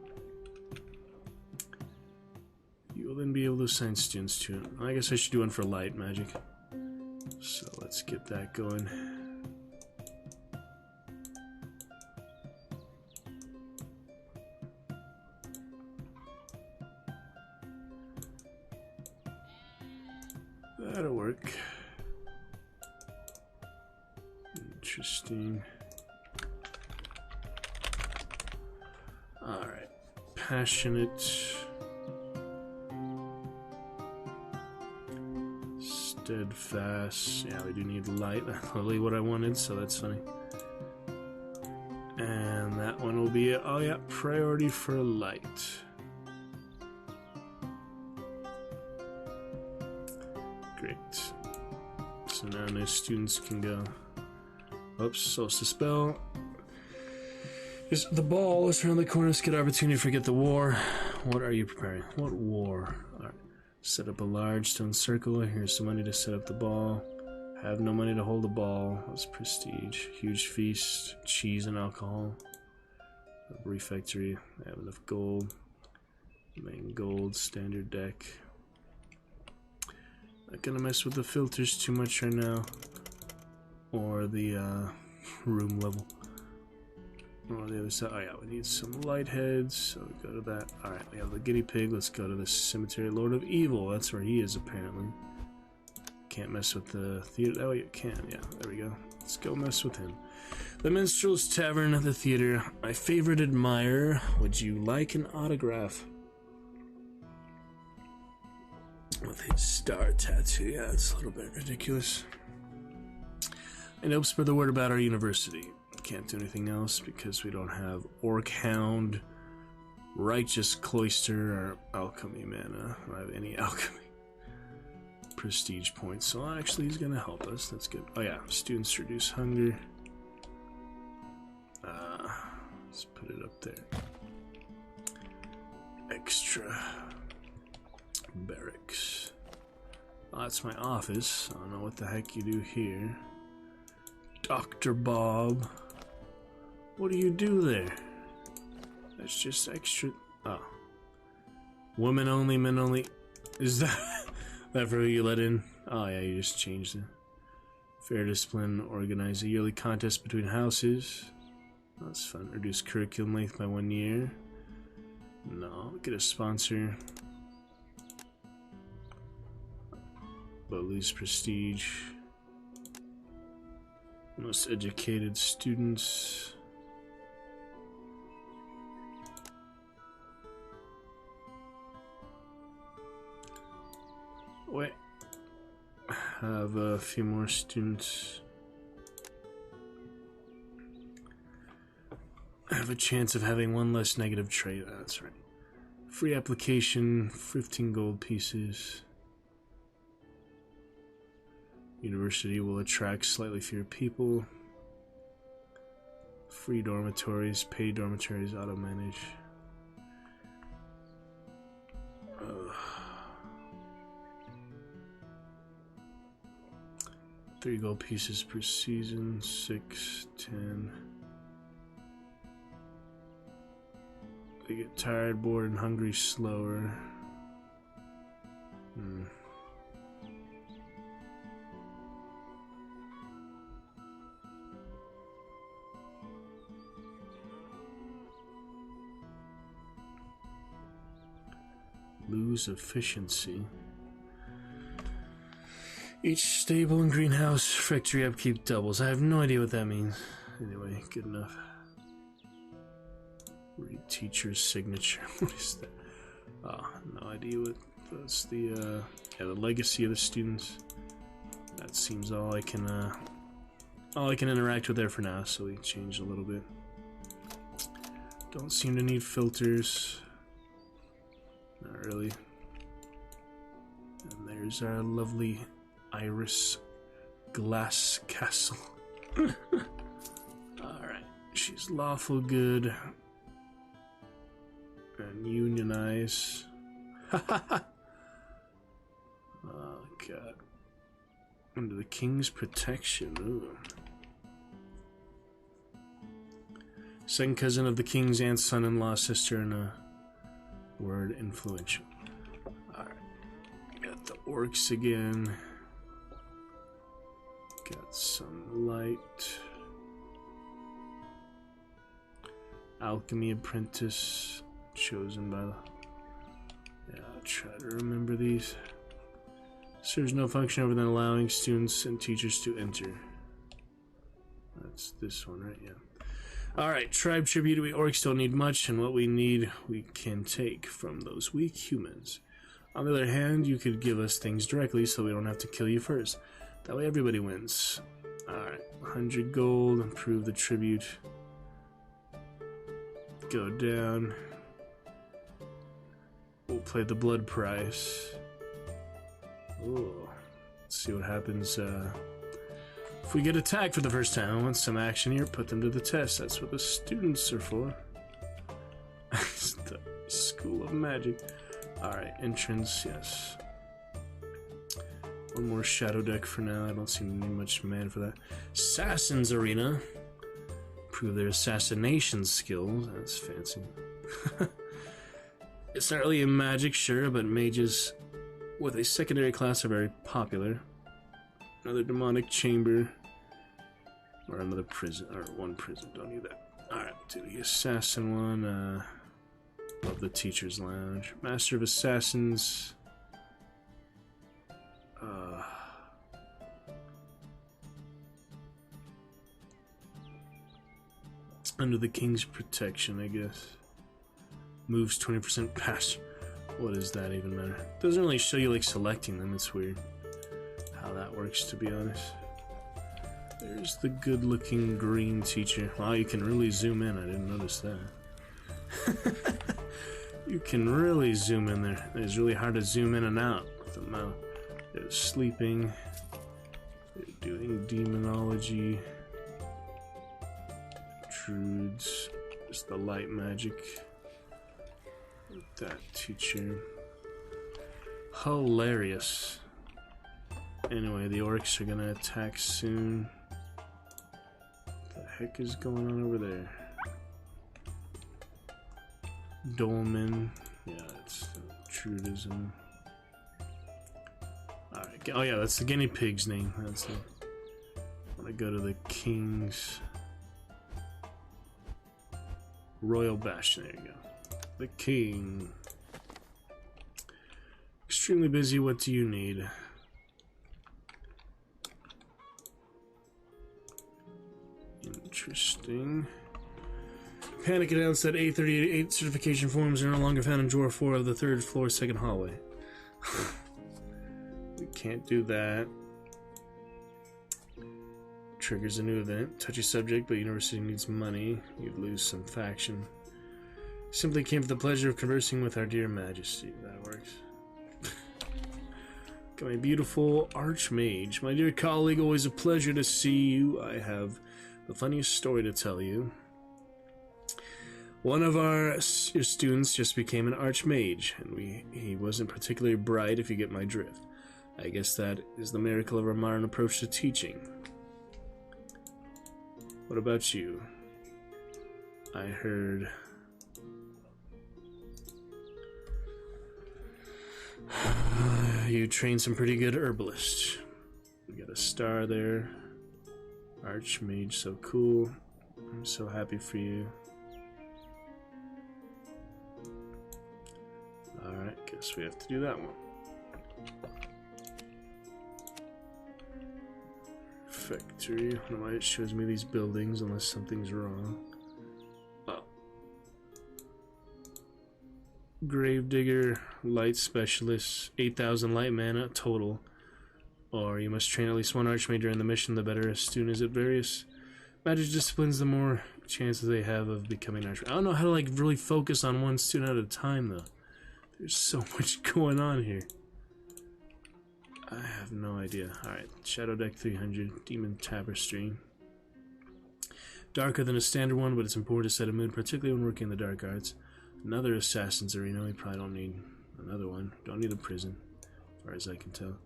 You will then be able to assign students to it. I guess I should do one for light magic. So let's get that going. That'll work. Interesting. Alright. Passionate. Steadfast. Yeah, we do need light. That's totally what I wanted, so that's funny. And that one will be, oh yeah, priority for light. So now no students can go. Oops, solstice bell. The ball is around the corner. Let's get an opportunity to forget the war. What are you preparing? What war? Alright. Set up a large stone circle. Here's some money to set up the ball. Have no money to hold the ball. That's prestige. Huge feast. Cheese and alcohol. A refectory. I have enough gold. Main gold. Standard deck. Not gonna mess with the filters too much right now. Or the room level. Or the other side. Oh yeah, we need some light heads. So we go to that. Alright, we have the guinea pig. Let's go to the cemetery. Lord of Evil. That's where he is apparently. Can't mess with the theater. Oh, you can. Yeah, there we go. Let's go mess with him. The Minstrel's Tavern at the theater. My favorite admirer. Would you like an autograph? With his star tattoo. Yeah, it's a little bit ridiculous. And help spread the word about our university. Can't do anything else because we don't have Orc Hound, Righteous Cloister, or Alchemy Mana. I don't have any alchemy prestige points, so actually he's gonna help us. That's good. Oh yeah, students reduce hunger. Let's put it up there. Extra barracks. Oh, that's my office. I don't know what the heck you do here. Dr. Bob. What do you do there? That's just extra. Oh. Women only, men only. Is that that for who you let in? Oh yeah, you just changed it. Fair discipline. Organize a yearly contest between houses. That's fun. Reduce curriculum length by 1 year. No. Get a sponsor. But lose prestige. Most educated students. Wait. Have a few more students. Have a chance of having one less negative trait. That's right. Free application, 15 gold pieces. University will attract slightly fewer people. Free dormitories, paid dormitories, auto-manage. 3 gold pieces per season, 6, 10. They get tired, bored, and hungry slower. Lose efficiency. Each stable and greenhouse factory upkeep doubles. I have no idea what that means. Anyway, good enough. Read teacher's signature. What is that? Oh, no idea what that's the legacy of the students. That seems all I can interact with there for now, so we changed a little bit. Don't seem to need filters. Not really. And there's our lovely Iris Glass Castle. Alright. She's lawful good. And unionize. Oh god. Under the king's protection. Ooh. Second cousin of the king's aunt, son-in-law, sister, and a word influential. Alright. Got the orcs again. Got some light. Alchemy apprentice. Chosen by the... Yeah, I'll try to remember these. Serves no function other than allowing students and teachers to enter. That's this one, right? Yeah. Alright, tribe tribute. We orcs don't need much, and what we need we can take from those weak humans. On the other hand, you could give us things directly so we don't have to kill you first. That way everybody wins. Alright, 100 gold, improve the tribute. Go down. We'll play the blood price. Ooh. Let's see what happens if we get attacked for the first time. I want some action here. Put them to the test. That's what the students are for. It's the School of Magic. Alright, entrance, yes. One more shadow deck for now. I don't seem to need much man for that. Assassin's Arena. Prove their assassination skills. That's fancy. It's not really a magic, sure, but mages with a secondary class are very popular. Another demonic chamber. Or another prison. Or one prison. Don't need that. Alright, do the assassin one. Love the teacher's lounge. Master of Assassins. Under the king's protection, I guess. Moves 20% past. What does that even matter? Doesn't really show you like selecting them. It's weird how that works, to be honest. There's the good-looking green teacher. Wow, you can really zoom in. I didn't notice that. You can really zoom in there. It's really hard to zoom in and out with the mouse. They're sleeping. They're doing demonology. Druids. There's the light magic. That teacher. Hilarious. Anyway, the orcs are gonna attack soon. What the heck is going on over there? Dolmen. Yeah, that's Druidism. Alright, oh yeah, that's the guinea pig's name. That's it. I wanna go to the king's Royal Bastion. There you go. The king. Extremely busy. What do you need? Interesting. Panic announced that A38 certification forms are no longer found in drawer 4 of the 3rd floor, 2nd hallway. We can't do that. Triggers a new event. Touchy subject, but university needs money. You'd lose some faction. Simply came for the pleasure of conversing with our dear majesty. That works. Got my beautiful archmage. My dear colleague, always a pleasure to see you. I have the funniest story to tell you. One of your students just became an archmage, and he wasn't particularly bright, if you get my drift. I guess that is the miracle of our modern approach to teaching. What about you? I heard... you trained some pretty good herbalists. You got a star there. Archmage, so cool. I'm so happy for you. Alright, guess we have to do that one. Factory. I don't know why it shows me these buildings unless something's wrong. Oh. Gravedigger, light specialist, 8,000 light mana total. Or you must train at least one archmage during the mission. The better a student is at various magic disciplines, the more chances they have of becoming an archmage. I don't know how to like really focus on one student at a time though. There's so much going on here. I have no idea. Alright, Shadow Deck 300, Demon Tapestry. Darker than a standard one, but it's important to set a mood, particularly when working in the dark arts. Another Assassin's Arena. We probably don't need another one. Don't need a prison, as far as I can tell.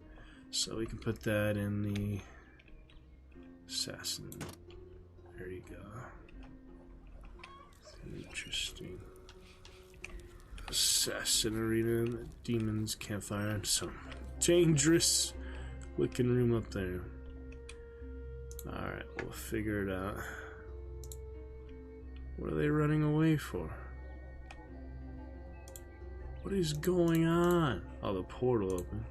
So we can put that in the Assassin. There you go. Interesting. Assassin Arena, the Demon's Campfire, some dangerous looking room up there. Alright, we'll figure it out. What are they running away for? What is going on? Oh, the portal open.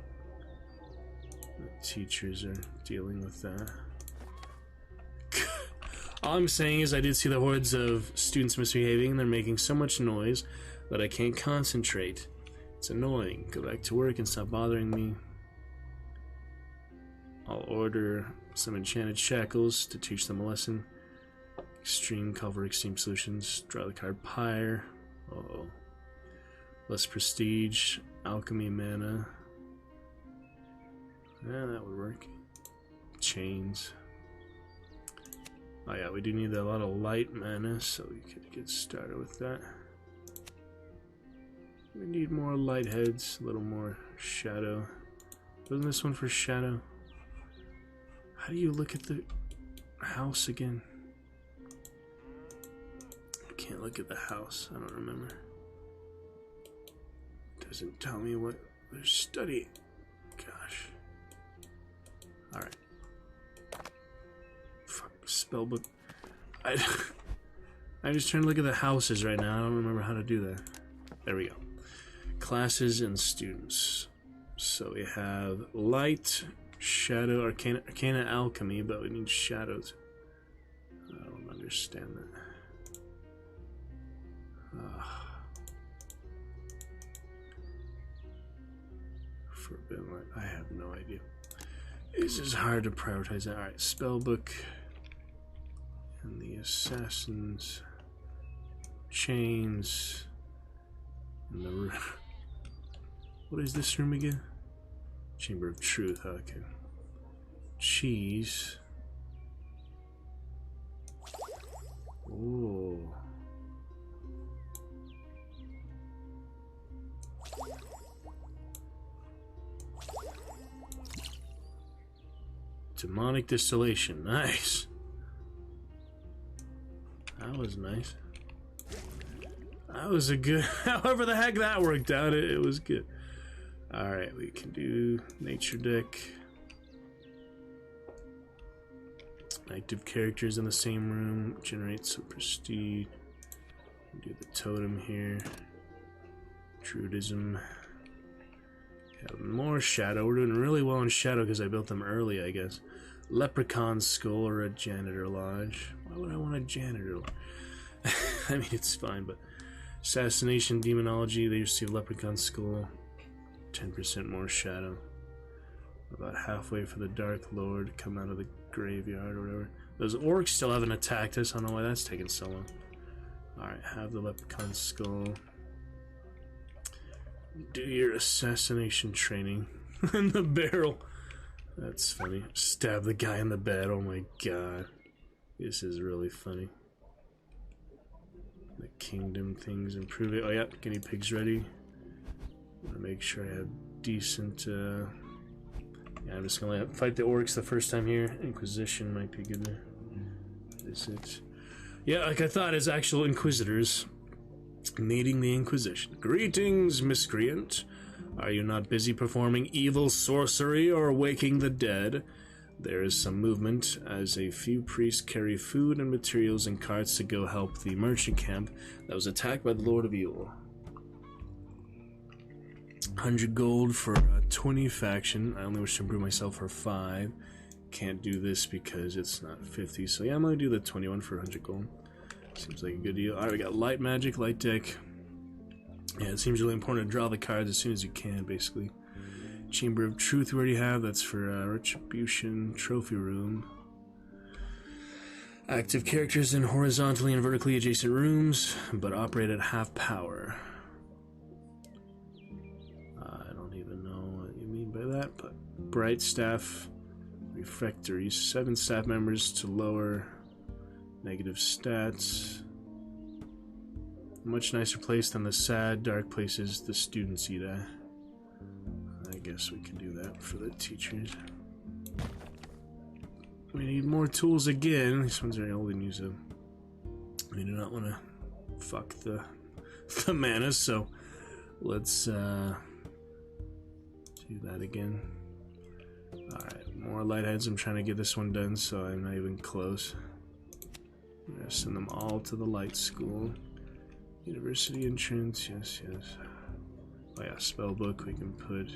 The teachers are dealing with that. All I'm saying is I did see the hordes of students misbehaving. They're making so much noise that I can't concentrate. It's annoying. Go back to work and stop bothering me. I'll order some enchanted shackles to teach them a lesson. Extreme cover extreme solutions. Draw the card Pyre. Uh-oh. Less prestige. Alchemy mana. Yeah, that would work. Chains. Oh yeah, we do need a lot of light mana, so we could get started with that. We need more light heads, a little more shadow. Wasn't this one for shadow? How do you look at the house again? I can't look at the house, I don't remember. Doesn't tell me what they're studying. Gosh. Alright. Fuck, spellbook. I'm just trying to look at the houses right now. I don't remember how to do that. There we go. Classes and students. So we have light, shadow, arcana alchemy, but we need shadows. I don't understand that. Forbidden light. I have no idea. This is hard to prioritize. Alright, spellbook. And the assassins. Chains. And the... What is this room again? Chamber of Truth. Okay. Cheese. Oh. Demonic distillation. Nice. That was nice. That was a good... However the heck that worked out, it was good. Alright, we can do nature deck. Active characters in the same room. Generate some prestige. Do the totem here. Druidism. Have more shadow. We're doing really well in shadow because I built them early, I guess. Leprechaun skull or a janitor lodge. Why would I want a janitor lodge? I mean, it's fine, but... Assassination demonology. They receive leprechaun skull. 10% more shadow. About halfway for the Dark Lord to come out of the graveyard or whatever. Those orcs still haven't attacked us. I don't know why that's taking so long. Alright, have the leprechaun skull. Do your assassination training. In the barrel. That's funny. Stab the guy in the bed. Oh my god. This is really funny. The kingdom things improve it. Oh yeah, guinea pigs ready. I want to make sure I have decent... Yeah, I'm just gonna fight the orcs the first time here. Inquisition might be good there. Is it? Yeah, like I thought, as actual inquisitors. Meeting the Inquisition. Greetings, miscreant. Are you not busy performing evil sorcery or waking the dead? There is some movement, as a few priests carry food and materials in carts to go help the merchant camp that was attacked by the Lord of Evil. 100 gold for 20 faction. I only wish to improve myself for 5. Can't do this because it's not 50, so yeah, I'm gonna do the 21 for 100 gold. Seems like a good deal. Alright, we got light magic, light deck. Yeah, it seems really important to draw the cards as soon as you can, basically. Chamber of Truth we already have. That's for Retribution. Trophy Room. Active characters in horizontally and vertically adjacent rooms, but operate at half power. I don't even know what you mean by that, but Bright Staff. Refractories. 7 staff members to lower negative stats. Much nicer place than the sad, dark places the students eat at. I guess we can do that for the teachers. We need more tools again. These ones are old and use them. We do not want to fuck the mana, so let's do that again. Alright, more light heads. I'm trying to get this one done, so I'm not even close. I'm gonna send them all to the light school. University entrance, yes. Oh yeah, spellbook we can put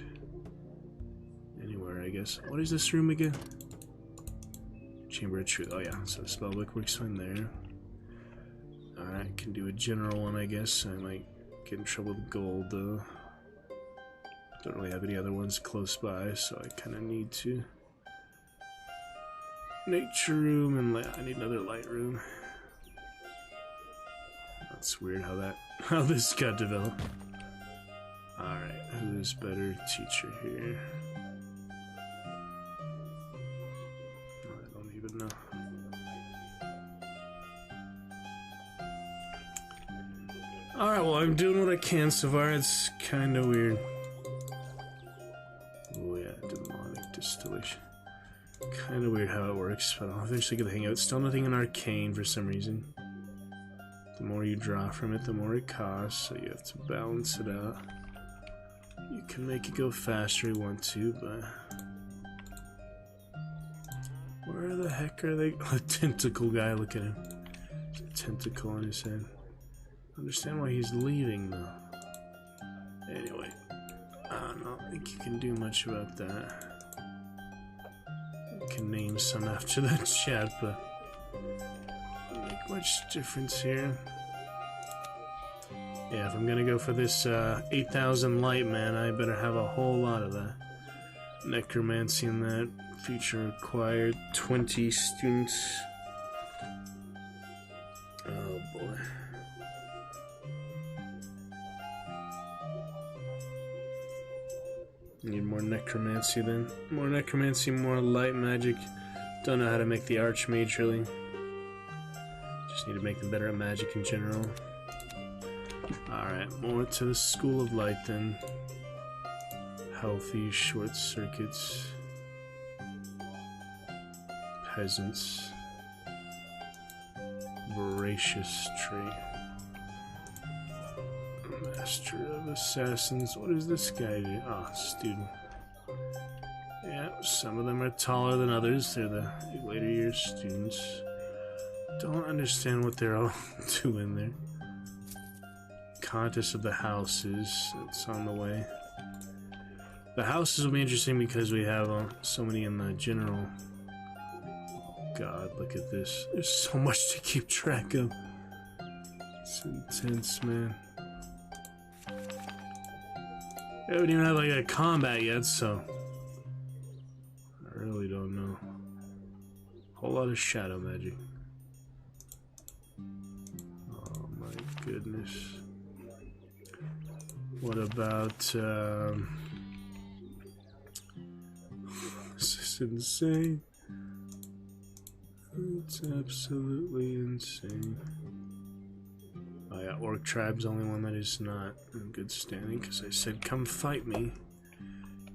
anywhere, I guess. What is this room again? Chamber of Truth. Oh yeah, so the spellbook works fine there. Alright, can do a general one, I guess. I might get in trouble with gold, though. Don't really have any other ones close by, so I kind of need to. Nature room, and I need another light room. That's weird how this got developed. Alright, who's better teacher here? even know. Alright, well, I'm doing what I can so far. It's kind of weird. Oh, yeah, demonic distillation. Kind of weird how it works, but I'll eventually get the hang of it. Still nothing in arcane for some reason. The more you draw from it, the more it costs, so you have to balance it out. You can make it go faster if you want to, but... Where the heck are they? A tentacle guy, look at him. There's a tentacle on his head. I understand why he's leaving, though. Anyway, I don't think you can do much about that. You can name some after that chat, but doesn't make much difference here. Yeah, if I'm gonna go for this 8,000 light, man, I better have a whole lot of that. Necromancy in that. Feature required 20 students. Oh boy. Need more necromancy then. More necromancy, more light magic. Don't know how to make the archmage really. Just need to make them better at magic in general. Alright, more to the School of Light then. Healthy short circuits. Peasants. Voracious trait. Master of Assassins. What does this guy do? Ah, student. Yeah, some of them are taller than others. They're the later year students. Don't understand what they're all doing there. Contest of the Houses. It's on the way. The houses will be interesting because we have so many in the general. God, look at this. There's so much to keep track of. It's intense, man. I haven't even had like a combat yet, so I really don't know. Whole lot of shadow magic. Oh my goodness. What about this is insane. It's absolutely insane. Oh yeah, Orc Tribe's the only one that is not in good standing, because I said, come fight me.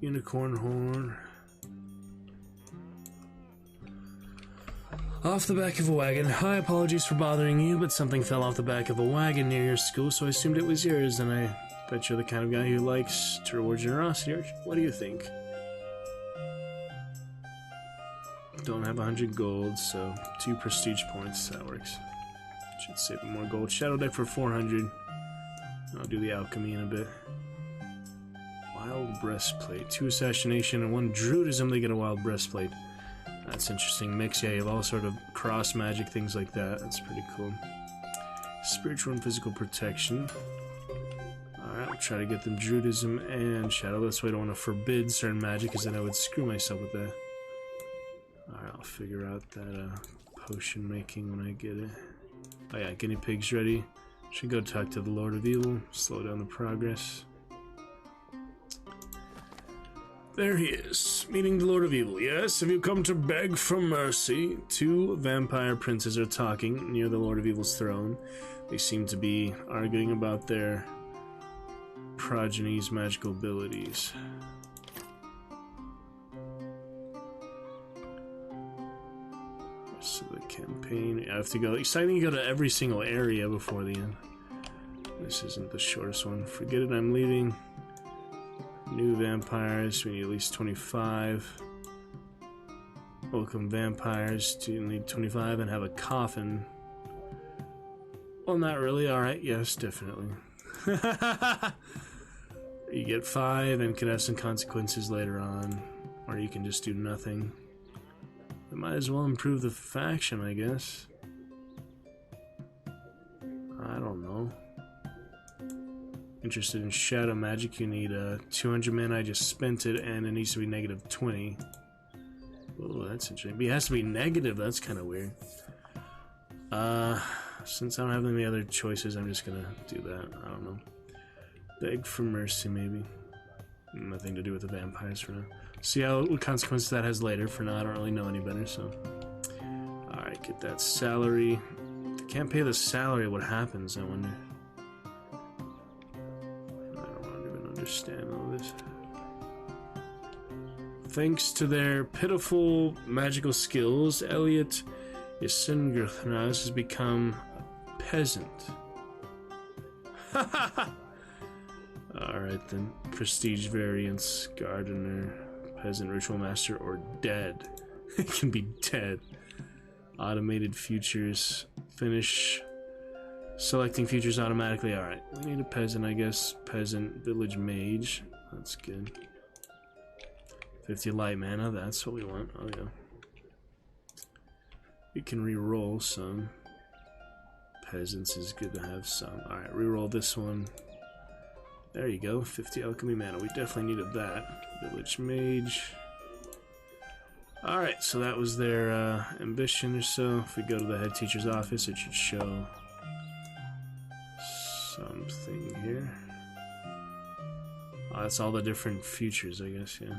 Unicorn Horn. Off the back of a wagon. Hi, apologies for bothering you, but something fell off the back of a wagon near your school, so I assumed it was yours, and I bet you're the kind of guy who likes to reward generosity. What do you think? Don't have 100 gold, so 2 prestige points. That works. Should save more gold. Shadow deck for 400. I'll do the alchemy in a bit. Wild breastplate. 2 assassination and 1 druidism. They get a wild breastplate. That's interesting mix. Yeah, you have all sort of cross magic things like that. That's pretty cool. Spiritual and physical protection. Alright, I'll try to get them druidism and shadow. That's why I don't want to forbid certain magic, because then I would screw myself with that. Alright, I'll figure out that potion making when I get it. Oh yeah, guinea pig's ready. Should go talk to the Lord of Evil. Slow down the progress. There he is, meeting the Lord of Evil. Yes, have you come to beg for mercy? 2 vampire princes are talking near the Lord of Evil's throne. They seem to be arguing about their progeny's magical abilities. So the campaign, I have to go. Exciting to go to every single area before the end. This isn't the shortest one. Forget it, I'm leaving. New vampires, we need at least 25. Welcome vampires, do you need 25 and have a coffin? Well, not really. Alright, yes, definitely. You get 5 and could have some consequences later on. Or you can just do nothing. We might as well improve the faction, I guess. I don't know. Interested in shadow magic, you need 200 mana. I just spent it, and it needs to be negative 20. Oh, that's interesting. But it has to be negative. That's kind of weird. Since I don't have any other choices, I'm just gonna do that. I don't know. Beg for mercy, maybe. Nothing to do with the vampires for now. See what consequences that has later. For now, I don't really know any better, so Alright, get that salary. Can't pay the salary, what happens, I wonder? I don't even understand all this. Thanks to their pitiful magical skills, Elliot Isengerthnas has become a peasant. Alright then. Prestige variance, gardener, peasant, ritual master, or dead. It can be dead. Automated futures. Finish selecting futures automatically. Alright, we need a peasant, I guess. Peasant, village mage. That's good. 50 light mana, that's what we want. Oh yeah. We can re-roll some. Peasants is good to have some. Alright, re-roll this one. There you go, 50 alchemy mana. We definitely needed that. Village mage. Alright, so that was their ambition or so. If we go to the head teacher's office, it should show something here. Oh, that's all the different futures, I guess, yeah.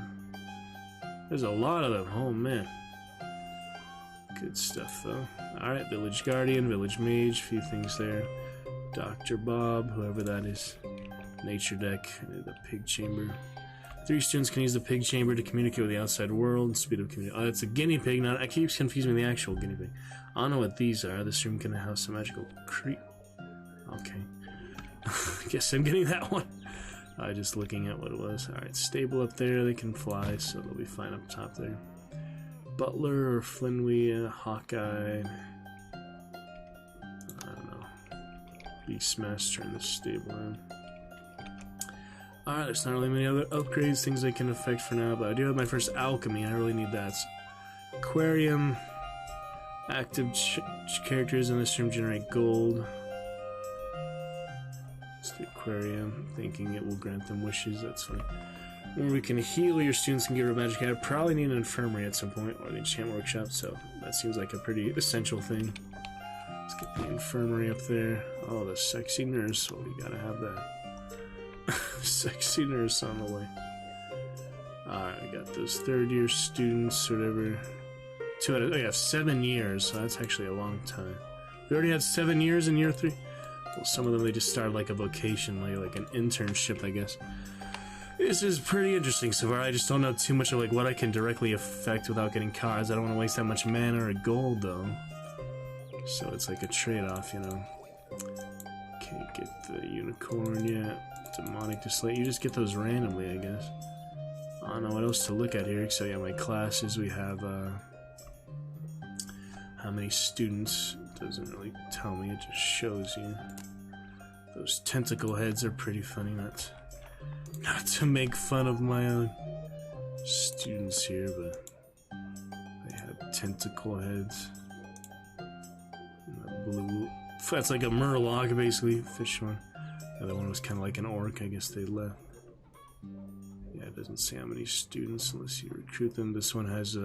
There's a lot of them, oh man. Good stuff, though. Alright, village guardian, village mage, a few things there. Dr. Bob, whoever that is. Nature deck, the pig chamber. 3 students can use the pig chamber to communicate with the outside world. Speed of communication. Oh, it's a guinea pig. Not. I keep confusing with the actual guinea pig. I don't know what these are. This room can house some magical Okay. I guess I'm getting that one. Just looking at what it was. Alright, stable up there. They can fly, so they'll be fine up top there. Butler or Flinwee, Hawkeye. I don't know. Beastmaster in the stable in. Alright, there's not really many other upgrades, things I can affect for now, but I do have my first alchemy, I really need that. Aquarium. Active characters in this room generate gold. It's the aquarium, thinking it will grant them wishes, that's funny. Or we can heal your students and give her magic. I probably need an infirmary at some point, or the enchantment workshop, so that seems like a pretty essential thing. Let's get the infirmary up there. Oh, the sexy nurse, well, we gotta have that. Sexy nurse on the way. Alright, I got those 3rd year students, whatever. Oh, yeah, 7 years, so that's actually a long time. We already had 7 years in year 3? Well, some of them, they just started like a vocation, like an internship, I guess. This is pretty interesting so far. I just don't know too much of like what I can directly affect without getting cards. I don't want to waste that much mana or gold, though. So it's like a trade-off, you know. Can't get the unicorn yet. Demonic Display. You just get those randomly, I guess. I don't know what else to look at here. So yeah, my classes, we have how many students. It doesn't really tell me, it just shows you. Those tentacle heads are pretty funny. Not to make fun of my own students here, but they have tentacle heads. And the blue. That's like a murloc, basically. Fish one. The other one was kind of like an orc. I guess they left. Yeah, it doesn't say how many students unless you recruit them. This one has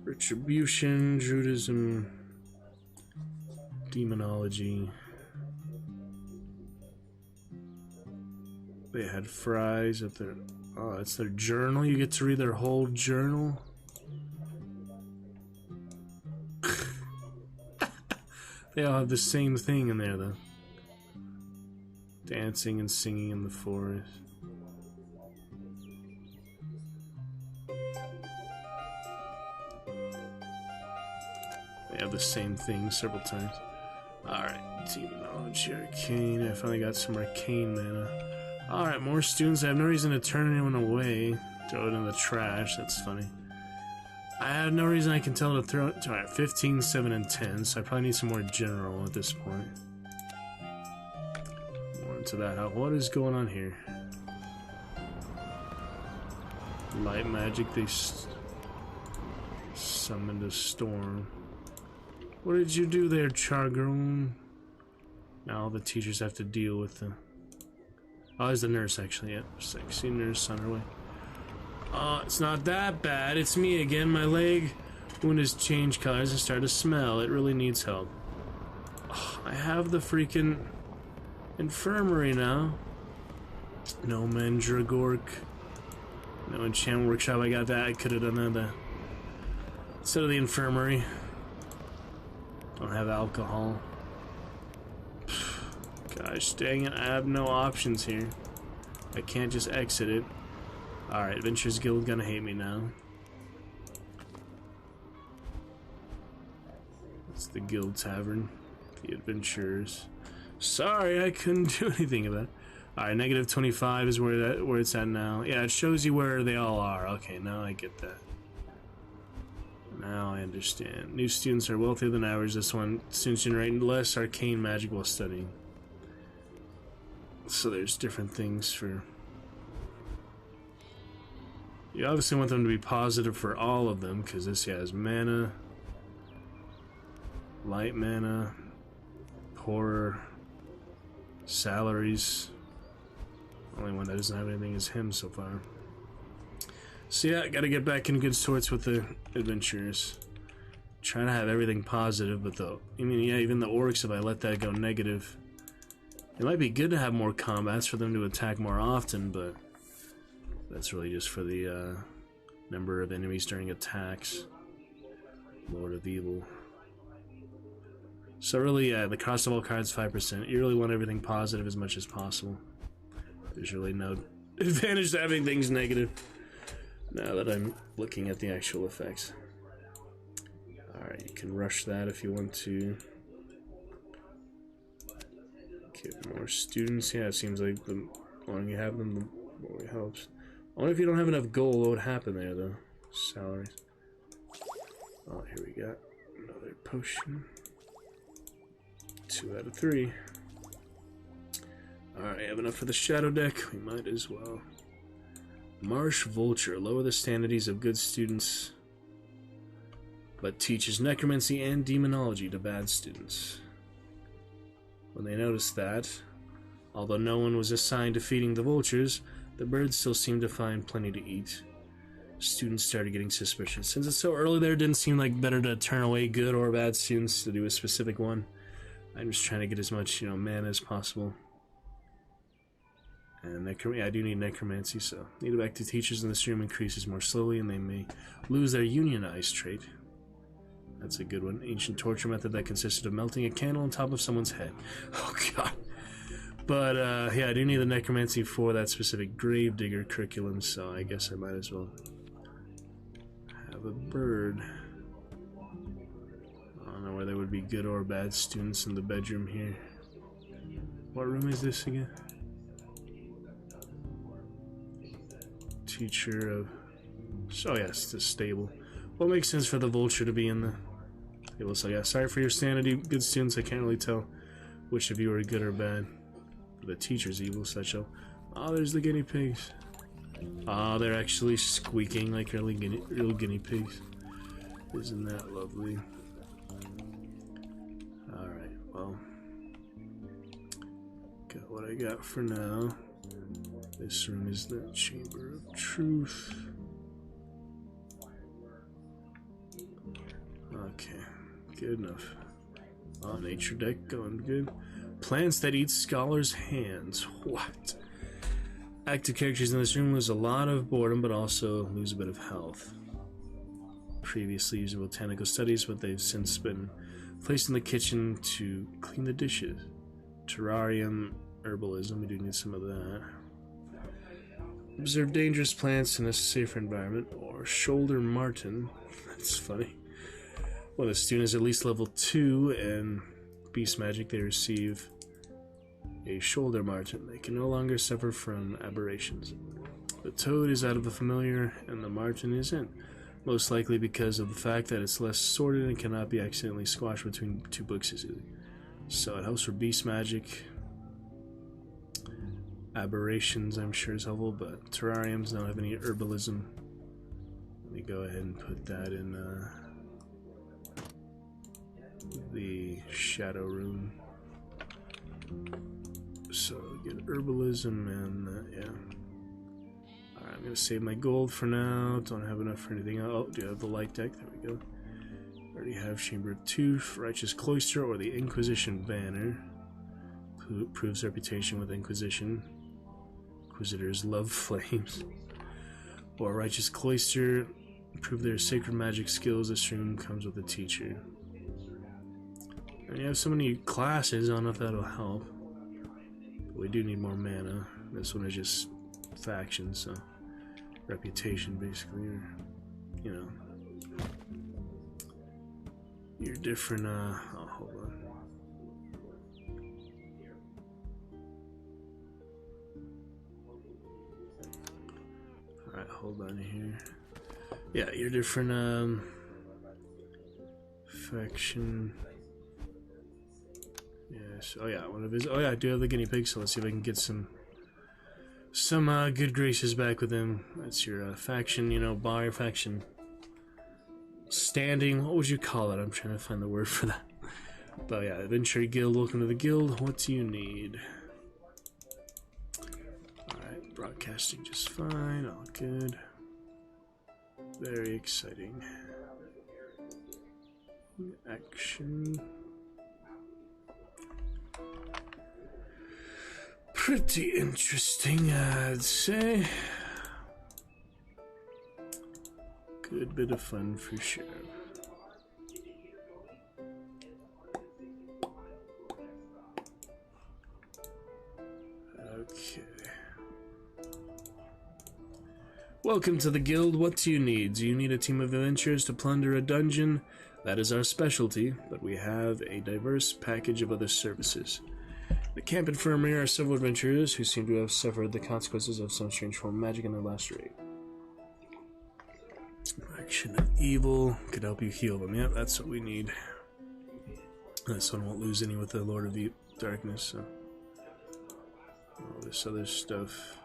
retribution, druidism, demonology. They had fries at their... Oh, it's their journal. You get to read their whole journal. They all have the same thing in there, though. Dancing and singing in the forest. They have the same thing several times. Alright, demonology, arcane. I finally got some arcane mana. Alright, more students. I have no reason to turn anyone away. Throw it in the trash. That's funny. I have no reason I can tell to throw it. Alright, 15, 7, and 10. So I probably need some more general at this point. More into that. What is going on here? Light magic. They summoned a storm. What did you do there, Chargroon? Now all the teachers have to deal with them. Oh, there's the nurse, actually. Yep, sexy nurse on her way. Oh, it's not that bad. It's me again. My leg wound has changed colors and started to smell. It really needs help. Oh, I have the freaking infirmary now. No Mandragork. No enchantment workshop. I got that. I could have done that. Instead of the infirmary. Don't have alcohol. Gosh dang it, I have no options here. I can't just exit it. Alright, Adventurers Guild gonna hate me now. It's the Guild Tavern. The Adventurers. Sorry, I couldn't do anything about it. Alright, negative 25 is where it's at now. Yeah, it shows you where they all are. Okay, now I get that. Now I understand. New students are wealthier than average. This one, students generate less arcane magic while studying. So there's different things for... You obviously want them to be positive for all of them, because this has mana, light mana, horror, salaries. Only one that doesn't have anything is him so far. So yeah, gotta get back in good sorts with the adventurers. Trying to have everything positive, but even the orcs, if I let that go negative, it might be good to have more combats for them to attack more often, but that's really just for the number of enemies during attacks. Lord of Evil. So really, yeah, the cost of all cards 5%. You really want everything positive as much as possible. There's really no advantage to having things negative. Now that I'm looking at the actual effects. Alright, you can rush that if you want to. Get more students. Yeah, it seems like the longer you have them, the more it helps. I wonder if you don't have enough gold, what would happen there, though? Salaries. Oh, here we got another potion. 2 out of 3. Alright, have enough for the shadow deck? We might as well. Marsh Vulture. Lower the standards of good students, but teaches necromancy and demonology to bad students. When they noticed that, although no one was assigned to feeding the vultures, the birds still seemed to find plenty to eat. Students started getting suspicious. Since it's so early there, it didn't seem like better to turn away good or bad students to do a specific one. I'm just trying to get as much, mana as possible. And I do need necromancy, so need to back to teachers in this room increases more slowly, and they may lose their unionized trait. That's a good one. Ancient torture method that consisted of melting a candle on top of someone's head. Oh god. But yeah, I do need the necromancy for that specific gravedigger curriculum, so I guess I might as well have a bird. I don't know whether would be good or bad students in the bedroom here. What room is this again? Teacher of... Oh yes, the stable. Well, it makes sense for the vulture to be in the stable. So yeah, sorry for your sanity, good students. I can't really tell which of you are good or bad. The teacher's evil, such a... Oh, there's the guinea pigs. Oh, they're actually squeaking like real guinea pigs. Isn't that lovely? Alright, well... Got what I got for now. This room is the Chamber of Truth. Okay, good enough. Oh, nature deck going good. Plants that eat scholars' hands. What? Active characters in this room lose a lot of boredom, but also lose a bit of health. Previously used in botanical studies, but they've since been placed in the kitchen to clean the dishes. Terrarium, herbalism, we do need some of that. Observe dangerous plants in a safer environment, or shoulder marten. That's funny. When a student is at least level 2 and beast magic, they receive a shoulder marten. They can no longer suffer from aberrations. The toad is out of the familiar, and the marten isn't. Most likely because of the fact that it's less sorted and cannot be accidentally squashed between 2 books easily. So it helps for beast magic. Aberrations, I'm sure, is helpful, but terrariums don't have any herbalism. Let me go ahead and put that in the shadow room. So get herbalism and yeah. Alright, I'm gonna save my gold for now. Don't have enough for anything else. Oh, do I have the light deck? There we go. Already have Chamber of Truth, Righteous Cloister, or the Inquisition Banner. Proves reputation with Inquisition. Inquisitors love flames. Or Righteous Cloister, prove their sacred magic skills. This room comes with a teacher. And you have so many classes, I don't know if that'll help. But we do need more mana. This one is just faction, so reputation basically, or, you know. You're different, oh, hold on. Alright, hold on here. Yeah, you're different, faction. Yes, oh yeah, one of his, oh yeah, I do have the guinea pig, so let's see if I can get some good graces back with him. That's your, faction, you know, bar faction. Standing, what would you call it? I'm trying to find the word for that. But yeah, Adventure Guild, welcome to the guild. What do you need? Alright, broadcasting just fine, all good. Very exciting. Action. Pretty interesting, I'd say. Good bit of fun for sure. Okay. Welcome to the guild. What do you need? Do you need a team of adventurers to plunder a dungeon? That is our specialty, but we have a diverse package of other services. The camp infirmary are several adventurers who seem to have suffered the consequences of some strange form of magic in their last raid. Action of evil could help you heal them. Yep, that's what we need. This one won't lose any with the Lord of the Darkness, so all this other stuff.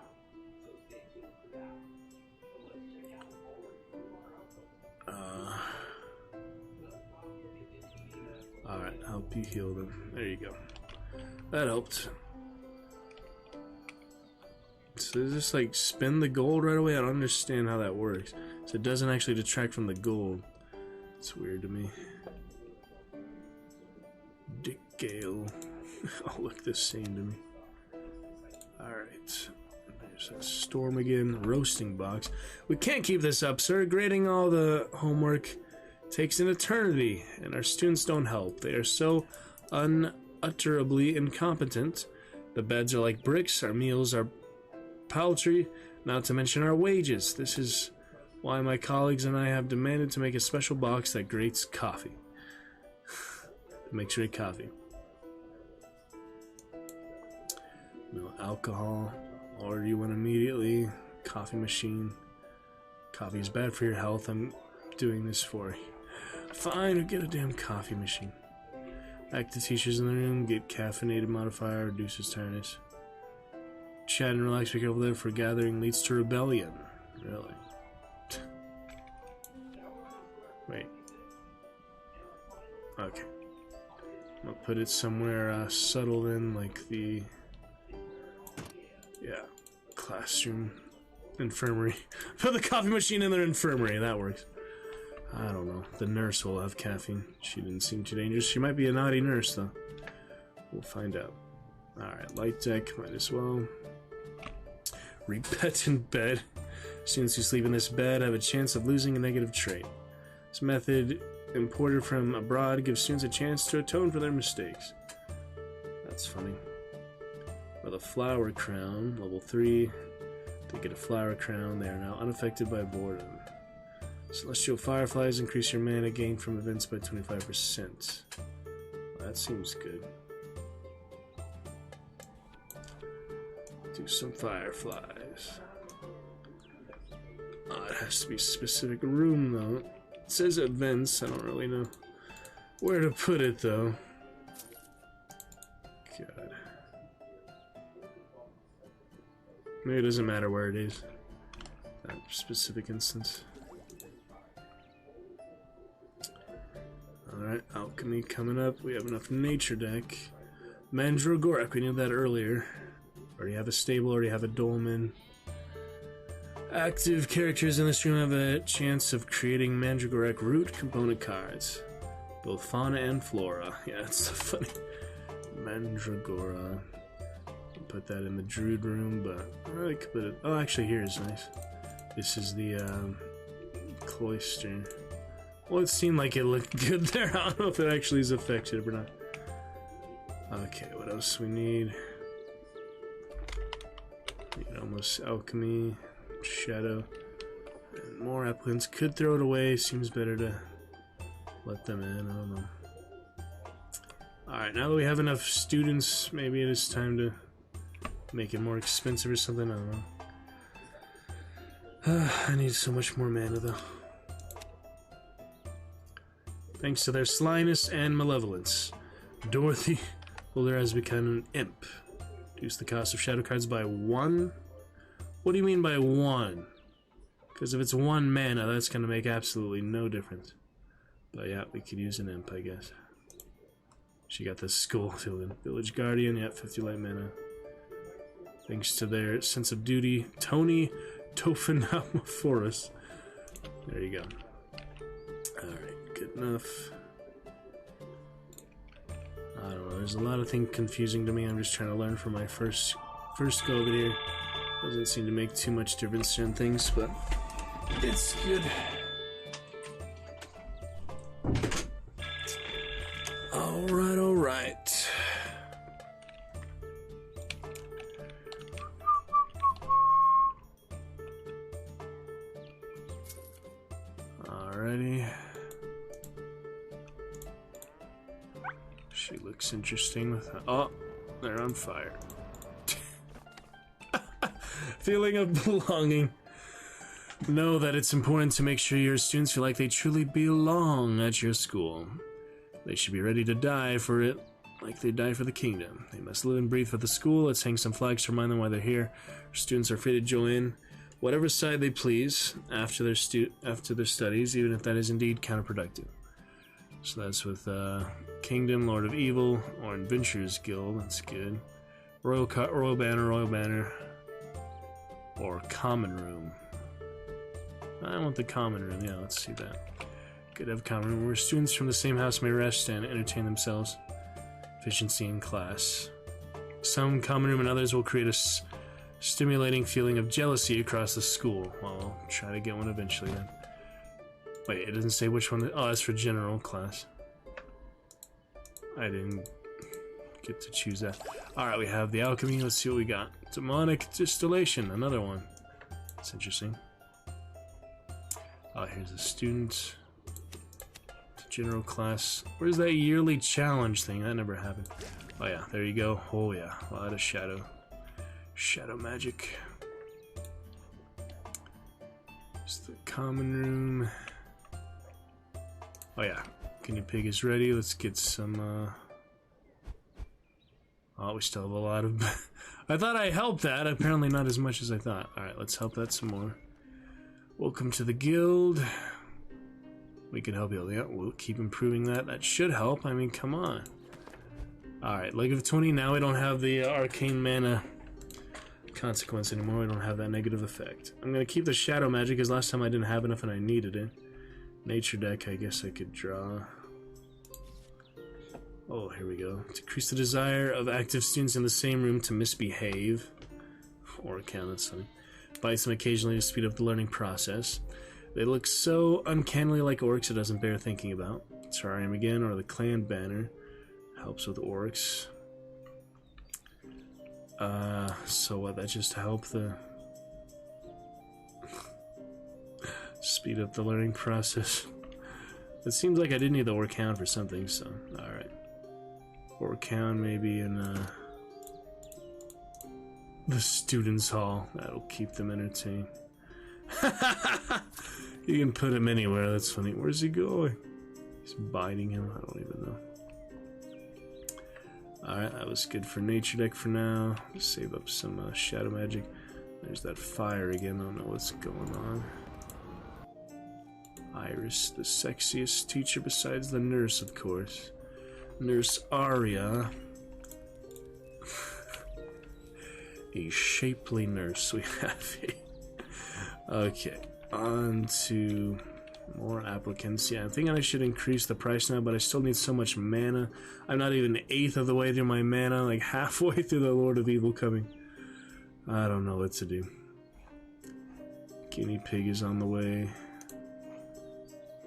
Alright, help you heal them. There you go. That helped. So just like spend the gold right away? I don't understand how that works. So it doesn't actually detract from the gold. It's weird to me. Dick Gale. All look the same to me. Alright. There's that storm again. Roasting box. We can't keep this up, sir. Grading all the homework takes an eternity, and our students don't help. They are so unutterably incompetent. The beds are like bricks, our meals are paltry, not to mention our wages. This is why my colleagues and I have demanded to make a special box that grates coffee. Makes great coffee. No alcohol. Order you one immediately. Coffee machine. Coffee is bad for your health. I'm doing this for you. Fine, get a damn coffee machine. Active teachers in the room. Get caffeinated modifier. Reduces tiredness. Chat and relax. Be careful there, for gathering leads to rebellion. Really? Wait. Okay. I'll put it somewhere subtle then, like the... Yeah. Classroom. Infirmary. Put the coffee machine in their infirmary. That works. I don't know. The nurse will have caffeine. She didn't seem too dangerous. She might be a naughty nurse, though. We'll find out. Alright, light deck. Might as well. Read pets in bed. Students who sleep in this bed have a chance of losing a negative trait. This method, imported from abroad, gives students a chance to atone for their mistakes. That's funny. With a flower crown, level 3. They get a flower crown. They are now unaffected by boredom. Celestial fireflies increase your mana gain from events by 25%. Well, that seems good. Do some fireflies. Oh, it has to be a specific room, though. It says events. I don't really know where to put it, though. God. Maybe it doesn't matter where it is. That specific instance. Alright, alchemy coming up. We have enough nature deck. Mandragorak, we knew that earlier. Already have a stable, already have a dolmen. Active characters in this room have a chance of creating Mandragorak root component cards. Both fauna and flora. Yeah, it's so funny. Mandragora. Put that in the druid room, but I could put it... Oh, actually, here is nice. This is the cloister. Well, it seemed like it looked good there. I don't know if it actually is effective or not. Okay, what else we need? Need almost alchemy, shadow, and more applicants. Could throw it away. Seems better to let them in. I don't know. Alright, now that we have enough students, maybe it is time to make it more expensive or something. I don't know. I need so much more mana, though. Thanks to their slyness and malevolence, Dorothy Holder has become an imp. Reduce the cost of shadow cards by 1? What do you mean by 1? Because if it's 1 mana, that's going to make absolutely no difference. But yeah, we could use an imp, I guess. She got this school feeling. Village Guardian, yeah, 50 light mana. Thanks to their sense of duty, Tony Tofanamophorus. There you go. Alright, good enough. I don't know, there's a lot of things confusing to me. I'm just trying to learn from my first go of it here. Doesn't seem to make too much difference in things, but it's good. Alright, alright. Alrighty. She looks interesting with that. Oh, they're on fire. Feeling of belonging. Know that it's important to make sure your students feel like they truly belong at your school. They should be ready to die for it, like they die for the kingdom. They must live and breathe for the school. Let's hang some flags to remind them why they're here. Students are free to join whatever side they please after their studies, even if that is indeed counterproductive. So that's with Kingdom, Lord of Evil, or Adventurers Guild. That's good. Royal Banner, or Common Room. I want the Common Room. Yeah, let's see that. Good to have Common Room, where students from the same house may rest and entertain themselves. Efficiency in class. Some Common Room and others will create a stimulating feeling of jealousy across the school. Well, I'll try to get one eventually then. Wait, it doesn't say which one. Oh, that's for general class. I didn't get to choose that. Alright, we have the alchemy. Let's see what we got. Demonic distillation, another one. That's interesting. Oh, here's the student. General class. Where's that yearly challenge thing? That never happened. Oh yeah, there you go. Oh yeah, a lot of shadow. Shadow magic. It's the common room. Oh yeah, guinea pig is ready. Let's get some, Oh, we still have a lot of... I thought I helped that. Apparently not as much as I thought. Alright, let's help that some more. Welcome to the guild. We can help you. Yeah, we'll keep improving that. That should help. I mean, come on. Alright, Leg of 20. Now we don't have the arcane mana consequence anymore. We don't have that negative effect. I'm going to keep the shadow magic because last time I didn't have enough and I needed it. Nature deck, I guess I could draw. Oh, here we go. Decrease the desire of active students in the same room to misbehave. Or account, that's funny. Bites them occasionally to speed up the learning process. They look so uncannily like orcs it doesn't bear thinking about. Terrarium again, or the clan banner. Helps with orcs. So what, that just help the... speed up the learning process. It seems like I did need the orc hound for something, so... Alright. Orc hound maybe in, the students' hall. That'll keep them entertained. You can put him anywhere, that's funny. Where's he going? He's biting him, I don't even know. Alright, that was good for nature deck for now. Save up some shadow magic. There's that fire again, I don't know what's going on. Iris, the sexiest teacher besides the nurse, of course. Nurse Aria. A shapely nurse we have here. Okay, on to more applicants. Yeah, I'm thinking I should increase the price now, but I still need so much mana. I'm not even an eighth of the way through my mana, like halfway through the Lord of Evil coming. I don't know what to do. Guinea pig is on the way.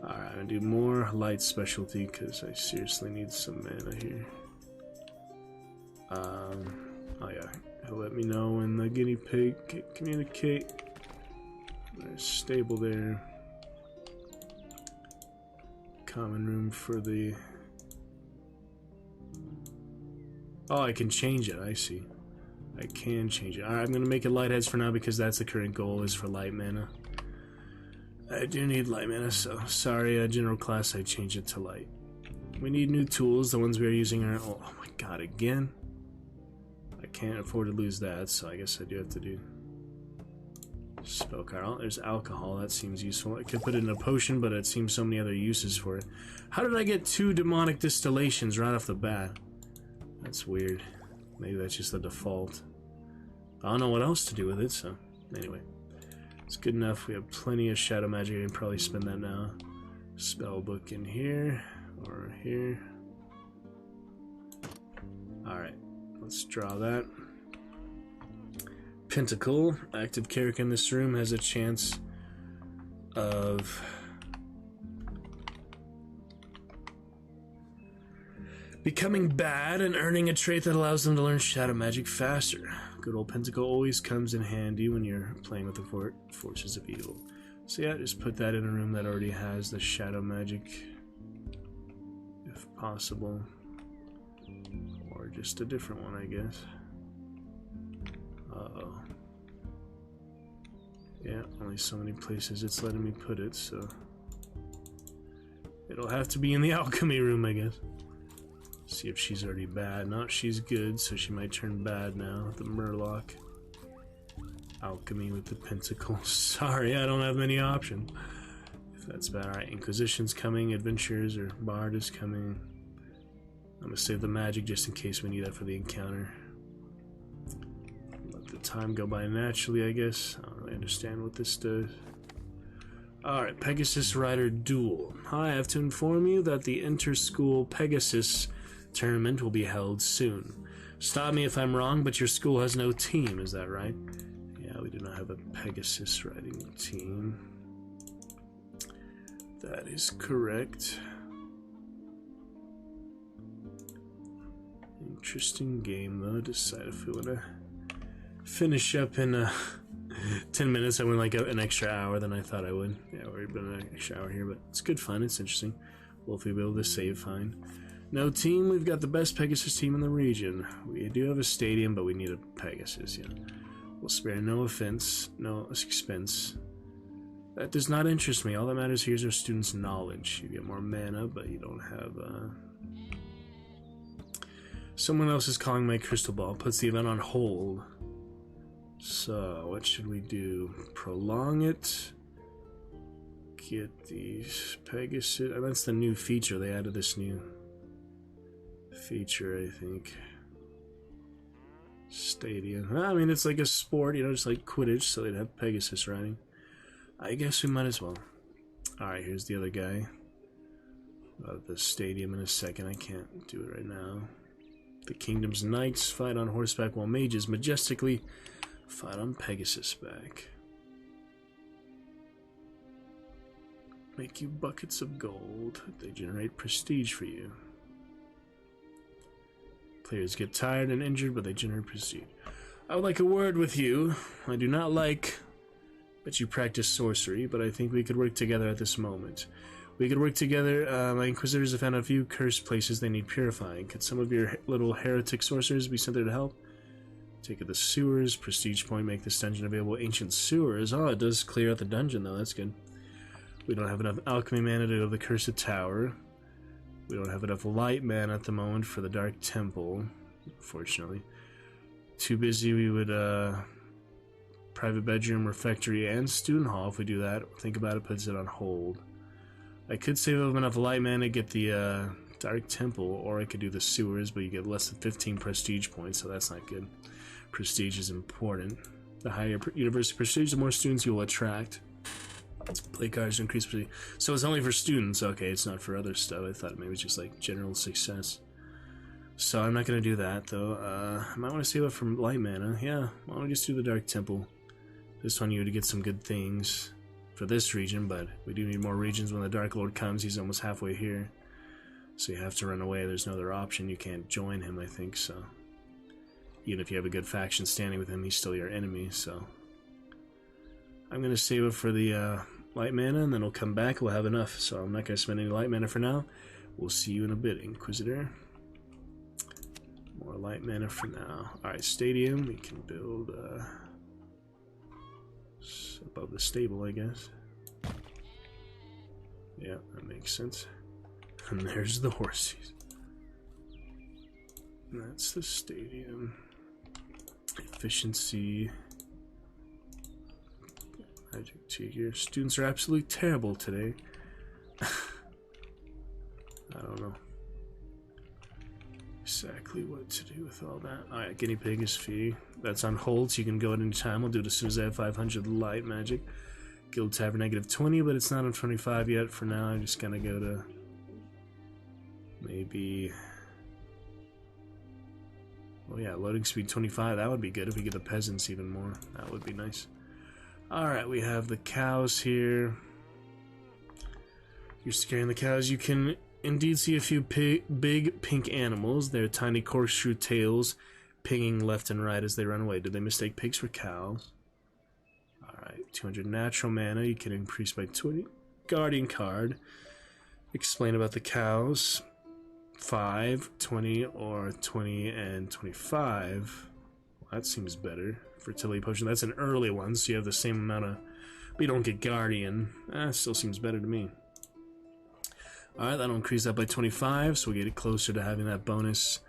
Alright, I'm gonna do more light specialty because I seriously need some mana here. Oh yeah, he'll let me know when the guinea pig can communicate. There's stable there. Common room for the... Oh, I can change it, I see. I can change it. Alright, I'm gonna make it light heads for now because that's the current goal, is for light mana. I do need light mana, so sorry, general class, I changed it to light. We need new tools. The ones we are using are... Oh my god, again? I can't afford to lose that, so I guess I do have to do... Spell card. Oh, there's alcohol. That seems useful. I could put it in a potion, but it seems so many other uses for it. How did I get 2 demonic distillations right off the bat? That's weird. Maybe that's just the default. I don't know what else to do with it, so... Anyway. It's good enough. We have plenty of shadow magic. I can probably spend that now. Spell book in here. Or here. Alright. Let's draw that. Pentacle. Active character in this room has a chance of becoming bad and earning a trait that allows them to learn shadow magic faster. Good old Pentacle always comes in handy when you're playing with the forces of evil. So yeah, just put that in a room that already has the shadow magic, if possible. Or just a different one, I guess. Uh-oh. Yeah, only so many places it's letting me put it, so... It'll have to be in the alchemy room, I guess. See if she's already bad. No, she's good, so she might turn bad now. The Murloc. Alchemy with the Pentacle. Sorry, I don't have many options. If that's bad. Alright, Inquisition's coming, Adventures or Bard is coming. I'm gonna save the magic just in case we need that for the encounter. Let the time go by naturally, I guess. I don't really understand what this does. Alright, Pegasus Rider Duel. I have to inform you that the Inter-School Pegasus tournament will be held soon. Stop me if I'm wrong, but your school has no team, is that right? Yeah, we do not have a Pegasus riding team. That is correct. Interesting game, though. Decide if we want to finish up in 10 minutes. I went like an extra hour than I thought I would. Yeah, we've been an extra hour here, but it's good fun. It's interesting. We'll be able to save fine. No team. We've got the best Pegasus team in the region. We do have a stadium, but we need a Pegasus. Yeah, we'll spare no offense, no expense. That does not interest me. All that matters here is our students' knowledge. You get more mana, but you don't have. Someone else is calling my crystal ball. Puts the event on hold. So, what should we do? Prolong it? Get these Pegasus... that's the new feature. They added this new feature, I think. Stadium. I mean, it's like a sport, you know, just like Quidditch, so they'd have Pegasus riding. I guess we might as well. Alright, here's the other guy. About the stadium in a second. I can't do it right now. The Kingdom's Knights fight on horseback while mages majestically fight on Pegasus back. Make you buckets of gold. They generate prestige for you. Players get tired and injured, but they generate prestige. I would like a word with you. I do not like that you practice sorcery, but I think we could work together at this moment. We could work together. My Inquisitors have found a few cursed places they need purifying. Could some of your little heretic sorcerers be sent there to help? Take it the sewers. Prestige point. Make this dungeon available. Ancient sewers. Oh, it does clear out the dungeon, though. That's good. We don't have enough alchemy mana to go to the Cursed Tower. We don't have enough light mana at the moment for the Dark Temple, unfortunately. Too busy. We would, private bedroom, refectory, and student hall. If we do that, think about it, puts it on hold. I could save up enough light mana to get the Dark Temple, or I could do the sewers, but you get less than 15 prestige points, so that's not good. Prestige is important. The higher university prestige, the more students you will attract. Play cards to increase prestige. So it's only for students. Okay, it's not for other stuff. I thought maybe it's just like general success. So I'm not going to do that, though. I might want to save up for light mana. Yeah, why don't we just do the Dark Temple? Just want you to get some good things for this region, but we do need more regions. When the Dark Lord comes, he's almost halfway here. So you have to run away. There's no other option. You can't join him, I think, so. even if you have a good faction standing with him, he's still your enemy, so... I'm going to save it for the light mana, and then we'll come back, we'll have enough, so I'm not going to spend any light mana for now. We'll see you in a bit, Inquisitor. More light mana for now. Alright, Stadium, we can build above the stable, I guess. Yeah, that makes sense. And there's the horses. That's the stadium. Efficiency. Magic 2 here. Students are absolutely terrible today. I don't know exactly what to do with all that. Alright, guinea pig is fee. That's on hold, so you can go at any time. I'll do it as soon as I have 500 light magic. Guild Tavern negative 20, but it's not on 25 yet. For now, I'm just gonna go to maybe... Oh yeah, loading speed 25. That would be good if we get the peasants even more. That would be nice. Alright, we have the cows here. You're scaring the cows. You can indeed see a few big pink animals. They're tiny corkscrew tails pinging left and right as they run away. Did they mistake pigs for cows? Alright, 200 natural mana. You can increase by 20. Guardian card. Explain about the cows. 5, 20, or 20 and 25. Well, that seems better. Fertility potion. That's an early one, so you have the same amount of... But you don't get Guardian. Still seems better to me. Alright, that'll increase that by 25, so we get it closer to having that bonus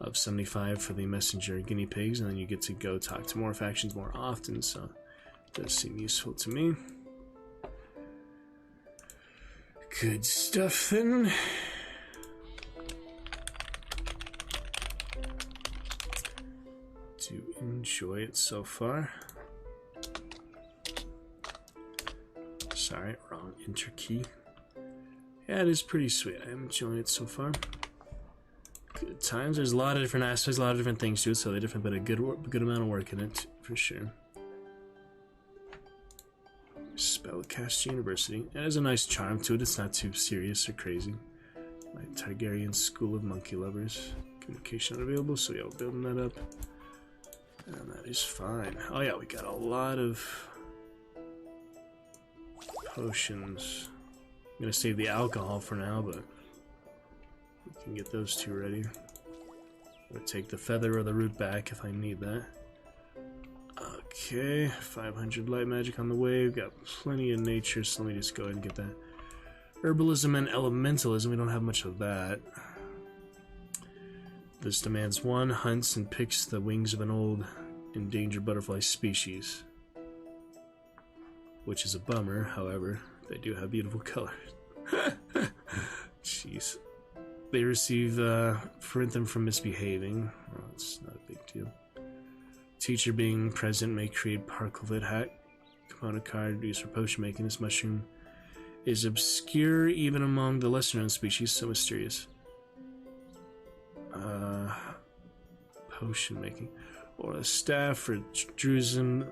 of 75 for the messenger guinea pigs, and then you get to go talk to more factions more often, so it does seem useful to me. Good stuff then. Do enjoy it so far. Sorry, wrong enter key. Yeah, it is pretty sweet. I'm enjoying it so far. Good times. There's a lot of different aspects, a lot of different things to it, so they're different, but a good amount of work in it, for sure. Spellcast University. It has a nice charm to it. It's not too serious or crazy. My Targaryen School of Monkey Lovers. Communication unavailable, so yeah, we're building that up. And that is fine. Oh yeah, we got a lot of potions. I'm gonna save the alcohol for now, but we can get those two ready. Or take the feather or the root back if I need that. Okay, 500 light magic on the way. We've got plenty of nature, so let me just go ahead and get that. Herbalism and elementalism, we don't have much of that. This demands 1, hunts and picks the wings of an old endangered butterfly species. Which is a bummer, however, they do have beautiful colors. Jeez. They receive Printham from misbehaving. Well, it's not a big deal. Teacher being present may create Parklevet hack. Component card used for potion making. This mushroom is obscure even among the lesser known species, so mysterious. Potion making. Or a staff for Druidism,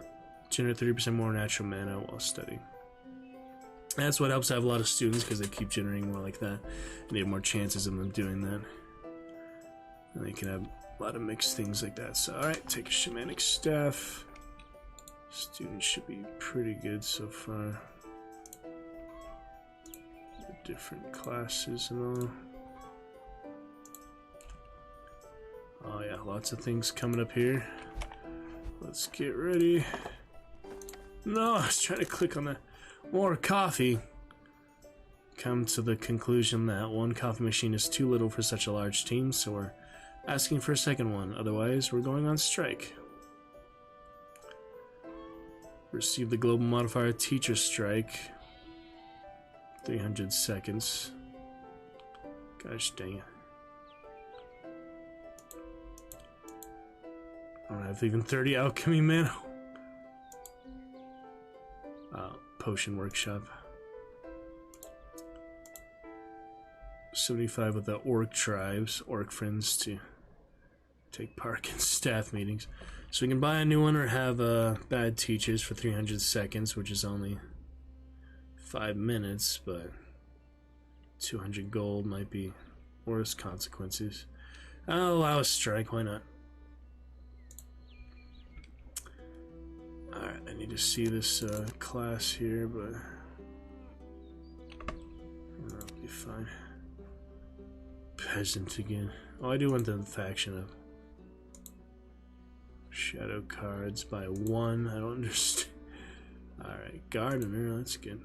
generate 30% more natural mana while studying. That's what helps. I have a lot of students because they keep generating more like that, and they have more chances of them doing that. And they can have a lot of mixed things like that. So, alright, take a shamanic staff. Students should be pretty good so far. Different classes and all. Oh yeah, lots of things coming up here. Let's get ready. No, I was trying to click on that. More coffee. Come to the conclusion that one coffee machine is too little for such a large team, so we're asking for a second one. Otherwise, we're going on strike. Receive the global modifier teacher strike. 300 seconds. Gosh dang it. I don't have even 30 alchemy mana. Potion workshop. 75 with the orc tribes, orc friends, to take part in staff meetings. So we can buy a new one or have bad teachers for 300 seconds, which is only 5 minutes, but 200 gold might be worse consequences. I'll allow a strike, why not? need to see this class here, but that'll be fine. Peasant again. Oh, I do want the faction up. Shadow cards by 1. I don't understand. Alright, gardener, that's good.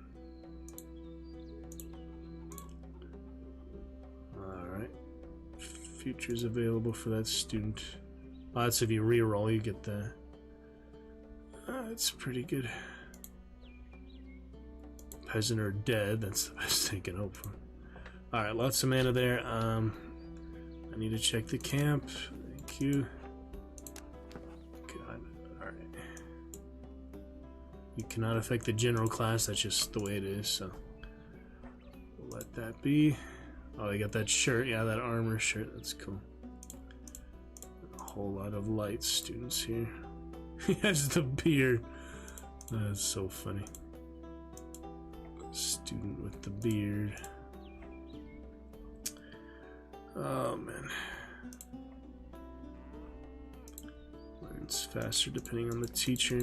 Alright. Futures available for that student. Oh, that's if you reroll, you get that. That's pretty good. Peasant or dead, that's the best thing I can hope for. Alright, lots of mana there. I need to check the camp. Thank you. God, alright. You cannot affect the general class, that's just the way it is, so we'll let that be. Oh, they got that shirt, yeah, that armor shirt, that's cool. A whole lot of light students here. He has the beard. That's so funny. Student with the beard. Oh man. Learns faster depending on the teacher.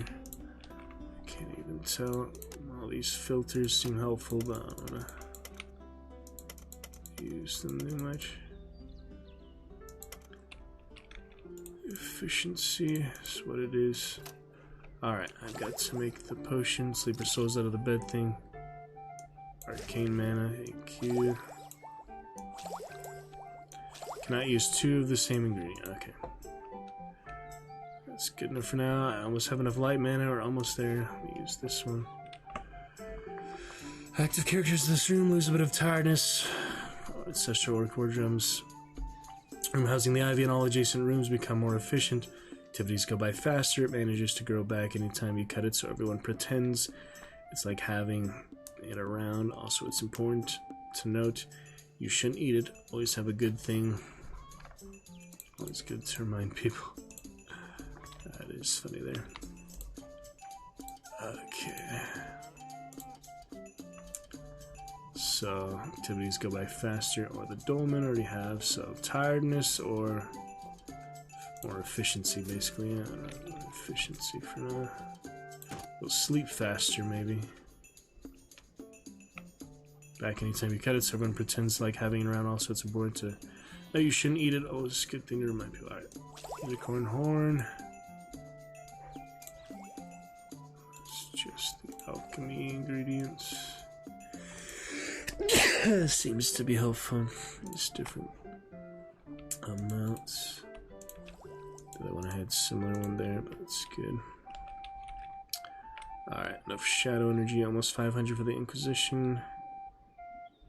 I can't even tell. All these filters seem helpful, but I don't wanna use them too much. Efficiency is what it is. Alright, I've got to make the potion. Sleeper souls out of the bed thing. Arcane mana, AQ. Cannot use 2 of the same ingredient. Okay. That's good enough for now. I almost have enough light mana. We're almost there. Let me use this one. Active characters in this room lose a bit of tiredness. Ancestral orc war drums. Room housing the ivy and all adjacent rooms become more efficient. Activities go by faster. It manages to grow back anytime you cut it, so everyone pretends it's like having it around. Also, it's important to note you shouldn't eat it. Always have a good thing. Always good to remind people. That is funny there. Okay. So, activities go by faster, or the dolmen already have, so tiredness or efficiency, basically. Yeah, efficiency for now. We'll sleep faster, maybe. Back anytime you cut it, so everyone pretends like having it around. Also, it's important to know you shouldn't eat it. Oh, it's a good thing to remind people. Alright. Unicorn horn. It's just the alchemy ingredients. Seems to be helpful. It's different amounts. The other one I had similar one there, but it's good. Alright, enough shadow energy, almost 500 for the Inquisition.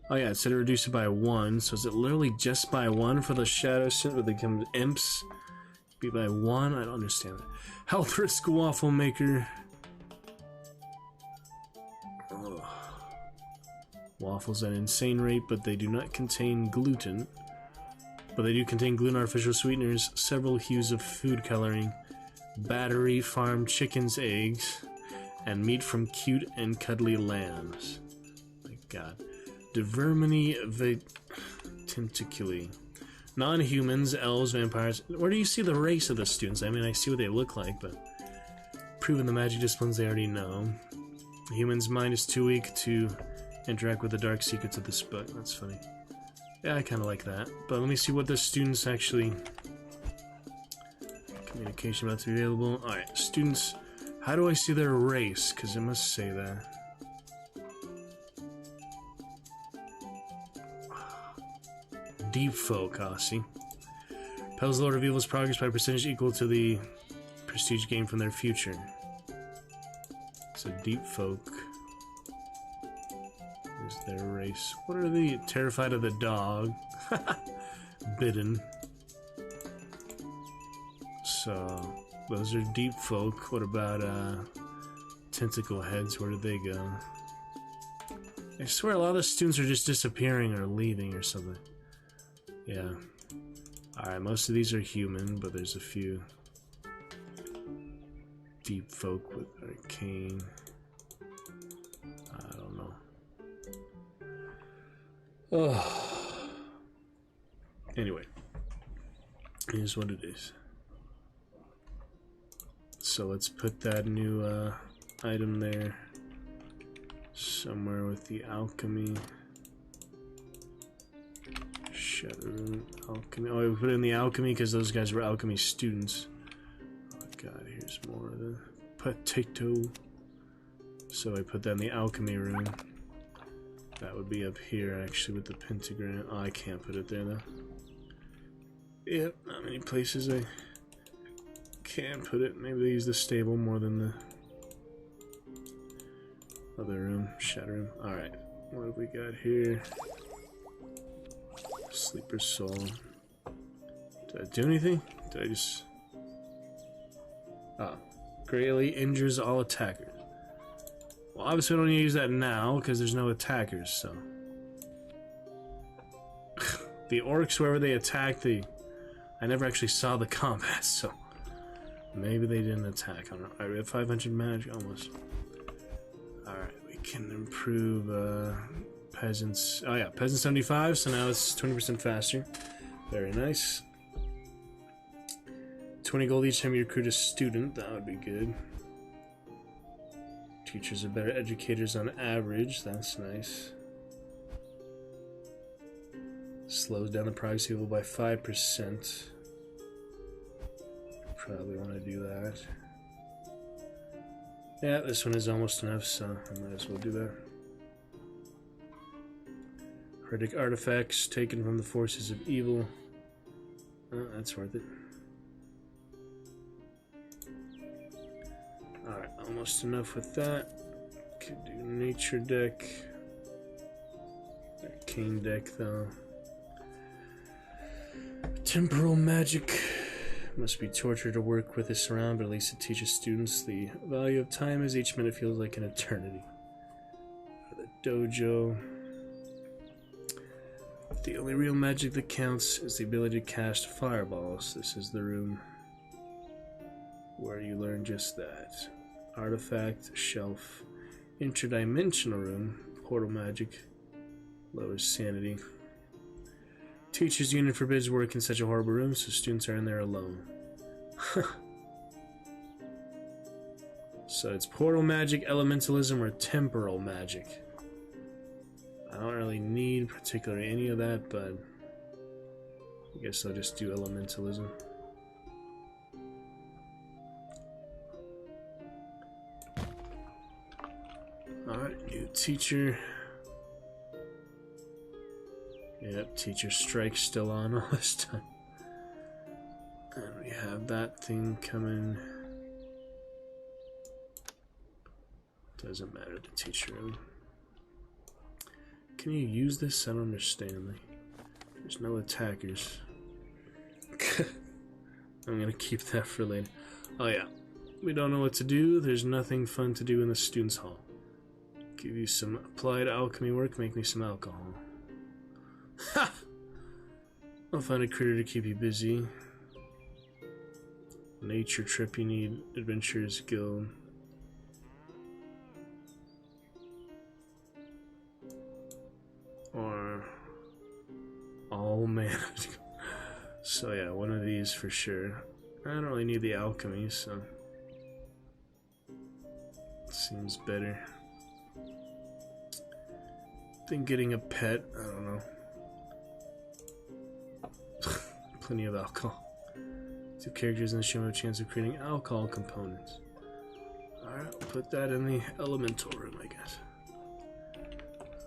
Oh yeah, it said to reduce it by 1, so is it literally just by 1 for the shadow synth where they become imps? Be by 1? I don't understand that. Health risk waffle maker. Ugh. Waffles at an insane rate, but they do not contain gluten. But they do contain gluten artificial sweeteners, several hues of food coloring, battery farm chickens' eggs, and meat from cute and cuddly lambs. My god. Divermini Tenticuli. Non-humans, elves, vampires. Where do you see the race of the students? I mean, I see what they look like, but proving the magic disciplines they already know. The human's mind is too weak to interact with the dark secrets of this book. That's funny. Yeah, I kind of like that. But let me see what the students actually... Communication about to be available. Alright, students. How do I see their race? Because it must say that. Deep folk, see. Pell's Lord of Evil's progress by percentage equal to the prestige gained from their future. So deep folk is their race. What are they? Terrified of the dog. Bidden. So those are deep folk. What about tentacle heads? Where did they go? I swear a lot of the students are just disappearing or leaving or something. Yeah. Alright, most of these are human, but there's a few deep folk with arcane. I don't know. Oh. Anyway. Here's what it is. So let's put that new item there. Somewhere with the alchemy. Shadow room, alchemy. Oh, we put it in the alchemy because those guys were alchemy students. Oh god, here's more of the potato. So I put that in the alchemy room. That would be up here actually with the pentagram. Oh, I can't put it there though. Yep, not many places I can put it. Maybe they use the stable more than the other room, shadow room. Alright, what have we got here? Sleeper soul. Did I do anything? Did I just... Oh. Greatly injures all attackers. Well, obviously I don't need to use that now, because there's no attackers, so... The orcs, wherever they attack, I never actually saw the combat, so... Maybe they didn't attack. I don't know. Alright, we have 500 magic, almost. Alright, we can improve, peasants. Oh yeah, peasant 75, so now it's 20% faster. Very nice. 20 gold each time you recruit a student, that would be good. Teachers are better educators on average, that's nice. Slows down the privacy level by 5%. Probably want to do that. Yeah, this one is almost enough, so I might as well do that. Heretic artifacts taken from the forces of evil. Oh, that's worth it. Alright, almost enough with that. Could do nature deck. Arcane deck, though. Temporal magic. Must be torture to work with this around, but at least it teaches students the value of time as each minute feels like an eternity. The dojo. The only real magic that counts is the ability to cast fireballs. This is the room where you learn just that. Artifact, shelf, interdimensional room, portal magic, lowers sanity. Teacher's unit forbids work in such a horrible room, so students are in there alone. So it's portal magic, elementalism, or temporal magic. I don't really need particularly any of that, but I guess I'll just do elementalism. Alright, new teacher. Yep, teacher strike's still on all this time. And we have that thing coming. Doesn't matter, the teacher really. Can you use this? I don't understand. There's no attackers. I'm gonna keep that for later. Oh yeah, we don't know what to do. There's nothing fun to do in the students' hall. Give you some applied alchemy work, make me some alcohol. Ha! I'll find a critter to keep you busy. Nature trip, you need Adventurers Guild. Or... Oh man. So yeah, one of these for sure. I don't really need the alchemy, so... Seems better. Than getting a pet, I don't know. Plenty of alcohol. Two characters in the show have a chance of creating alcohol components. Alright, I'll put that in the elemental room, I guess.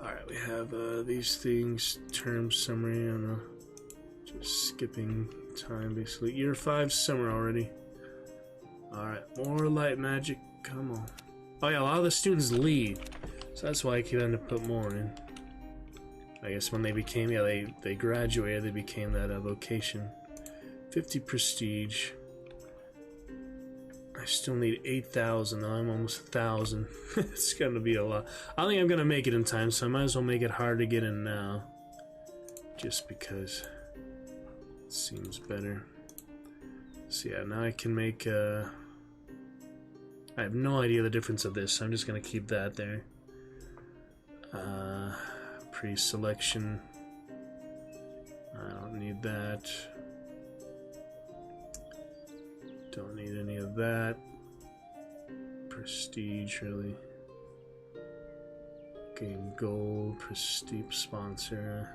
Alright, we have these things, term summary, I don't know. Just skipping time, basically. Year 5 summer already. Alright, more light magic, come on. Oh yeah, a lot of the students leave, so that's why I keep having to put more in. I guess when they became, yeah, they graduated, they became that vocation. 50 prestige. I still need 8,000, though I'm almost 1,000. It's gonna be a lot. I don't think I'm gonna make it in time, so I might as well make it hard to get in now. Just because it seems better. So yeah, now I can make, I have no idea the difference of this, so I'm just gonna keep that there. Pre-selection. I don't need that. Don't need any of that. prestige, really. Gain gold, prestige, sponsor.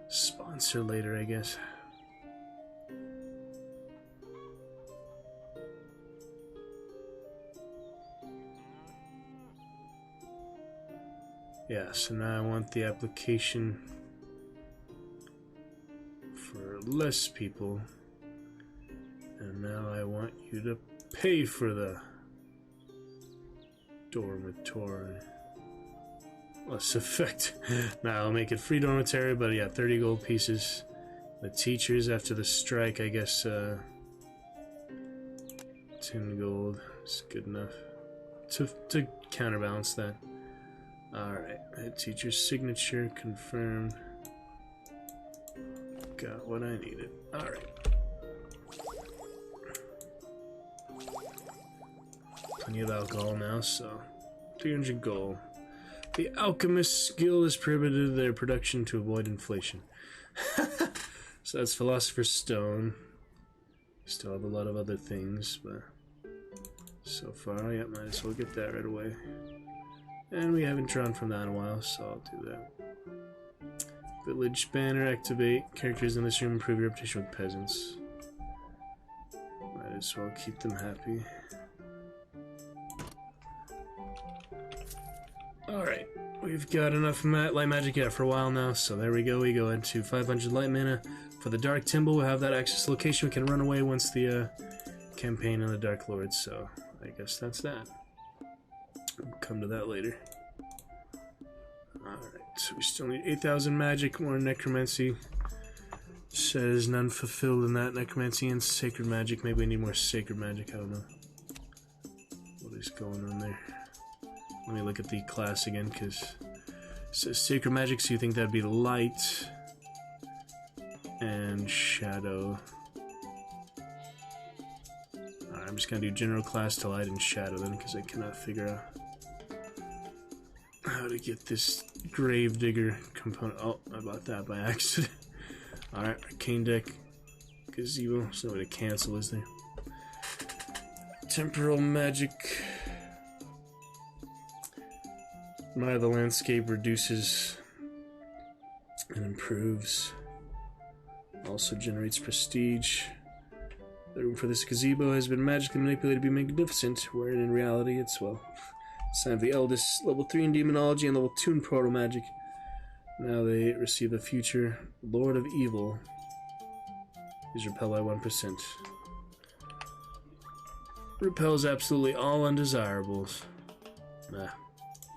Sponsor later, I guess. Yeah, so now I want the application for less people. And now I want you to pay for the dormitory. Less effect. Now I'll make it free dormitory, but yeah, 30 gold pieces. The teachers after the strike, I guess 10 gold is good enough to counterbalance that. Alright, head teacher's signature confirmed. Got what I needed. Alright. Plenty of alcohol now, so 300 gold. The alchemist skill is prohibited their production to avoid inflation. So that's Philosopher's Stone. Still have a lot of other things, but so far, yeah, might as well get that right away. And we haven't drawn from that in a while, so I'll do that. Village banner activate. Characters in this room improve your reputation with peasants. Might as well keep them happy. Alright, we've got enough light magic for a while now, so there we go. We go into 500 light mana. For the Dark Timber, we'll have that access location. We can run away once the campaign on the Dark Lords, so I guess that's that. We'll come to that later. Alright, so we still need 8,000 magic, more necromancy. Says none fulfilled in that. Necromancy and sacred magic. Maybe we need more sacred magic, I don't know. What is going on there? Let me look at the class again, because it says sacred magic, so you think that'd be light and shadow. Alright, I'm just gonna do general class to light and shadow then, because I cannot figure out how to get this Gravedigger component. Oh, I bought that by accident. Alright, arcane deck, gazebo. There's no way to cancel, is there? Temporal magic. Admire the landscape, reduces and improves. Also generates prestige. The room for this gazebo has been magically manipulated to be magnificent, wherein in reality it's, well, sign of the eldest, level 3 in demonology and level 2 in proto magic. Now they receive the future Lord of Evil. Is repelled by 1%. Repels absolutely all undesirables. Nah.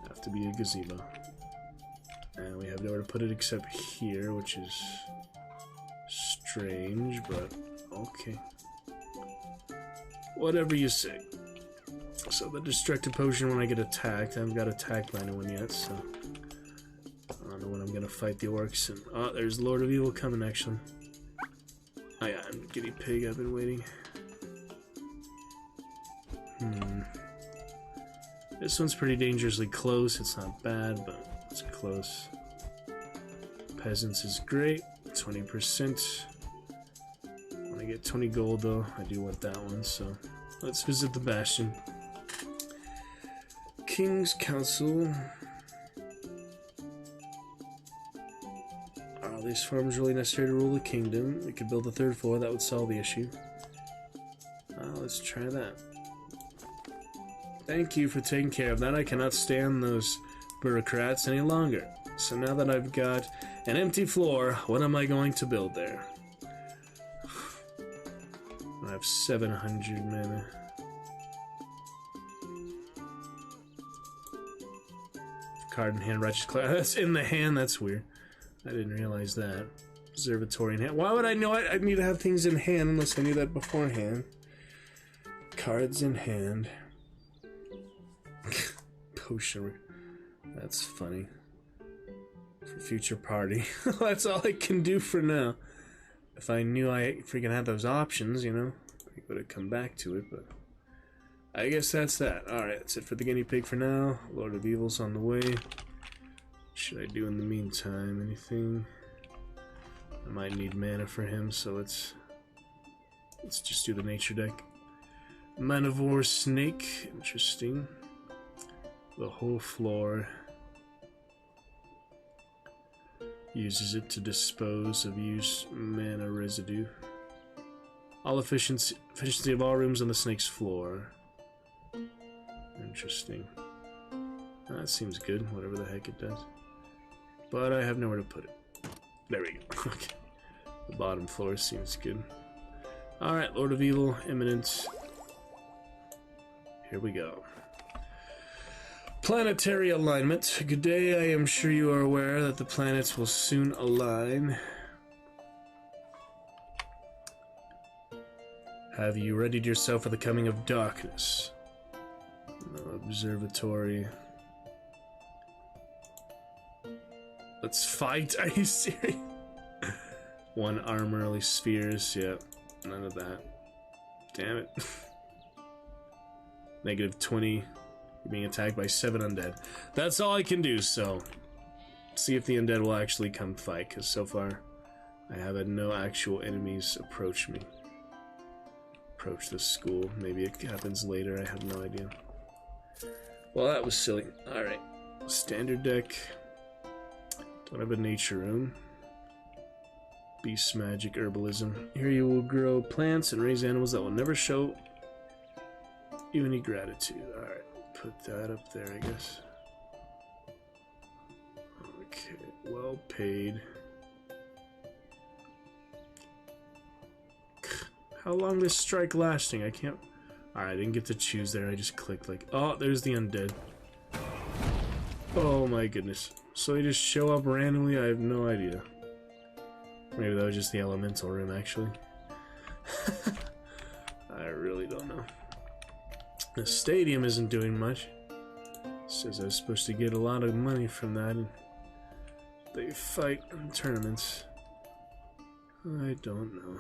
Have to be a gazebo. And we have nowhere to put it except here, which is strange, but okay. Whatever you say. So the destructive potion when I get attacked. I haven't got attacked by anyone yet, so I don't know when I'm gonna fight the orcs. And oh, there's Lord of Evil coming actually. Oh yeah, and guinea pig, I've been waiting. This one's pretty dangerously close. It's not bad, but it's close. Peasants is great. 20%. When I get 20 gold, though, I do want that one, so let's visit the Bastion. King's Council. Are these farms really necessary to rule the kingdom? We could build a third floor. That would solve the issue. Let's try that. Thank you for taking care of that. I cannot stand those bureaucrats any longer. So now that I've got an empty floor, what am I going to build there? I have 700 mana. Card in hand, righteous class. That's in the hand, that's weird. I didn't realize that. Observatory in hand. Why would I know I need to have things in hand unless I knew that beforehand? Cards in hand. Potion. That's funny. For future party. That's all I can do for now. If I knew I freaking had those options, you know, I would have come back to it, but I guess that's that. Alright, that's it for the guinea pig for now. Lord of Evil's on the way. What should I do in the meantime? Anything? I might need mana for him, so let's just do the nature deck. Manivore snake, interesting. The whole floor. Uses it to dispose of used mana residue. All efficiency of all rooms on the snake's floor. Interesting. That seems good, whatever the heck it does. But I have nowhere to put it. There we go. Okay. The bottom floor seems good. Alright, Lord of Evil, imminent. Here we go. Planetary alignment. Good day, I am sure you are aware that the planets will soon align. Have you readied yourself for the coming of darkness? No observatory. Let's fight. Are you serious? One armorly spheres. Yep. None of that. Damn it. -20. You're being attacked by 7 undead. That's all I can do, so... see if the undead will actually come fight, because so far I have had no actual enemies approach me. Approach the school. Maybe it happens later, I have no idea. Well, that was silly. Alright. Standard deck. Don't have a nature room. Beast magic, herbalism. Here you will grow plants and raise animals that will never show you any gratitude. Alright, put that up there, I guess. Okay, well paid. How long is strike lasting? I can't... Alright, I didn't get to choose there. I just clicked like... oh, there's the undead. Oh my goodness. So they just show up randomly? I have no idea. Maybe that was just the elemental room, actually. I really don't know. The stadium isn't doing much. It says I was supposed to get a lot of money from that, and they fight in tournaments. I don't know.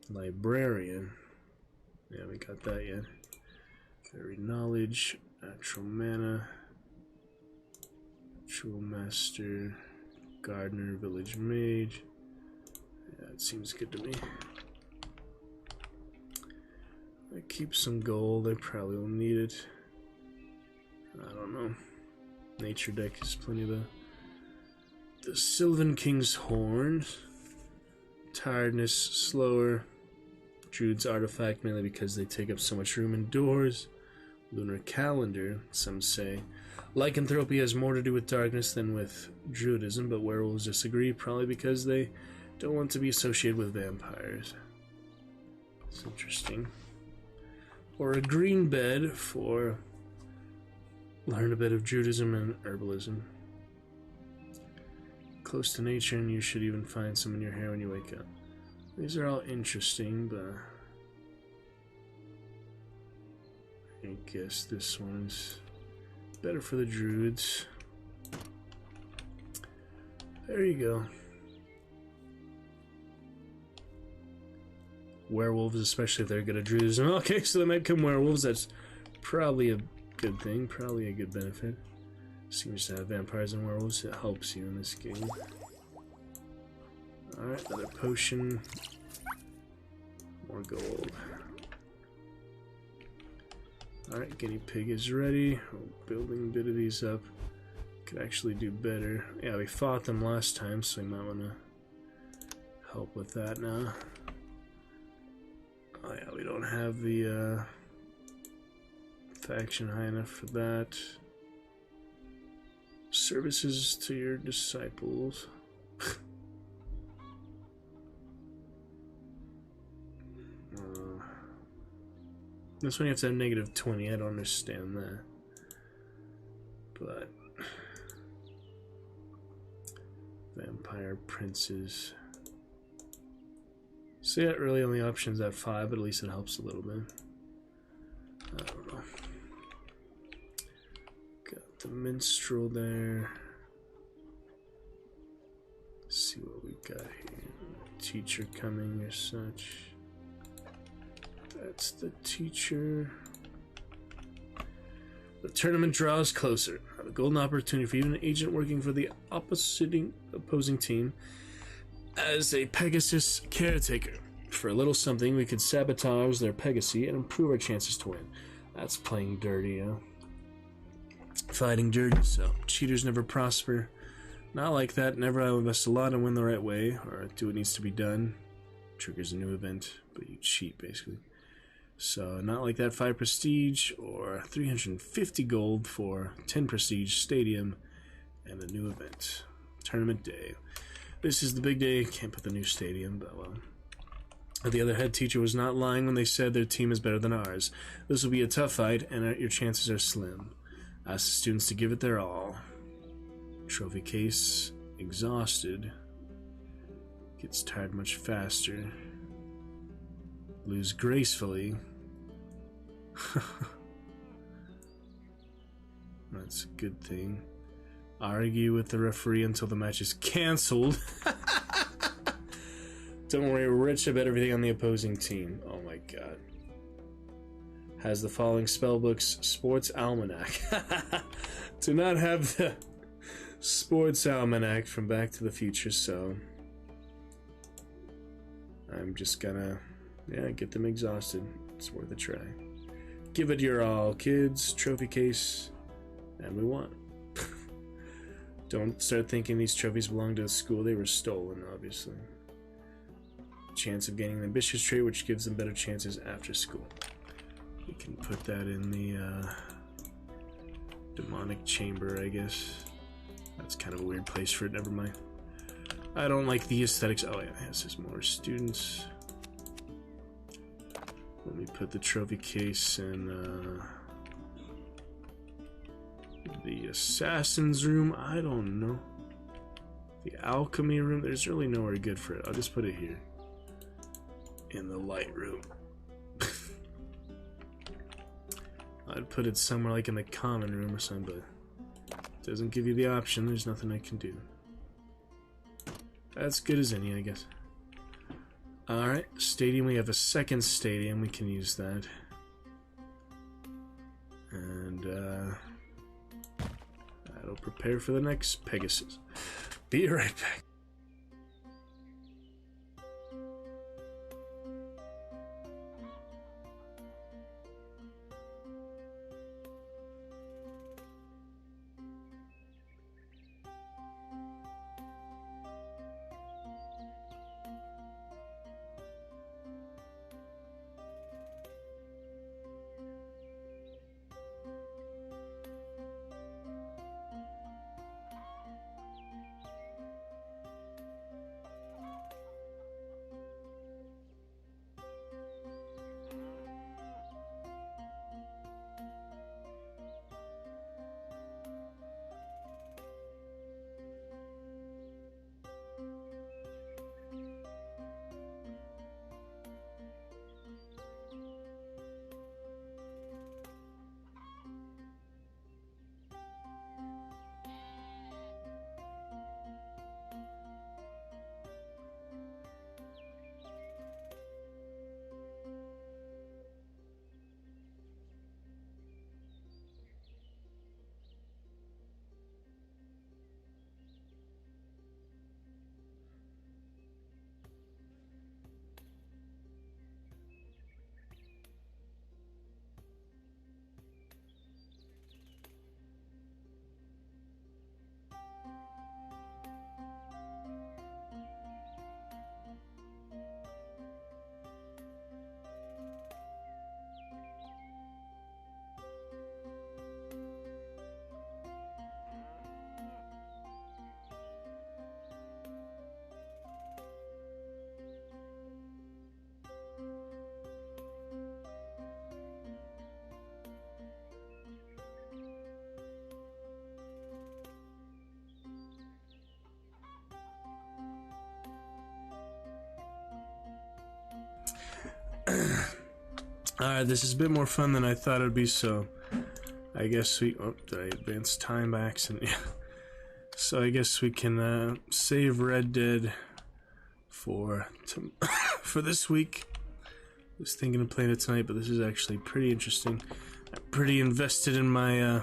Librarian. Yeah, we got that yet. Fairy knowledge, natural mana, ritual master, gardener, village mage. Yeah, it seems good to me. I keep some gold. I probably will need it. I don't know. Nature deck is plenty of the Sylvan King's Horn. Tiredness, slower. Druid's artifact, mainly because they take up so much room indoors. Lunar calendar, some say. Lycanthropy has more to do with darkness than with druidism, but werewolves disagree, probably because they don't want to be associated with vampires. It's interesting. Or a green bed for learn a bit of druidism and herbalism. Close to nature, and you should even find some in your hair when you wake up. These are all interesting, but I guess this one's better for the druids. There you go. Werewolves, especially if they're good at druidism. Okay, so they might become werewolves. That's probably a good thing, probably a good benefit. Seems to have vampires and werewolves. It helps you in this game. Alright, another potion. More gold. Alright, guinea pig is ready. We're building a bit of these up. Could actually do better. Yeah, we fought them last time, so we might want to help with that now. Oh yeah, we don't have the faction high enough for that. Services to your disciples. This one you have to have -20. I don't understand that. But vampire princes. So yeah, really only options at 5, but at least it helps a little bit. I don't know. Got the minstrel there. Let's see what we got here. Teacher coming or such. That's the teacher. The tournament draws closer. A golden opportunity for even an agent working for the opposing team As a Pegasus caretaker, for a little something, we could sabotage their Pegasi and improve our chances to win. That's playing dirty, huh? Fighting dirty, so cheaters never prosper. Not like that. Never I invest a lot and win the right way, or do what needs to be done. Triggers a new event, but you cheat, basically. So, not like that. 5 prestige, or 350 gold for 10 prestige stadium and a new event. Tournament day. This is the big day. Can't put the new stadium, but well. The other head teacher was not lying when they said their team is better than ours. This will be a tough fight, and your chances are slim. Ask the students to give it their all. Trophy case, exhausted. Gets tired much faster. Lose gracefully. That's a good thing. Argue with the referee until the match is cancelled. Don't worry, Rich, I bet everything on the opposing team. Oh my god. Has the following spellbooks: Sports Almanac. Do not have the Sports Almanac from Back to the Future, so I'm just gonna, get them exhausted. It's worth a try. Give it your all, kids. Trophy case, and we won. Don't start thinking these trophies belong to the school. They were stolen, obviously. Chance of gaining an ambitious trait, which gives them better chances after school. We can put that in the demonic chamber, I guess. That's kind of a weird place for it. Never mind. I don't like the aesthetics. Oh yeah, this is more students. Let me put the trophy case in the assassin's room. I don't know. The alchemy room. There's really nowhere good for it. I'll just put it here. In the light room. I'd put it somewhere like in the common room or something, but it doesn't give you the option. There's nothing I can do. That's good as any, I guess. Alright, stadium. We have a second stadium. We can use that. And, that'll prepare for the next Pegasus. Be right back. Alright, this is a bit more fun than I thought it would be, so I guess we... Oh, did I advance time by accident? Yeah. So I guess we can save Red Dead for this week. I was thinking of playing it tonight, but this is actually pretty interesting. I'm pretty invested in my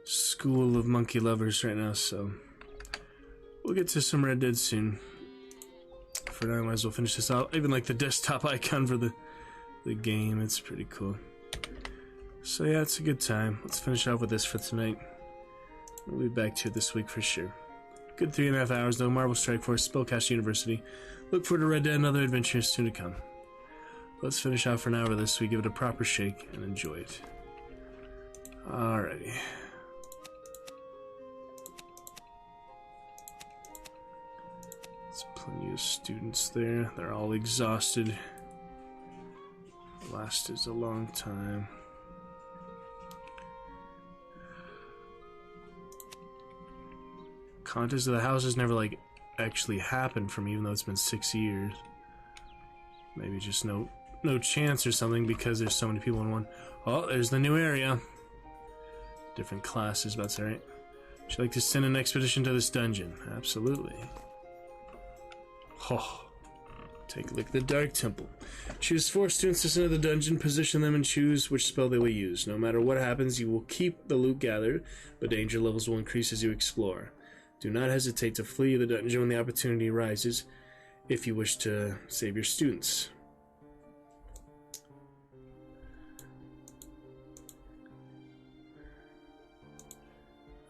school of monkey lovers right now, so we'll get to some Red Dead soon. for now, I might as well finish this out. I even like the desktop icon for the game. It's pretty cool. So yeah, it's a good time. Let's finish off with this for tonight. We'll be back to it this week for sure. Good 3.5 hours though. Marvel Strike Force, Spellcast University. Look forward to Red Dead and other adventures soon to come. Let's finish off for an hour with this so we give it a proper shake and enjoy it. Alrighty. There's plenty of students there. They're all exhausted. Lasted a long time. Contest of the houses never like actually happened for me, even though it's been 6 years. Maybe just no chance or something because there's so many people in one. Oh, there's the new area. Different classes, that's alright. Would you like to send an expedition to this dungeon? Absolutely. Oh, take a look at the Dark Temple. Choose 4 students to send to the dungeon, position them, and choose which spell they will use. No matter what happens, you will keep the loot gathered, but danger levels will increase as you explore. Do not hesitate to flee the dungeon when the opportunity arises, if you wish to save your students.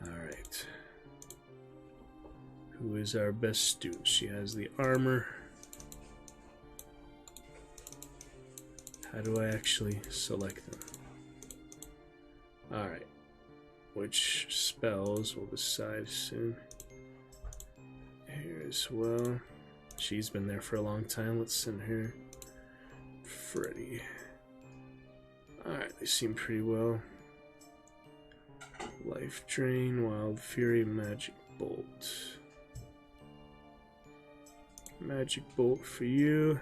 Alright. Who is our best student? She has the armor. How do I actually select them? Alright. Which spells we'll decide soon. Here as well. She's been there for a long time. Let's send her. Freddy. Alright, they seem pretty well. Life Drain, Wild Fury, Magic Bolt. Magic Bolt for you.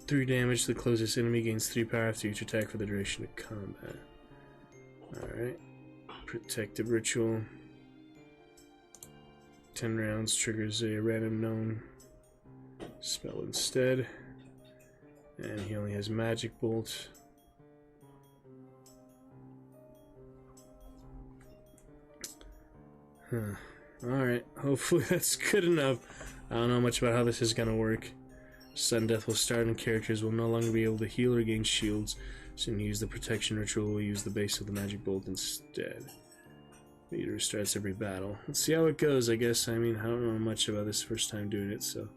Three damage to the closest enemy, gains 3 power after each attack for the duration of combat. Alright. Protective Ritual. 10 rounds, triggers a random known spell instead. And he only has Magic Bolt. Alright, hopefully that's good enough. I don't know much about how this is gonna work. Sudden death will start and characters will no longer be able to heal or gain shields. So when you use the protection ritual, we'll use the base of the magic bolt instead. Meter restarts every battle. Let's see how it goes, I guess. I mean, I don't know much about this first time doing it, so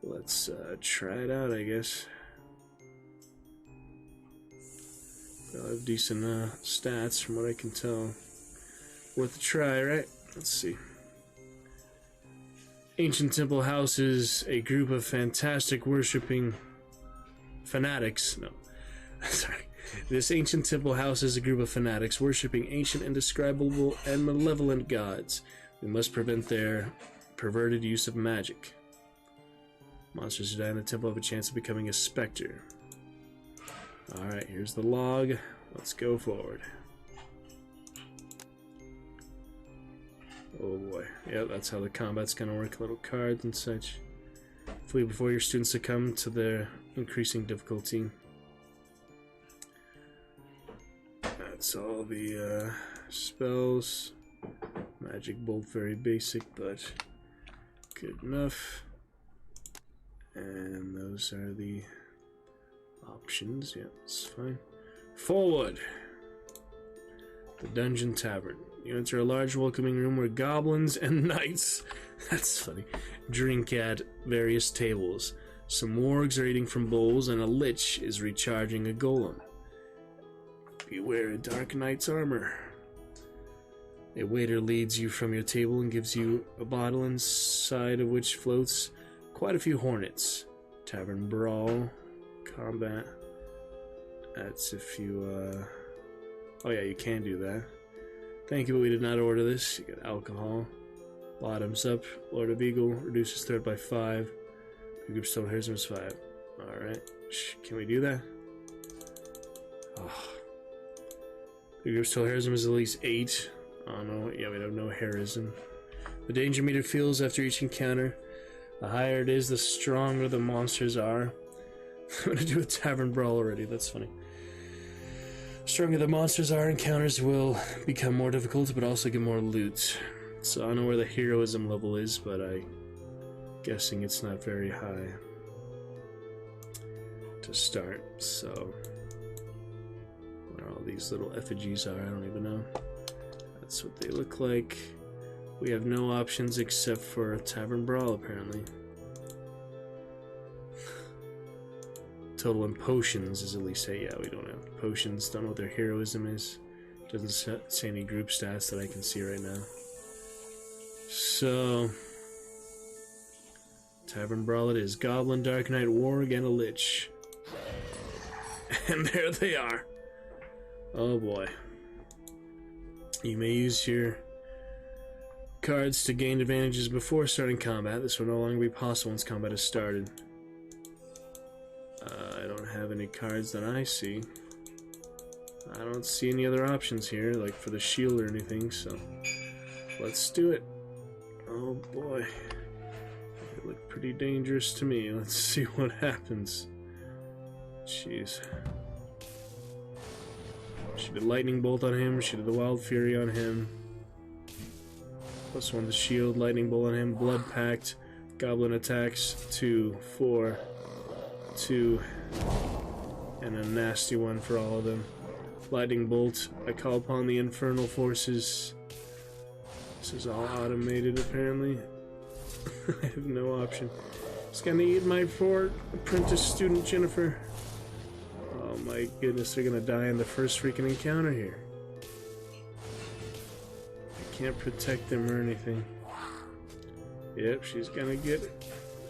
let's try it out, I guess. They'll have decent stats from what I can tell. Worth a try, right? Let's see. Ancient Temple houses a group of fantastic worshipping fanatics. No, sorry. This ancient temple houses a group of fanatics worshipping ancient, indescribable, and malevolent gods. We must prevent their perverted use of magic. Monsters who die in the temple have a chance of becoming a specter. Alright, here's the log. Let's go forward. Oh boy. Yeah, that's how the combat's gonna work. Little cards and such. Flee before your students succumb to their increasing difficulty. That's all the spells. Magic Bolt, very basic, but good enough. And those are the options. Yeah, that's fine. Forward! The Dungeon Tavern. You enter a large welcoming room where goblins and knights, that's funny, drink at various tables. Some wargs are eating from bowls and a lich is recharging a golem. Beware a dark knight's armor. A waiter leads you from your table and gives you a bottle inside of which floats quite a few hornets. Tavern brawl, combat. That's if you, oh yeah, you can do that. Thank you, but we did not order this. You got alcohol. Bottoms up. Lord of Eagle reduces threat by 5. The group still hears him as 5. Alright. Can we do that? Oh. The group still hears him as at least 8. Oh no. Yeah, we have no heroism. The danger meter feels after each encounter. The higher it is, the stronger the monsters are. I'm gonna do a tavern brawl already. That's funny. stronger the monsters are, encounters will become more difficult, but also get more loot. So I don't know where the heroism level is, but I'm guessing it's not very high to start. So where all these little effigies are, I don't even know. That's what they look like. We have no options except for a Tavern Brawl, apparently. Total in potions is at least, hey, yeah, we don't have potions. Don't know what their heroism is. Doesn't say any group stats that I can see right now. So, Tavern Brawl it is. Goblin, Dark Knight, Warg, and a Lich. And there they are. Oh boy. You may use your cards to gain advantages before starting combat. This will no longer be possible once combat has started. I don't have any cards that I see. I don't see any other options here, like for the shield or anything, so let's do it. Oh boy. They look pretty dangerous to me. Let's see what happens. Jeez. She did Lightning Bolt on him, she did the Wild Fury on him. +1 to shield, Lightning Bolt on him, Blood Pact, Goblin attacks, 2, 4, 2, and a nasty one for all of them. Lightning Bolt, I call upon the infernal forces. This is all automated apparently. I have no option. It's gonna eat my poor apprentice student Jennifer. Oh my goodness, they're gonna die in the first freaking encounter here. I can't protect them or anything. Yep, she's gonna get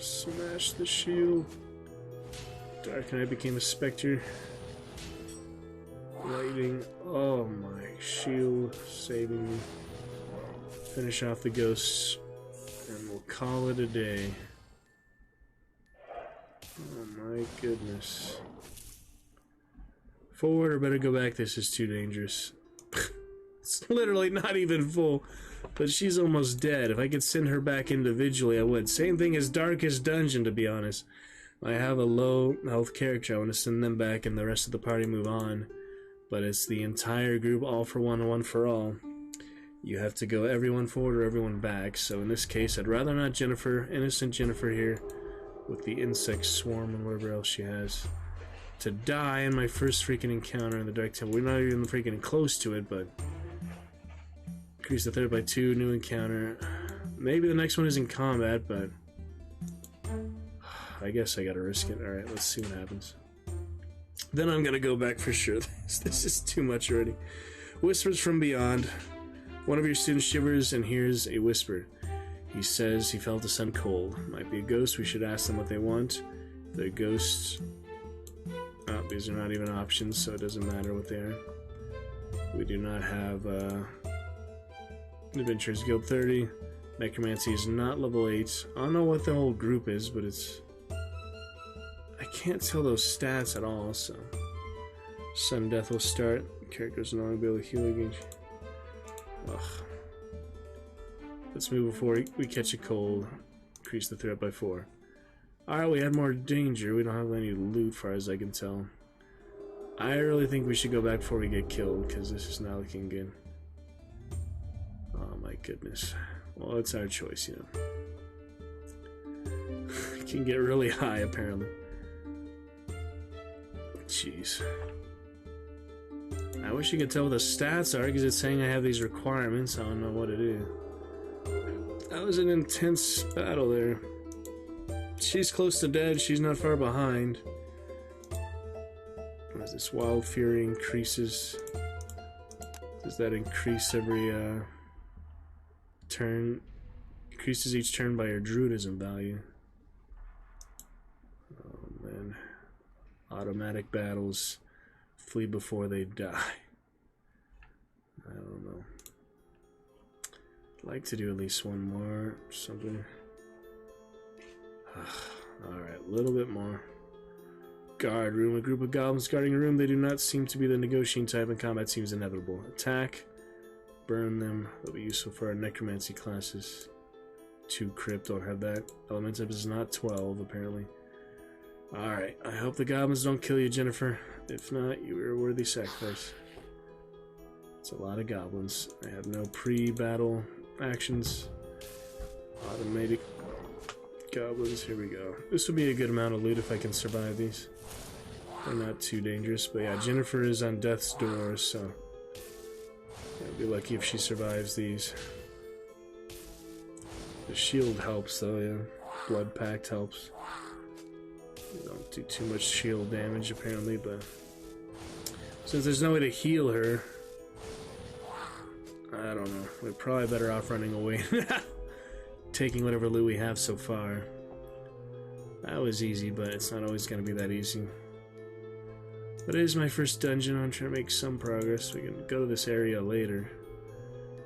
smash the shield. Dark Knight became a specter. Lightning. Oh my, shield saving me. Finish off the ghosts, and we'll call it a day. Oh my goodness. Forward or better go back? This is too dangerous. It's literally not even full, but she's almost dead. If I could send her back individually, I would. Same thing as Darkest Dungeon, to be honest. I have a low health character. I want to send them back and the rest of the party move on. But it's the entire group, all for one and one for all. You have to go everyone forward or everyone back. So in this case, I'd rather not Jennifer, innocent Jennifer here, with the insect swarm and whatever else she has, to die in my first freaking encounter in the Dark Temple. We're not even freaking close to it, but increase the threat by 2, new encounter. Maybe the next one is in combat, but I guess I gotta risk it. Alright, let's see what happens. Then I'm gonna go back for sure. This is too much already. Whispers from beyond. One of your students shivers and hears a whisper. He says he felt the sun cold. Might be a ghost. We should ask them what they want. The ghosts... Oh, these are not even options, so it doesn't matter what they are. We do not have Adventurers Guild 30. Necromancy is not level 8. I don't know what the whole group is, but it's... I can't tell those stats at all, so... Sudden death will start. Characters no longer be able to heal again. Ugh. Let's move before we catch a cold. Increase the threat by 4. Alright, we had more danger. We don't have any loot, far as I can tell. I really think we should go back before we get killed, because this is not looking good. Oh my goodness. Well, it's our choice, you know. It can get really high, apparently. Jeez. I wish you could tell what the stats are, because it's saying I have these requirements. I don't know what it is. That was an intense battle there. She's close to dead. She's not far behind. As this Wild Fury increases, does that increase every turn? Increases each turn by your druidism value. Oh man. Automatic battles. Flee before they die. I don't know. I'd like to do at least one more. Something. Alright, a little bit more. Guard room. A group of goblins guarding a room. They do not seem to be the negotiating type, and combat seems inevitable. Attack. Burn them. That'll be useful for our necromancy classes. 2 crypt, don't have that. Elementum is not 12, apparently. Alright, I hope the goblins don't kill you, Jennifer. If not, you are a worthy sacrifice. It's a lot of goblins. I have no pre-battle actions. Automated goblins. Here we go. This would be a good amount of loot if I can survive these. They're not too dangerous, but yeah, Jennifer is on death's door, so I'll be lucky if she survives these. The shield helps, though, yeah. Blood Pact helps. We don't do too much shield damage, apparently, but since there's no way to heal her, I don't know. We're probably better off running away. Taking whatever loot we have so far. That was easy, but it's not always going to be that easy. But it is my first dungeon. I'm trying to make some progress. We can go to this area later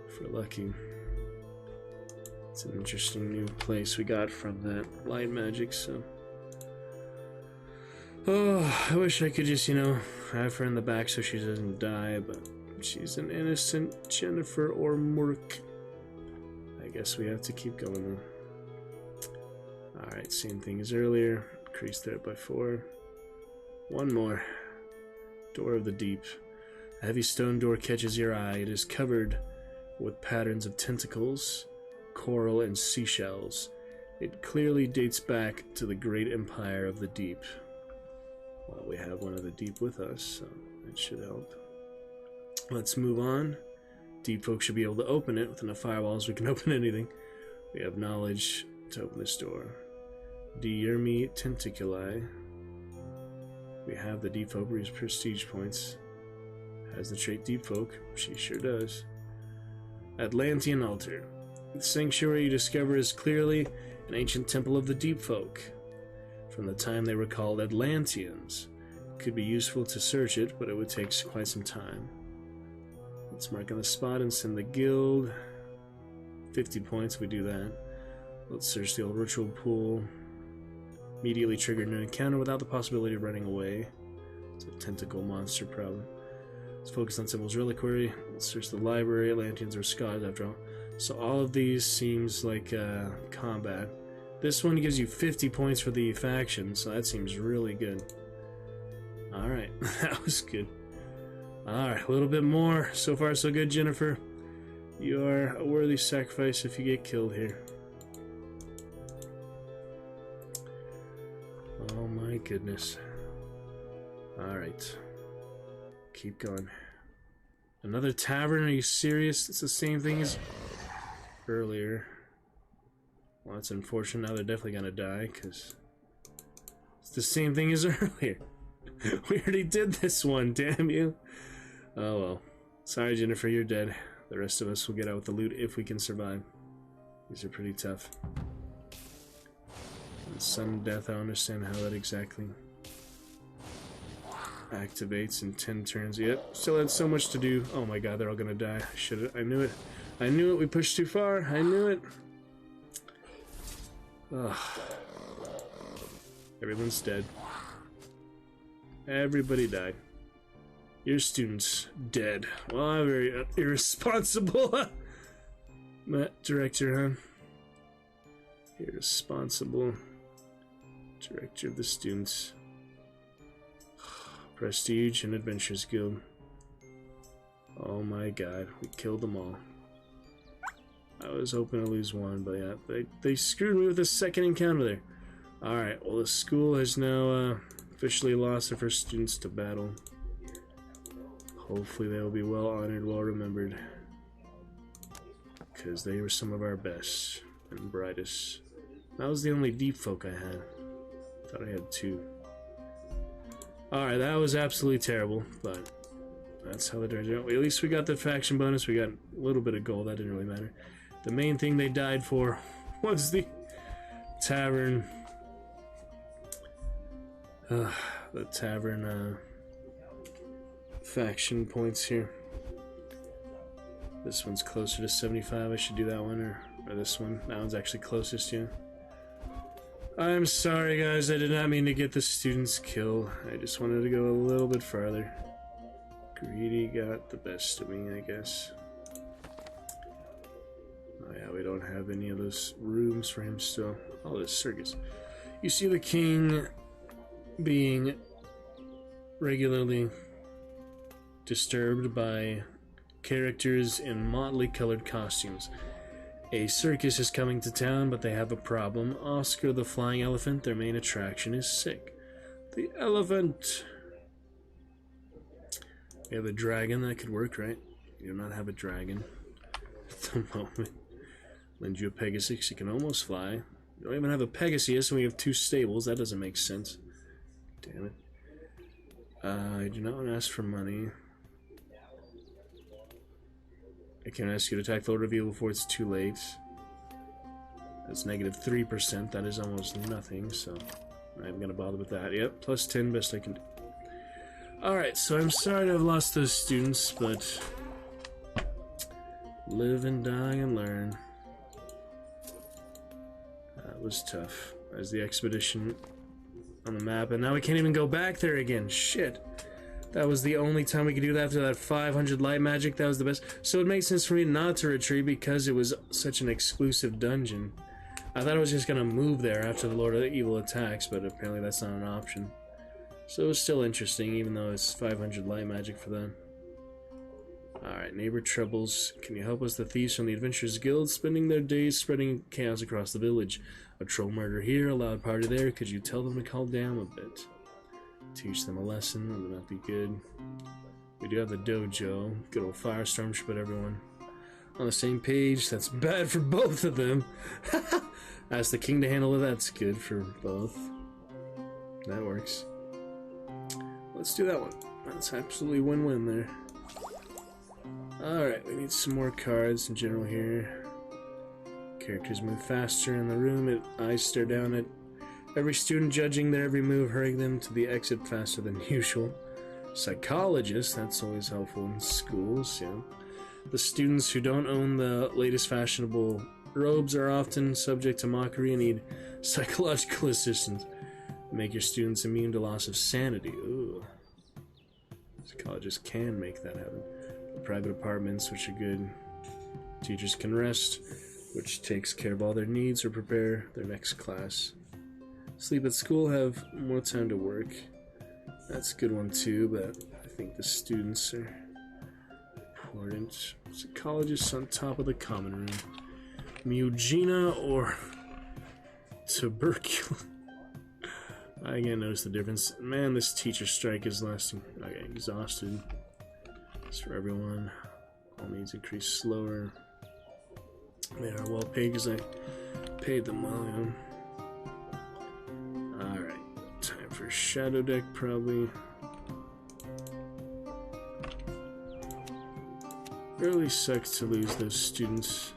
if we're lucky. It's an interesting new place we got from that light magic, so. Oh, I wish I could just, have her in the back so she doesn't die, but she's an innocent Jennifer or Murk. I guess we have to keep going though. Alright, same thing as earlier. Increase threat by 4. One more. Door of the Deep. A heavy stone door catches your eye. It is covered with patterns of tentacles, coral, and seashells. It clearly dates back to the great empire of the Deep. Well, we have one of the Deep with us, so that should help. Let's move on. Deep folk should be able to open it. With enough firewalls, we can open anything. We have knowledge to open this door. Diurmi Tentaculi. We have the Deep Folk whose prestige points. Has the trait Deep Folk. She sure does. Atlantean Altar. The sanctuary you discover is clearly an ancient temple of the Deep Folk. From the time they were called Atlanteans. It could be useful to search it, but it would take quite some time. Let's mark on the spot and send the guild. 50 points, we do that. Let's search the old ritual pool. Immediately trigger an encounter without the possibility of running away. It's a tentacle monster problem. Let's focus on Symbol's Reliquary. Let's search the library. Atlanteans are Scotts after all. So all of these seems like combat. This one gives you 50 points for the faction, so that seems really good. Alright, that was good. Alright, a little bit more. So far so good, Jennifer. You are a worthy sacrifice if you get killed here. Oh my goodness. Alright. Keep going. Another tavern? Are you serious? It's the same thing as earlier. Well, that's unfortunate. Now they're definitely gonna die, because it's the same thing as earlier. We already did this one, damn you. Oh well. Sorry, Jennifer, you're dead. The rest of us will get out with the loot if we can survive. These are pretty tough. And sudden death, I don't understand how that exactly activates in 10 turns. Yep, still had so much to do. Oh my god, they're all gonna die. I knew it. I knew it. We pushed too far. I knew it. Ugh. Everyone's dead. Everybody died. Your student's dead. Well, I'm very irresponsible. Matt, director, huh? Irresponsible. Director of the students. Prestige and Adventures Guild. Oh my god, we killed them all. I was hoping to lose one, but yeah, they screwed me with the second encounter there. Alright, well the school has now officially lost their first students to battle. Hopefully they will be well honored, well remembered. Because they were some of our best and brightest. That was the only Deep Folk I had. Thought I had 2. Alright, that was absolutely terrible, but that's how the dungeon went. At least we got the faction bonus, we got a little bit of gold, that didn't really matter. The main thing they died for was the tavern. The tavern faction points here. This one's closer to 75, I should do that one, or this one. That one's actually closest, yeah. I'm sorry guys, I did not mean to get the students killed. I just wanted to go a little bit farther. Greedy got the best of me, I guess. Oh yeah, we don't have any of those rooms for him still. Oh, this circus. You see the king being regularly disturbed by characters in motley colored costumes. A circus is coming to town, but they have a problem. Oscar the flying elephant, their main attraction, is sick. The elephant. We have a dragon. That could work, right? You do not have a dragon at the moment. Lend you a Pegasus. You can almost fly. You don't even have a Pegasus, and we have 2 stables. That doesn't make sense. Damn it. I do not want to ask for money. I can ask you to attack full reveal before it's too late. That's negative 3%. That is almost nothing, so I'm not even going to bother with that. Yep, plus 10, best I can do. Alright, so I'm sorry to have lost those students, but live and die and learn. That was tough. There's the expedition on the map, and now we can't even go back there again. Shit. That was the only time we could do that after that 500 light magic. That was the best. So it makes sense for me not to retreat because it was such an exclusive dungeon. I thought I was just going to move there after the Lord of the Evil attacks, but apparently that's not an option. So it was still interesting, even though it's 500 light magic for them. Alright, neighbor troubles. Can you help us? The thieves from the Adventurers Guild spending their days spreading chaos across the village. A troll murder here, a loud party there. Could you tell them to calm down a bit? Teach them a lesson, that would not be good. We do have the dojo. Good old firestorm should put everyone on the same page. That's bad for both of them. Ask the king to handle it. That's good for both. That works. Let's do that one. That's absolutely win-win there. Alright, we need some more cards in general here. Characters move faster in the room. Eyes stare down at every student, judging their every move, hurrying them to the exit faster than usual. Psychologist, that's always helpful in schools, yeah. The students who don't own the latest fashionable robes are often subject to mockery and need psychological assistance. Make your students immune to loss of sanity. Ooh. Psychologists can make that happen. Private apartments, which are good. Teachers can rest, which takes care of all their needs or prepare their next class. Sleep at school, have more time to work. That's a good one too, but I think the students are important. Psychologists on top of the common room. Mugina or tuberculosis. I can't notice the difference. Man, this teacher strike is lasting. I get exhausted. It's for everyone. All needs increase slower. They are well paid because I paid them well, yeah. Alright, time for Shadow Deck probably. Really sucks to lose those students,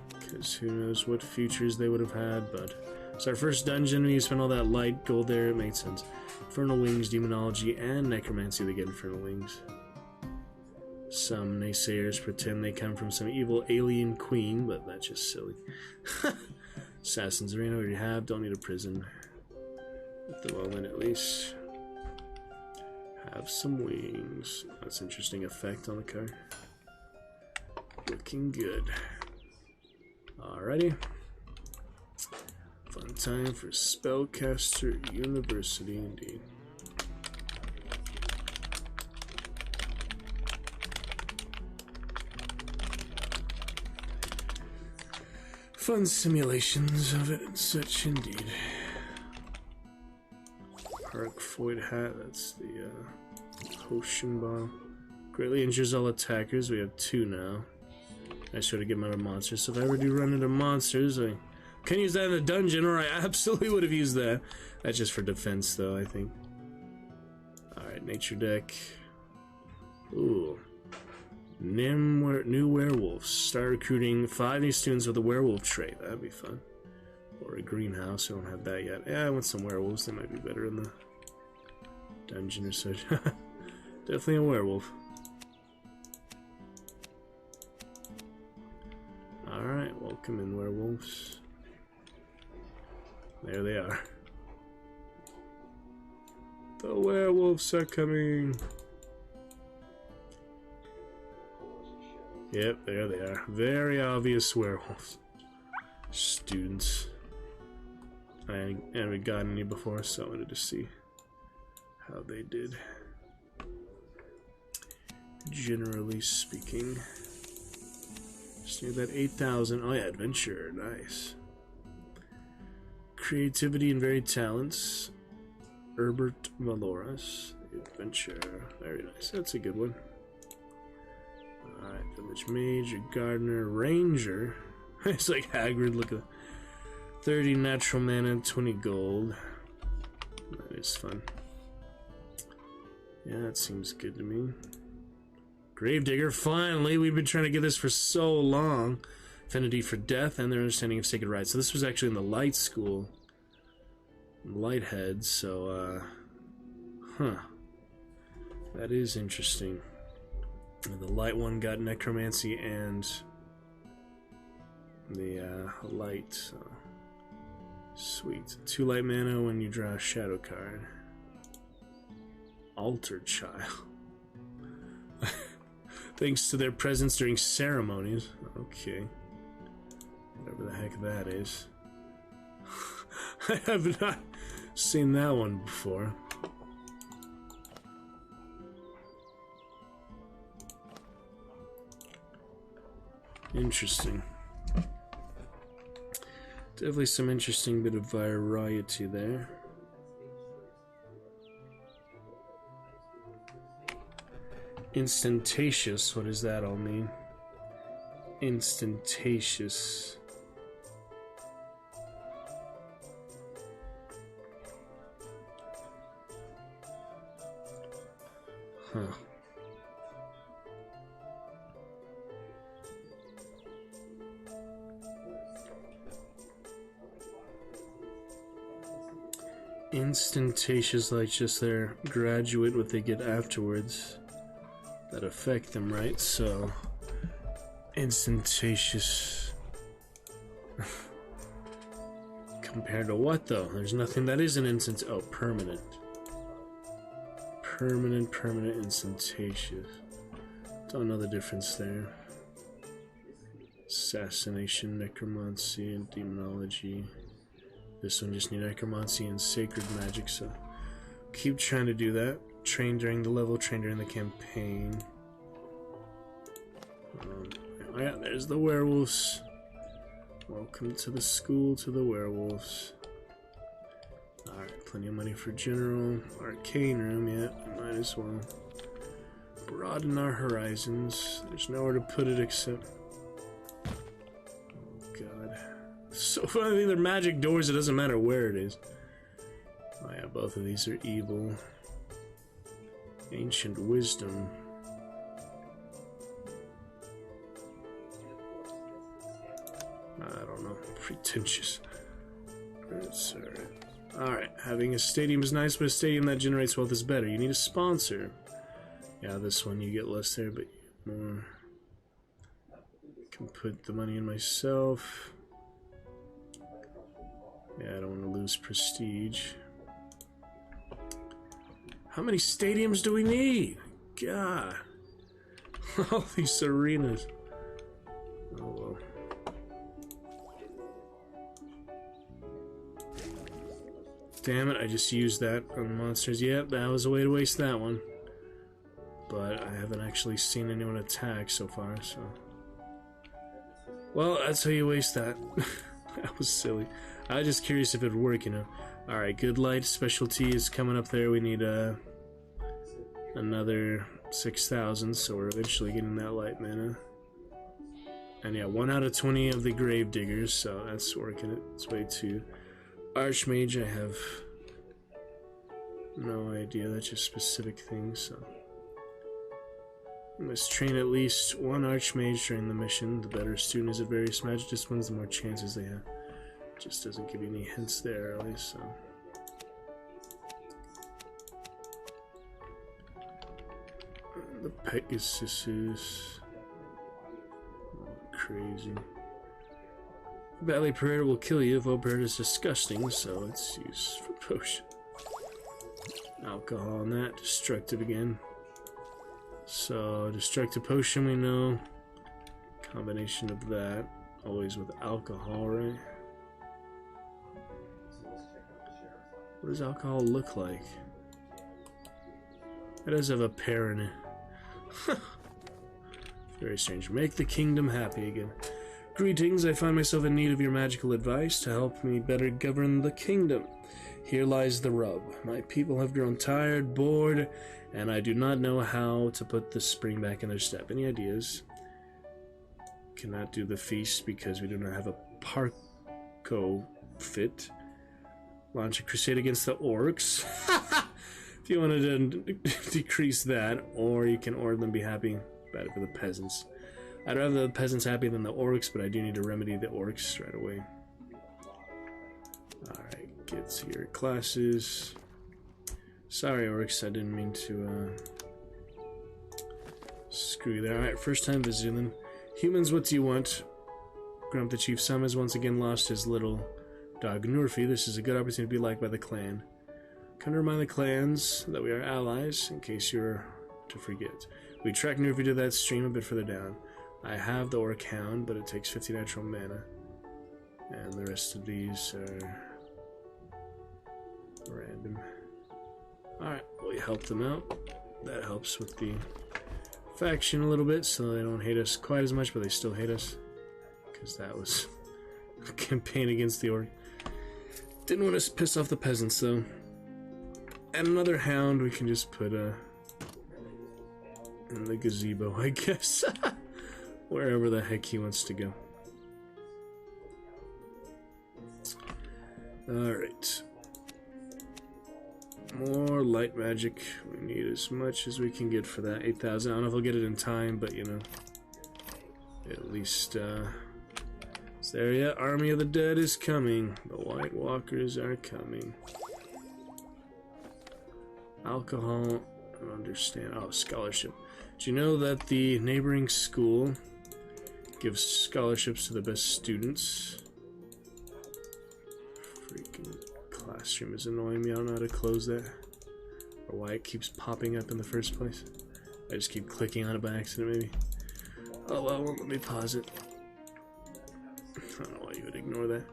because who knows what futures they would have had, but it's our first dungeon. We spent all that light gold there, it made sense. Infernal Wings, Demonology, and Necromancy to get Infernal Wings. Some naysayers pretend they come from some evil alien queen, but that's just silly. Assassin's Arena, we have, don't need a prison. At the moment, at least. Have some wings. That's an interesting effect on the car. Looking good. Alrighty. Fun time for Spellcaster University, indeed. Fun simulations of it and such, indeed. Park Void Hat, that's the potion bomb. Greatly injures all attackers. We have 2 now. I should have given out a monster. So if I ever do run into monsters, I can use that in the dungeon, or I absolutely would have used that. That's just for defense, though, I think. Alright, nature deck. Ooh. New werewolves. Start recruiting 5 new students with a werewolf trait. That'd be fun. Or a greenhouse. I don't have that yet. Yeah, I want some werewolves. They might be better in the dungeon or such. Definitely a werewolf. Alright, welcome in, werewolves. There they are. The werewolves are coming. Yep, there they are. Very obvious werewolves. Students. I haven't gotten any before, so I wanted to see how they did. generally speaking. Just need that 8,000. Oh yeah, adventure, nice. Creativity and varied talents. Herbert Maloras, adventure, very nice. That's a good one. Alright, village mage, a gardener, ranger. It's like Hagrid, look at 30 natural mana, 20 gold. That is fun. Yeah, that seems good to me. Gravedigger, finally! We've been trying to get this for so long. Affinity for death and their understanding of sacred rites. So this was actually in the light school. Lighthead, so, huh. That is interesting. The light one got necromancy and the light, so. Sweet. 2 light mana when you draw a shadow card. Altered Child. Thanks to their presence during ceremonies. Okay. Whatever the heck that is. I have not seen that one before. Interesting. Definitely some interesting bit of variety there. Instantatious, what does that all mean? Instantatious. Huh. Instantatious, like just their graduate, what they get afterwards that affect them, right? So, instantatious. Compared to what, though? There's nothing that is an instant. Oh, permanent. Permanent, instantatious. Don't know the difference there. Assassination, necromancy, and demonology. This one just need necromancy and sacred magic, so keep trying to do that. Train during the level, train during the campaign. Oh yeah, there's the werewolves. Welcome to the school, to the werewolves. Alright, plenty of money for general. Arcane room, yeah, might as well. Broaden our horizons. There's nowhere to put it except... Oh god. So funny, they're magic doors, it doesn't matter where it is. Oh yeah, both of these are evil. Ancient wisdom. I don't know. Pretentious. That's alright. Alright, having a stadium is nice, but a stadium that generates wealth is better. You need a sponsor. Yeah, this one you get less there, but you get more. I can put the money in myself. Yeah, I don't want to lose prestige. How many stadiums do we need? God. All these arenas. Oh well. Damn it, I just used that on monsters. Yep, that was a way to waste that one. But I haven't actually seen anyone attack so far, so... Well, that's how you waste that. That was silly. I was just curious if it would work, you know. Alright, good light specialty is coming up there. We need another 6,000, so we're eventually getting that light mana. And yeah, 1 out of 20 of the grave diggers, so that's working it. It's way too... Archmage, I have no idea. That's just specific things, so... You must train at least 1 Archmage during the mission. The better student is at various magic disciplines, the more chances they have. Just doesn't give you any hints there, at least, so... The Pegasus is... crazy. Valley Parade will kill you if Operator is disgusting, so it's used for potion. Alcohol on that, destructive again. So, destructive potion we know. Combination of that, always with alcohol, right? What does alcohol look like? It does have a pear in it. Very strange. Make the kingdom happy again. Greetings, I find myself in need of your magical advice to help me better govern the kingdom. Here lies the rub. My people have grown tired, bored, and I do not know how to put the spring back in their step. Any ideas? Cannot do the feast because we do not have a parco fit. Launch a crusade against the orcs. If you wanted to decrease that, or you can order them be happy. Bad for the peasants. I'd rather the peasants happy than the orcs, but I do need to remedy the orcs right away. Alright, get to your classes. Sorry, orcs, I didn't mean to screw you there. Alright, first time visiting them. Humans, what do you want? Grump the chief Sam has once again lost his little dog Nurfi. This is a good opportunity to be liked by the clan. Come to remind the clans that we are allies, in case you're to forget. We track Nurfi to that stream a bit further down. I have the Orc Hound, but it takes 50 natural mana. And the rest of these are random. Alright, we helped them out. That helps with the faction a little bit, so they don't hate us quite as much, but they still hate us. Because that was a campaign against the Orc. Didn't want to piss off the peasants, though. And another hound we can just put in the gazebo, I guess. Wherever the heck he wants to go. Alright. More light magic. We need as much as we can get for that. 8,000. I don't know if I'll get it in time, but you know. At least, it's there yet. Army of the Dead is coming. The White Walkers are coming. Alcohol. I don't understand. Oh, scholarship. Do you know that the neighboring school gives scholarships to the best students? Freaking classroom is annoying me. I don't know how to close that. Or why it keeps popping up in the first place. I just keep clicking on it by accident, maybe. Oh well, let me pause it. I don't know why you would ignore that.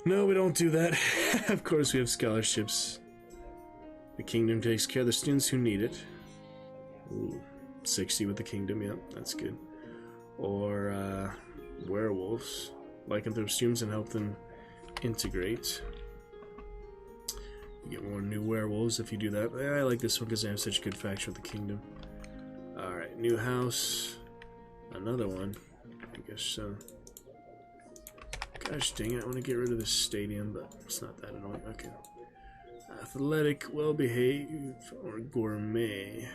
No, we don't do that. Of course we have scholarships. The kingdom takes care of the students who need it. Ooh, 60 with the kingdom, yeah, that's good. Or, werewolves. Lycanthrope students and help them integrate. You get more new werewolves if you do that. I like this one because they have such good faction with the kingdom. Alright, new house. Another one. I guess so. Gosh dang it, I want to get rid of this stadium, but it's not that annoying. Okay. Athletic, well-behaved, or gourmet.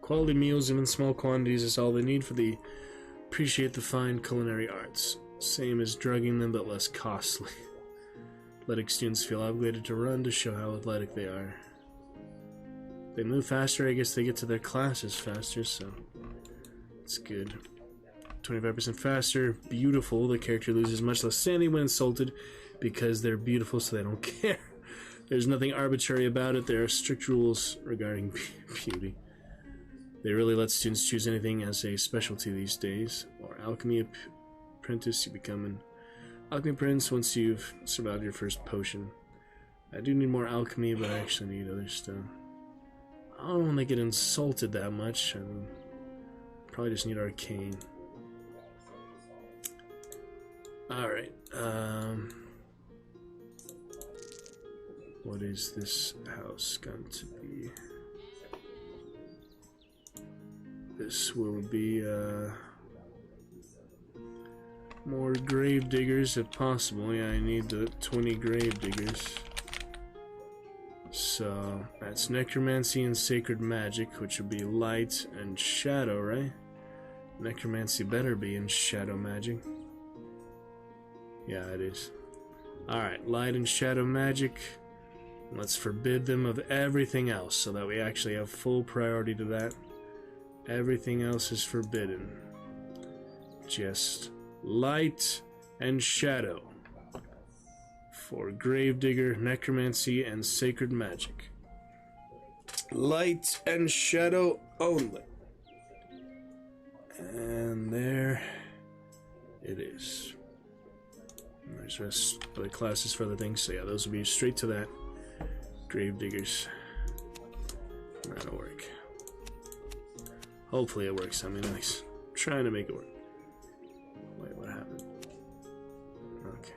Quality meals, even in small quantities, is all they need for the appreciate the fine culinary arts. Same as drugging them, but less costly. Athletic students feel obligated to run to show how athletic they are. They move faster, I guess they get to their classes faster, so it's good. 25% faster, beautiful. The character loses much less sanity when insulted because they're beautiful, so they don't care. There's nothing arbitrary about it. There are strict rules regarding beauty. They really let students choose anything as a specialty these days. Or alchemy apprentice, you become an alchemy prince once you've survived your first potion. I do need more alchemy, but I actually need other stuff. I don't want to get insulted that much. I mean, probably just need arcane. Alright, what is this house going to be? This will be, more grave diggers if possible. Yeah, I need the 20 grave diggers. So, that's necromancy and sacred magic, which would be light and shadow, right? Necromancy better be in shadow magic. Yeah, it is. Alright, light and shadow magic. Let's forbid them of everything else so that we actually have full priority to that. Everything else is forbidden. Just light and shadow. For gravedigger, necromancy, and sacred magic. Light and shadow only. And there it is. And there's the rest of the classes for other things, so yeah, those will be straight to that. Gravediggers. That'll work. Hopefully it works. I mean, I'm trying to make it work. Wait, what happened? Okay.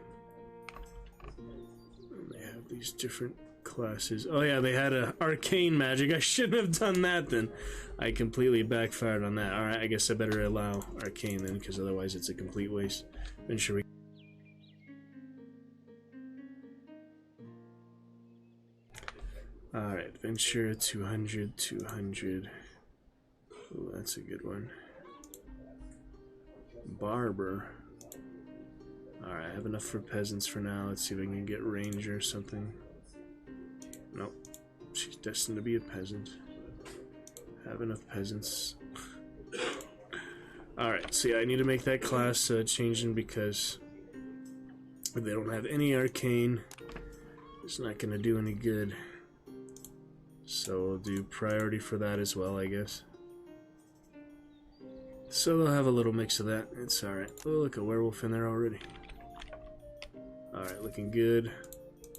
And they have these different classes. Oh yeah, they had a arcane magic. I shouldn't have done that then. I completely backfired on that. Alright, I guess I better allow arcane then, because otherwise it's a complete waste. Then should we... Alright, Adventure 200, 200. Ooh, that's a good one. Barber. Alright, I have enough for peasants for now. Let's see if I can get ranger or something. Nope. She's destined to be a peasant. Have enough peasants. Alright, so yeah, I need to make that class changing because if they don't have any arcane, it's not going to do any good. So we'll do priority for that as well, I guess. So they'll have a little mix of that. It's alright. Oh, look, a werewolf in there already. Alright, looking good.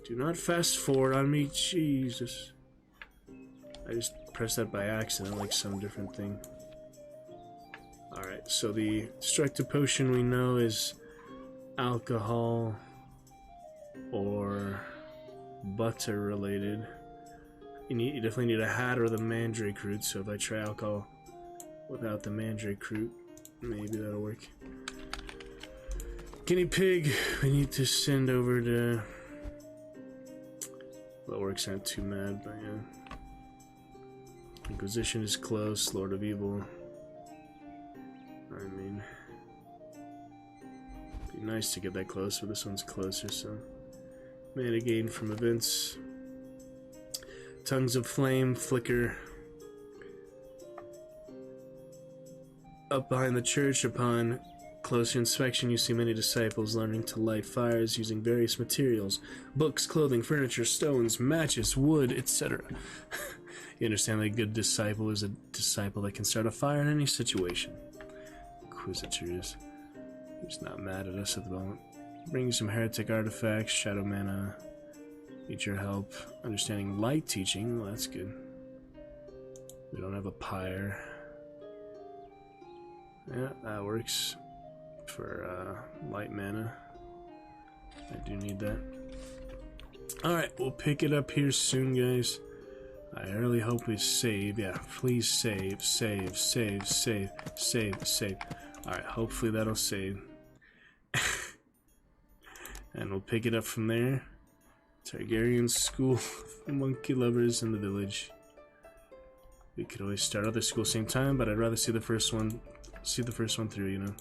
Do not fast forward on me, Jesus. I just pressed that by accident, like some different thing. Alright, so the destructive potion we know is alcohol or butter related. You definitely need a hat or the mandrake root, so if I try alcohol without the mandrake root, maybe that'll work. Guinea pig, we need to send over to... Well, works aren't too mad, but yeah. Inquisition is close, Lord of Evil. I mean... It'd be nice to get that close, but this one's closer, so... Mana gain from events. Tongues of flame flicker up behind the church. Upon closer inspection, you see many disciples learning to light fires using various materials: books, clothing, furniture, stones, matches, wood, etc. You understand that a good disciple is a disciple that can start a fire in any situation. Inquisitors. He's not mad at us at the moment. Bring some heretic artifacts, shadow mana. Need your help understanding light teaching. Well, that's good. We don't have a pyre. Yeah, that works for light mana. I do need that. Alright, we'll pick it up here soon, guys. I really hope we save. Yeah, please save, save, save, save, save, save. Alright, hopefully that'll save. And we'll pick it up from there. Targaryen school, monkey lovers in the village. We could always start other school same time, but I'd rather see the first one through, you know.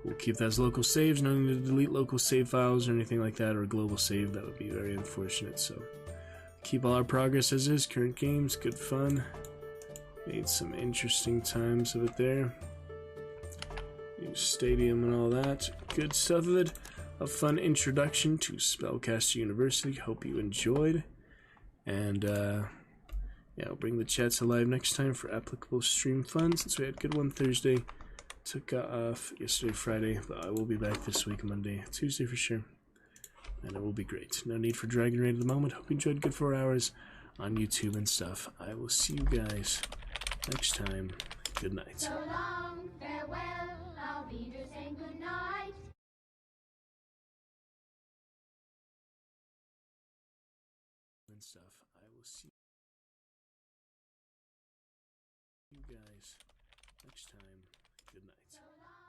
We'll keep that as local saves, no need to delete local save files or anything like that, or global save. That would be very unfortunate, so keep all our progress as is. Current games, good fun. Made some interesting times of it there. New stadium and all that. Good stuff of it. A fun introduction to Spellcaster University. Hope you enjoyed. And, yeah, I'll bring the chats alive next time for applicable stream fun, since we had a good one Thursday. Took off yesterday, Friday, but I will be back this week, Monday, Tuesday for sure. And it will be great. No need for Dragon Raid at the moment. Hope you enjoyed a good 4 hours on YouTube and stuff. I will see you guys next time. Good night. So long, farewell, I'll be there saying good night. And stuff. I will see you guys next time. Good night. So long.